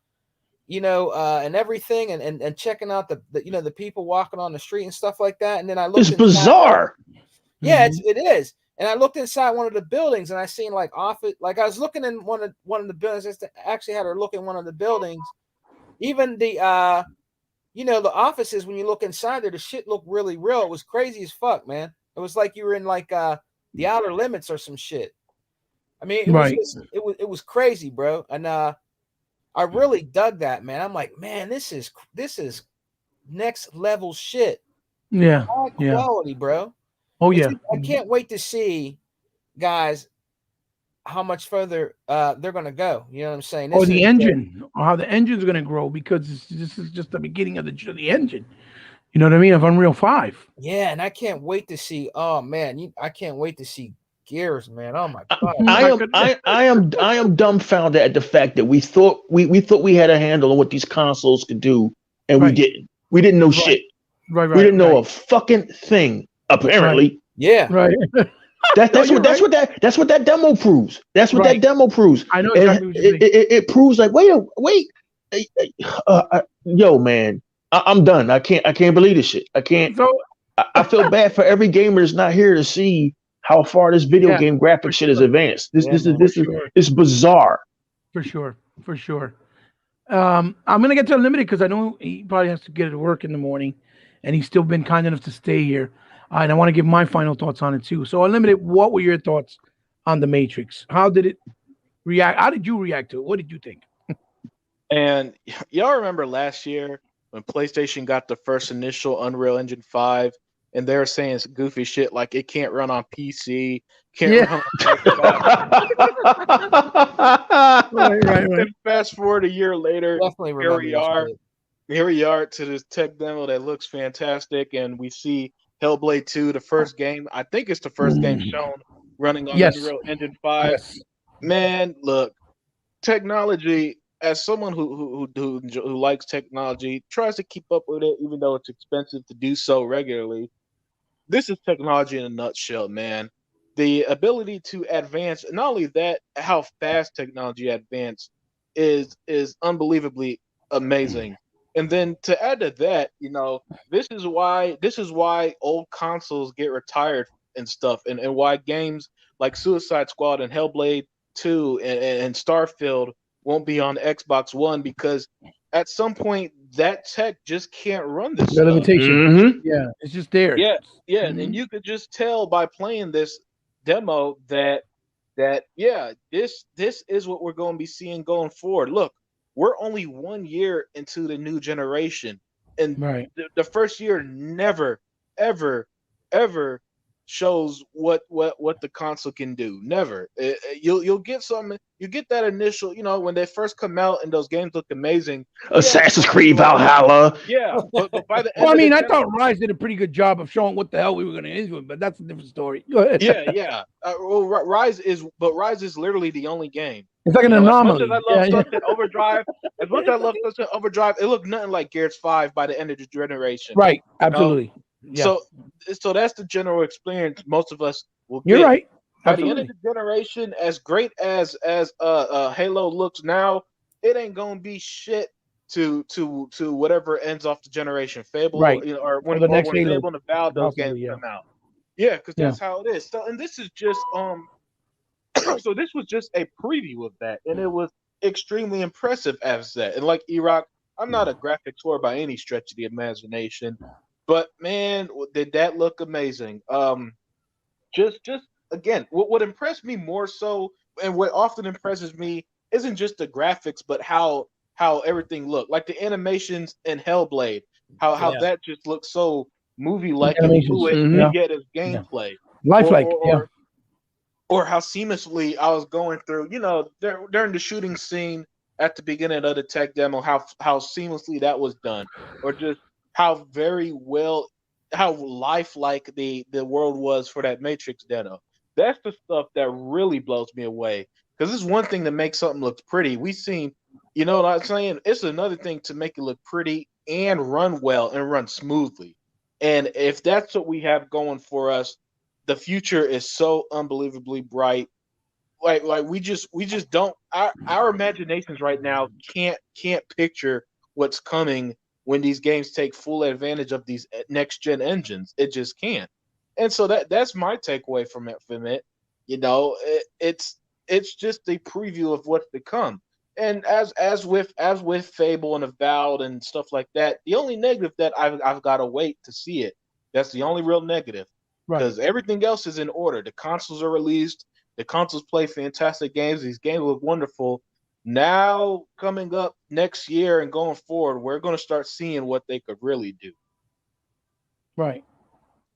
and everything, and checking out the the people walking on the street and stuff like that. And then I looked. It's bizarre. Yeah, it is. And I looked inside one of the buildings, and I seen like office. Like I was looking in one of the buildings. I actually had her look in one of the buildings. Even the the offices, when you look inside there, the shit looked really real. It was crazy as fuck, man. It was like you were in like the Outer Limits or some shit. I mean, it was crazy, bro. And I really dug that, man. I'm like, man, this is next level shit. Yeah. High quality, bro. Oh yeah. I can't wait to see, guys, how much further they're gonna go. You know what I'm saying? Or the engine, or how the engine's going to grow, because this is just the beginning of the engine. You know what I mean? Of Unreal 5. Yeah, and I can't wait to see. Oh man, I can't wait to see Gears, man. Oh my god. I am dumbfounded at the fact that we thought we had a handle on what these consoles could do, and we didn't. We didn't know shit. Right. We didn't know a fucking thing. Apparently. Yeah. Right. That's what that demo proves. That's what that demo proves. I know exactly what you mean. It proves like wait, yo man, I'm done. I can't believe this shit. I can't. So, I feel bad for every gamer that's not here to see how far this video game graphic shit is advanced. This is bizarre. For sure. I'm gonna get to Unlimited because I know he probably has to get to work in the morning, and he's still been kind enough to stay here. And I want to give my final thoughts on it too. So, Unlimited, what were your thoughts on the Matrix? How did it react? How did you react to it? What did you think? And y'all remember last year when PlayStation got the first initial Unreal Engine 5, and they were saying goofy shit like it can't run on PC, can't run on right. And fast forward a year later, Definitely here we are to this tech demo that looks fantastic, and we see Hellblade 2, the first game. I think it's the first game shown running on Unreal Engine 5. Yes. Man, look, technology. As someone who likes technology, tries to keep up with it, even though it's expensive to do so regularly. This is technology in a nutshell, man. The ability to advance, not only that, how fast technology advanced is unbelievably amazing. And then to add to that, this is why old consoles get retired and stuff, and why games like Suicide Squad and Hellblade 2 and Starfield won't be on Xbox One, because at some point that tech just can't run this stuff. Limitation. Mm-hmm. Yeah, it's just there. Yeah. Mm-hmm. And you could just tell by playing this demo that this is what we're going to be seeing going forward. Look, we're only 1 year into the new generation, and the first year never, ever shows what the console can do. Never. You'll get something. You get that initial, when they first come out and those games look amazing. Assassin's Creed Valhalla. Yeah, but by the end, well, I mean, I thought Rise did a pretty good job of showing what the hell we were going to into it, but that's a different story. Go ahead. Yeah. Rise is literally the only game. It's like an anomaly. As much as I love Sunset Overdrive, it looked nothing like Gears 5 by the end of the generation. Right. Absolutely. Yeah. So that's the general experience most of us will get. You're right. By the end of the generation, as great as Halo looks now, it ain't gonna be shit to whatever ends off the generation. Fable, or when the next when Halo. Fable and the Val, those games come out. Yeah, because that's how it is. So, and this is just so this was just a preview of that, and it was extremely impressive as that. And like E-Rock, I'm not a graphics whore by any stretch of the imagination, but man, did that look amazing. Just again, what impressed me more so, and what often impresses me, isn't just the graphics, but how everything looked. Like the animations in Hellblade, how that just looks so movie-like and fluid, yet as gameplay. Lifelike, Or how seamlessly I was going through, during the shooting scene at the beginning of the tech demo, how seamlessly that was done. Or just how lifelike the world was for that Matrix demo. That's the stuff that really blows me away. Because it's one thing to make something look pretty. We've seen, you know what I'm saying? It's another thing to make it look pretty and run well and run smoothly. And if that's what we have going for us, the future is so unbelievably bright. Like we just don't, our imaginations right now can't picture what's coming when these games take full advantage of these next gen engines. It just can't. And so that's my takeaway from it. You know, it's just a preview of what's to come. And as with Fable and Avowed and stuff like that, the only negative that I've got to wait to see it. That's the only real negative, because everything else is in order. The consoles are released. The consoles play fantastic games. These games look wonderful. Now, coming up next year and going forward, we're going to start seeing what they could really do. Right.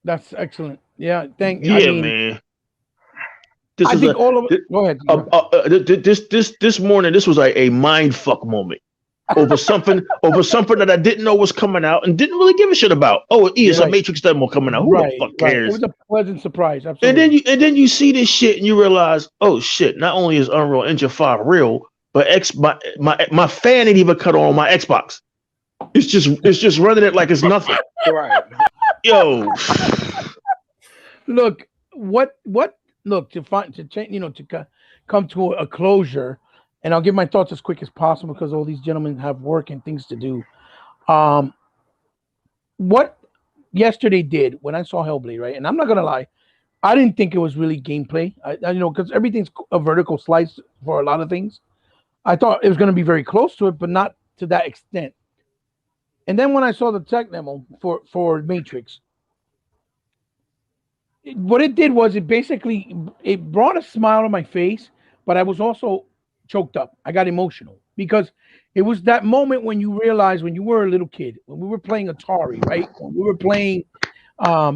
That's excellent. Yeah. Man. I think all of it. Go ahead. This morning, this was a mind fuck moment over something that I didn't know was coming out and didn't really give a shit about. Oh, it's a Matrix demo coming out. Who the fuck cares? It was a pleasant surprise. Absolutely. And then you see this shit and you realize, oh shit! Not only is Unreal Engine 5 real, but my fan ain't even cut on my Xbox. It's just running it like it's nothing. Right. Yo. Look, to change, to come to a closure, and I'll give my thoughts as quick as possible because all these gentlemen have work and things to do. What yesterday did when I saw Hellblade, right? And I'm not gonna lie, I didn't think it was really gameplay. I because everything's a vertical slice for a lot of things. I thought it was gonna be very close to it, but not to that extent. And then when I saw the tech demo for Matrix, what it did was it brought a smile to my face, but I was also choked up. I got emotional because it was that moment when you realize when you were a little kid, when we were playing Atari, right? When we were playing, a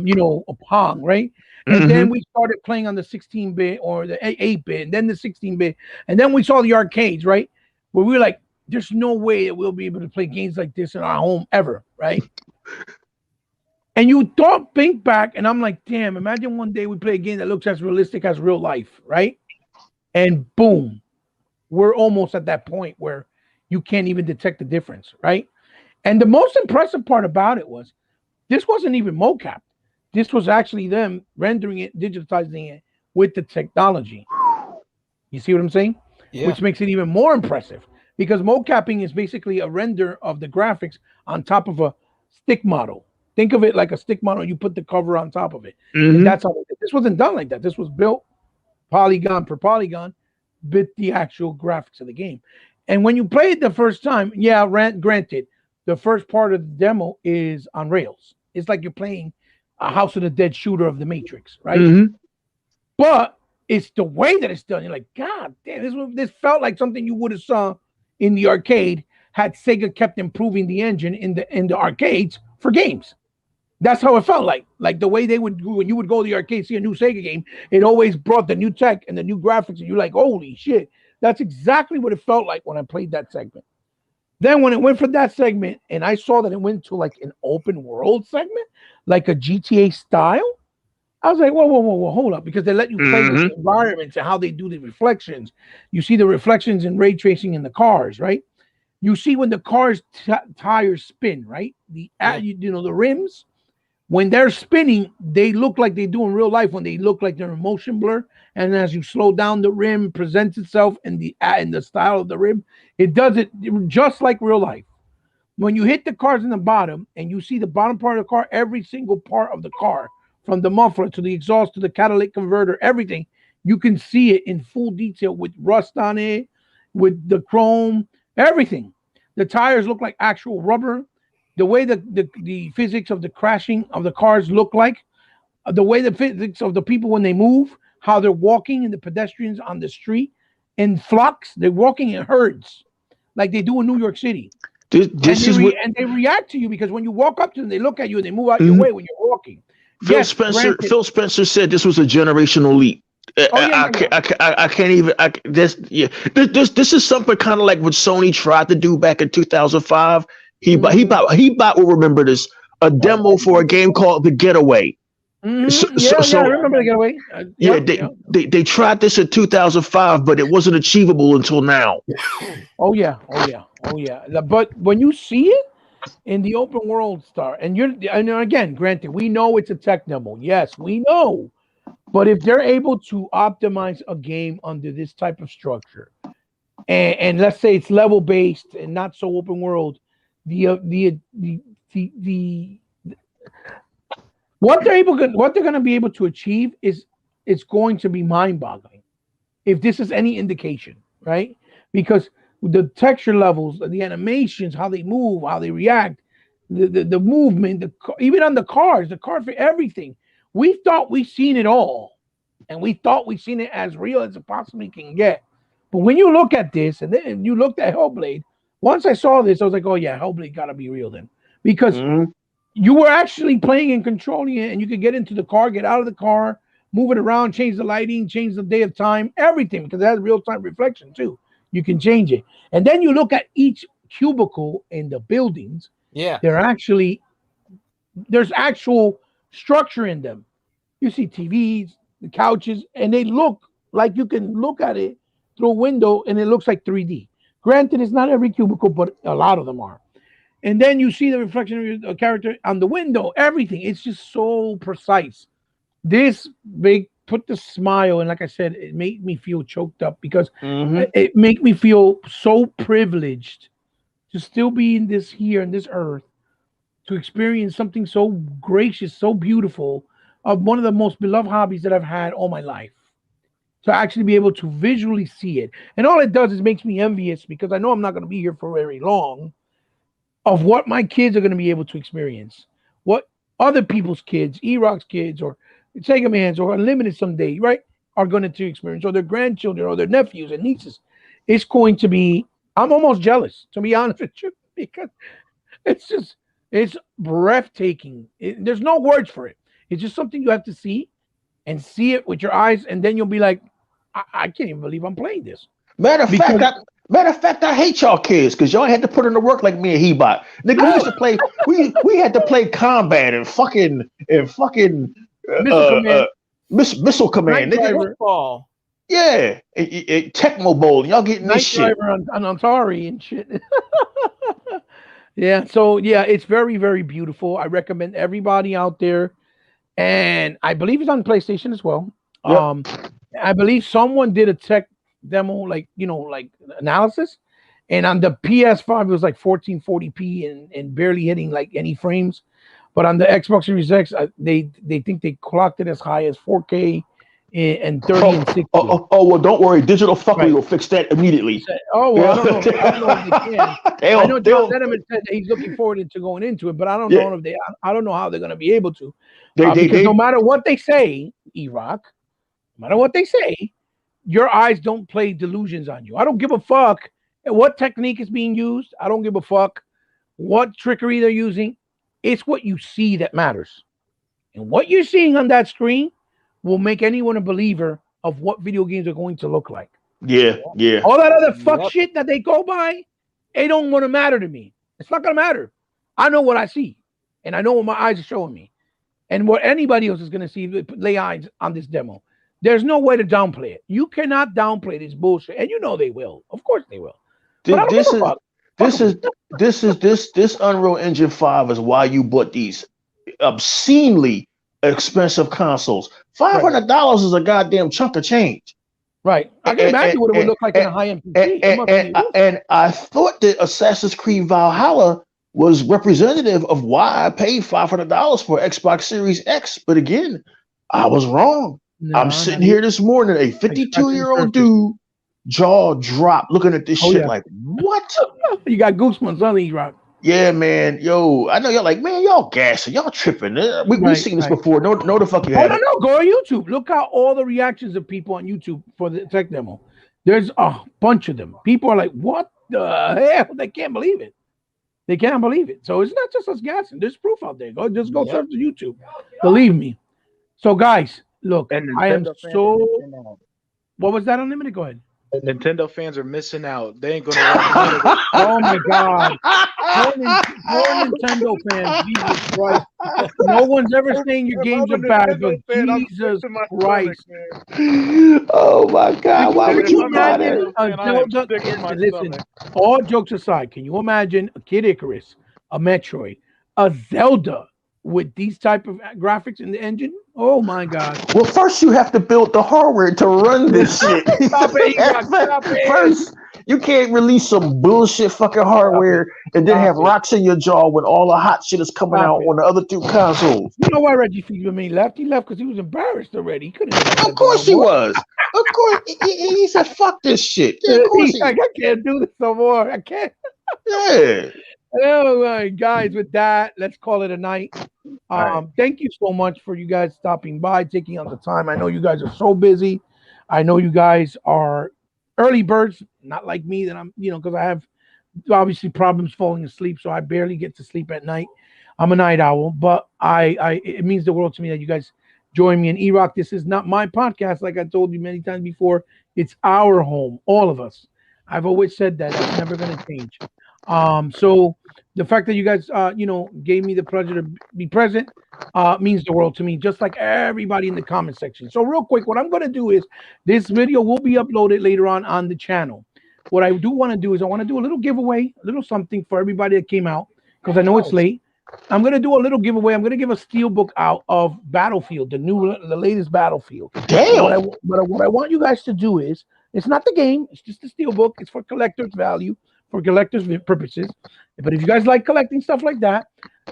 Pong, right? And then we started playing on the 16-bit or the 8-bit, and then the 16-bit, and then we saw the arcades, right? Where we were like, there's no way that we'll be able to play games like this in our home ever, right? And you think back, and I'm like, damn, imagine one day we play a game that looks as realistic as real life, right? And boom, we're almost at that point where you can't even detect the difference, right? And the most impressive part about it was this wasn't even mocap. This was actually them rendering it, digitizing it with the technology. You see what I'm saying? Yeah. Which makes it even more impressive because mocapping is basically a render of the graphics on top of a stick model. Think of it like a stick model. You put the cover on top of it. And that's how this wasn't done like that. This was built polygon per polygon with the actual graphics of the game. And when you play it the first time, granted, the first part of the demo is on rails. It's like you're playing a House of the Dead shooter of the Matrix, right? But it's the way that it's done. You're like, God damn, this felt like something you would have saw in the arcade had Sega kept improving the engine in the arcades for games. That's how it felt like. Like the way they would, when you would go to the arcade, see a new Sega game, it always brought the new tech and the new graphics, and you're like, holy shit. That's exactly what it felt like when I played that segment. Then when it went for that segment, and I saw that it went to like an open world segment, like a GTA style, I was like, whoa, hold up, because they let you play with the environments and how they do the reflections. You see the reflections in ray tracing in the cars, right? You see when the car's tires spin, right? The rims, when they're spinning, they look like they do in real life when they look like they're in motion blur. And as you slow down, the rim presents itself in the style of the rim. It does it just like real life. When you hit the cars in the bottom and you see the bottom part of the car, every single part of the car, from the muffler to the exhaust to the catalytic converter, everything, you can see it in full detail with rust on it, with the chrome, everything. The tires look like actual rubber. The way the physics of the crashing of the cars look like, the way the physics of the people when they move, how they're walking and the pedestrians on the street in flocks, they're walking in herds like they do in New York City. And they react to you because when you walk up to them, they look at you and they move out your way when you're walking. Phil Spencer said this was a generational leap. I can't even. This is something kind of like what Sony tried to do back in 2005. He will remember this. A demo for a game called The Getaway. I remember the getaway. They tried this in 2005, but it wasn't achievable until now. Oh yeah. But when you see it in the open world and again, granted, we know it's a tech demo. Yes, we know. But if they're able to optimize a game under this type of structure, and let's say it's level based and not so open world, what they're going to be able to achieve is it's going to be mind boggling. If this is any indication, right? Because the texture levels, the animations, how they move, how they react, the movement, even on the cars for everything. We thought we've seen it all, and we thought we've seen it as real as it possibly can get. But when you look at this, and then you looked at Hellblade, once I saw this, I was like, oh yeah, Hellblade gotta be real then. Because you were actually playing and controlling it, and you could get into the car, get out of the car, move it around, change the lighting, change the day of time, everything, because it has real-time reflection too. You can change it. And then you look at each cubicle in the buildings. Yeah. There's actual structure in them. You see TVs, the couches, and they look like you can look at it through a window and it looks like 3D. Granted, it's not every cubicle, but a lot of them are. And then you see the reflection of your character on the window, everything. It's just so precise. This put the smile, and like I said, it made me feel choked up because it made me feel so privileged to still be in this earth, to experience something so gracious, so beautiful, of one of the most beloved hobbies that I've had all my life. To actually be able to visually see it. And all it does is makes me envious, because I know I'm not going to be here for very long, of what my kids are going to be able to experience. What other people's kids, E-Rock's kids, or Sega Man's, or Unlimited someday, right, are going to experience, or their grandchildren, or their nephews and nieces. It's going to be, I'm almost jealous, to be honest with you, because it's breathtaking. There's no words for it. It's just something you have to see it with your eyes, and then you'll be like, I can't even believe I'm playing this. Matter of fact, I hate y'all kids because y'all had to put in the work like me and He-Bot. Nigga, we used to play. We had to play combat and fucking missile command. Nigga, yeah, Tecmo Bowl. Y'all getting Night this shit on Atari and shit. Yeah, so yeah, it's very, very beautiful. I recommend everybody out there, and I believe it's on PlayStation as well. Yep. I believe someone did a tech demo, like analysis, and on the PS5 it was like 1440p and barely hitting like any frames, but on the Xbox Series X they think they clocked it as high as 4K and 30 and 60. Well, don't worry, Digital Fuckery will fix that immediately. Oh, well, I don't know if they can. I know John Denneman said that he's looking forward to going into it, but I don't know if I don't know how they're going to be able to, because no matter what they say, E-Rock, no matter what they say, your eyes don't play delusions on you. I don't give a fuck what technique is being used. I don't give a fuck what trickery they're using. It's what you see that matters. And what you're seeing on that screen will make anyone a believer of what video games are going to look like. Yeah. All that other fuck shit that they go by, it don't want to matter to me. It's not going to matter. I know what I see, and I know what my eyes are showing me, and what anybody else is going to see, lay eyes on this demo. There's no way to downplay it. You cannot downplay this bullshit, and you know they will. Of course they will. This Unreal Engine 5 is why you bought these obscenely expensive consoles. $500 is a goddamn chunk of change. Right. I can imagine what it would look like in a high-end PC. And I thought that Assassin's Creed Valhalla was representative of why I paid $500 for Xbox Series X. But again, I was wrong. I'm sitting here this morning, a 52-year-old dude, jaw dropped, looking at this shit like, what? You got goosebumps on E-Rock. Yeah, man. Yo, I know y'all like, man, y'all gassing, y'all tripping. We've seen this before. No, the fuck you haven't. No. Go on YouTube. Look at all the reactions of people on YouTube for the tech demo. There's a bunch of them. People are like, what the hell? They can't believe it. They can't believe it. So it's not just us gassing. There's proof out there. Go search the YouTube. Believe me. So guys, look, I am so. What was that, Unlimited? Go ahead. Nintendo fans are missing out. They ain't gonna want none of this. Oh my God. Poor Nintendo fans, Jesus Christ. No one's ever saying your If games I'm are a bad, Nintendo but fan, I'm Jesus sick to my Christ. stomach, man. Oh my God! Why would Can you you I'm a buy imagine that? Nintendo a fan, I am Zelda? sick to my Listen, stomach. all jokes aside, can you imagine a Kid Icarus, a Metroid, a Zelda with these type of graphics in the engine? Oh my God. Well, first you have to build the hardware to run this shit. Stop it, E-Rock, stop it. First, you can't release some bullshit fucking Stop hardware it. and then Stop have it. rocks in your jaw when all the hot shit is coming Stop out it. on the other two consoles. You know why Reggie Fils-Aimé left? He left because he was embarrassed already. He couldn't do Of that course he no more. was. Of course, he said, "Fuck this shit." Yeah, of course He's he. like, I can't do this no more. I can't. Yeah. Oh my guys, with that, let's call it a night. All right. Thank you so much for you guys stopping by, taking out the time. I know you guys are so busy. I know you guys are early birds, not like me that I'm, because I have obviously problems falling asleep, so I barely get to sleep at night. I'm a night owl, but it means the world to me that you guys join me in E-Rock. This is not my podcast, like I told you many times before. It's our home, all of us. I've always said that. That's never going to change. So the fact that you guys, gave me the pleasure to be present, means the world to me, just like everybody in the comment section. So real quick, what I'm going to do is this video will be uploaded later on the channel. What I do want to do is I want to do a little giveaway, a little something for everybody that came out, because I know it's late. I'm going to do a little giveaway. I'm going to give a steelbook out of Battlefield, the latest Battlefield. Damn. What I want you guys to do is, it's not the game, it's just a steelbook. It's for collector's value, for collector's purposes. But if you guys like collecting stuff like that,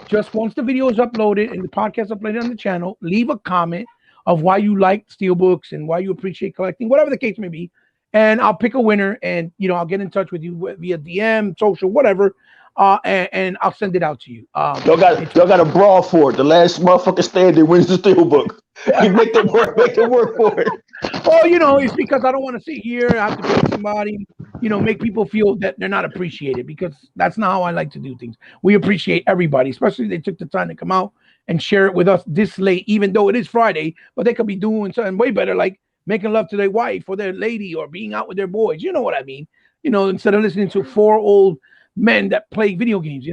just once the video is uploaded and the podcast uploaded on the channel, leave a comment of why you like steelbooks and why you appreciate collecting, whatever the case may be. And I'll pick a winner, and I'll get in touch with you via DM, social, whatever, and I'll send it out to you. Y'all got a brawl for it. The last motherfucker standing wins the steelbook. You make them work for it. Well, it's because I don't want to sit here, have to pay somebody, make people feel that they're not appreciated, because that's not how I like to do things. We appreciate everybody, especially if they took the time to come out and share it with us this late, even though it is Friday, but they could be doing something way better, like making love to their wife or their lady or being out with their boys. You know what I mean? Instead of listening to four old men that play video games,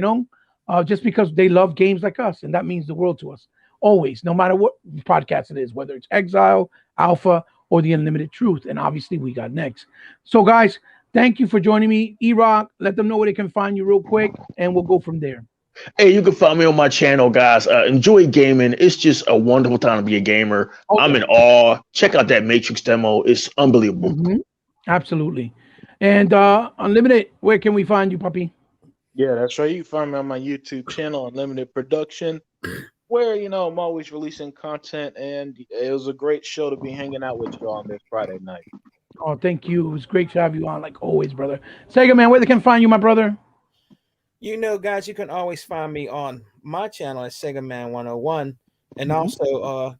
just because they love games like us. And that means the world to us. Always, no matter what podcast it is, whether it's Exile, Alpha, or The Unlimited Truth. And obviously we got next. So guys, thank you for joining me. E-Rock, let them know where they can find you real quick, and we'll go from there. Hey, you can find me on my channel, guys. Enjoy gaming. It's just a wonderful time to be a gamer. Okay. I'm in awe. Check out that Matrix demo. It's unbelievable. Mm-hmm. Absolutely. And Unlimited, where can we find you, puppy? Yeah, that's right. You can find me on my YouTube channel, Unlimited Production, where, I'm always releasing content, and it was a great show to be hanging out with you on this Friday night. Oh, thank you. It was great to have you on, like always, brother. Sega Man, where they can find you, my brother? Guys, you can always find me on my channel at Sega Man 101, and also,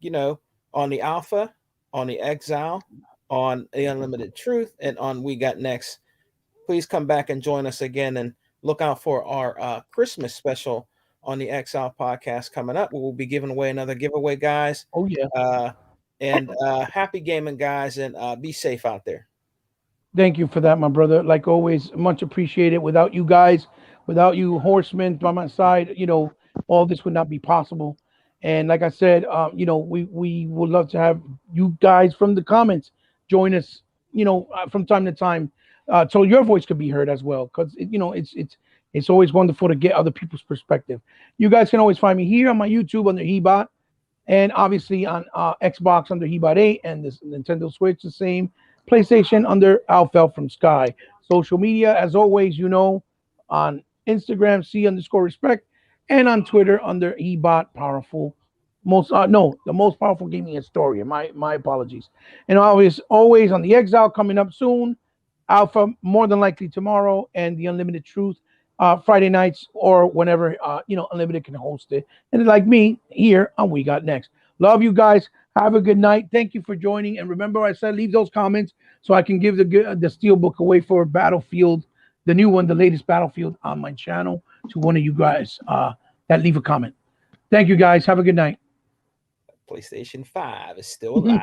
on the Alpha, on the Exile, on The Unlimited Truth, and on We Got Next. Please come back and join us again, and look out for our Christmas special on the Exile podcast coming up. We will be giving away another giveaway, guys. Oh yeah. And happy gaming, guys, and be safe out there. Thank you for that, my brother. Like always, much appreciated. Without you guys, without you horsemen by my side, all this would not be possible. And like I said, we would love to have you guys from the comments join us, from time to time, so your voice could be heard as well. Because it's always wonderful to get other people's perspective. You guys can always find me here on my YouTube under Hebot, and obviously on Xbox under Hebot 8, and this Nintendo Switch the same. PlayStation under Alfel from Sky. Social media, as always, on Instagram, C_respect, and on Twitter under Ebot Powerful. The most powerful gaming historian. My apologies. And always on the Exile coming up soon. Alpha more than likely tomorrow, and the Unlimited Truth Friday nights, or whenever Unlimited can host it. And like me here on We Got Next. Love you guys. Have a good night. Thank you for joining. And remember, I said leave those comments so I can give the steelbook away for Battlefield, the new one, the latest Battlefield, on my channel to one of you guys that leave a comment. Thank you, guys. Have a good night. PlayStation 5 is still alive.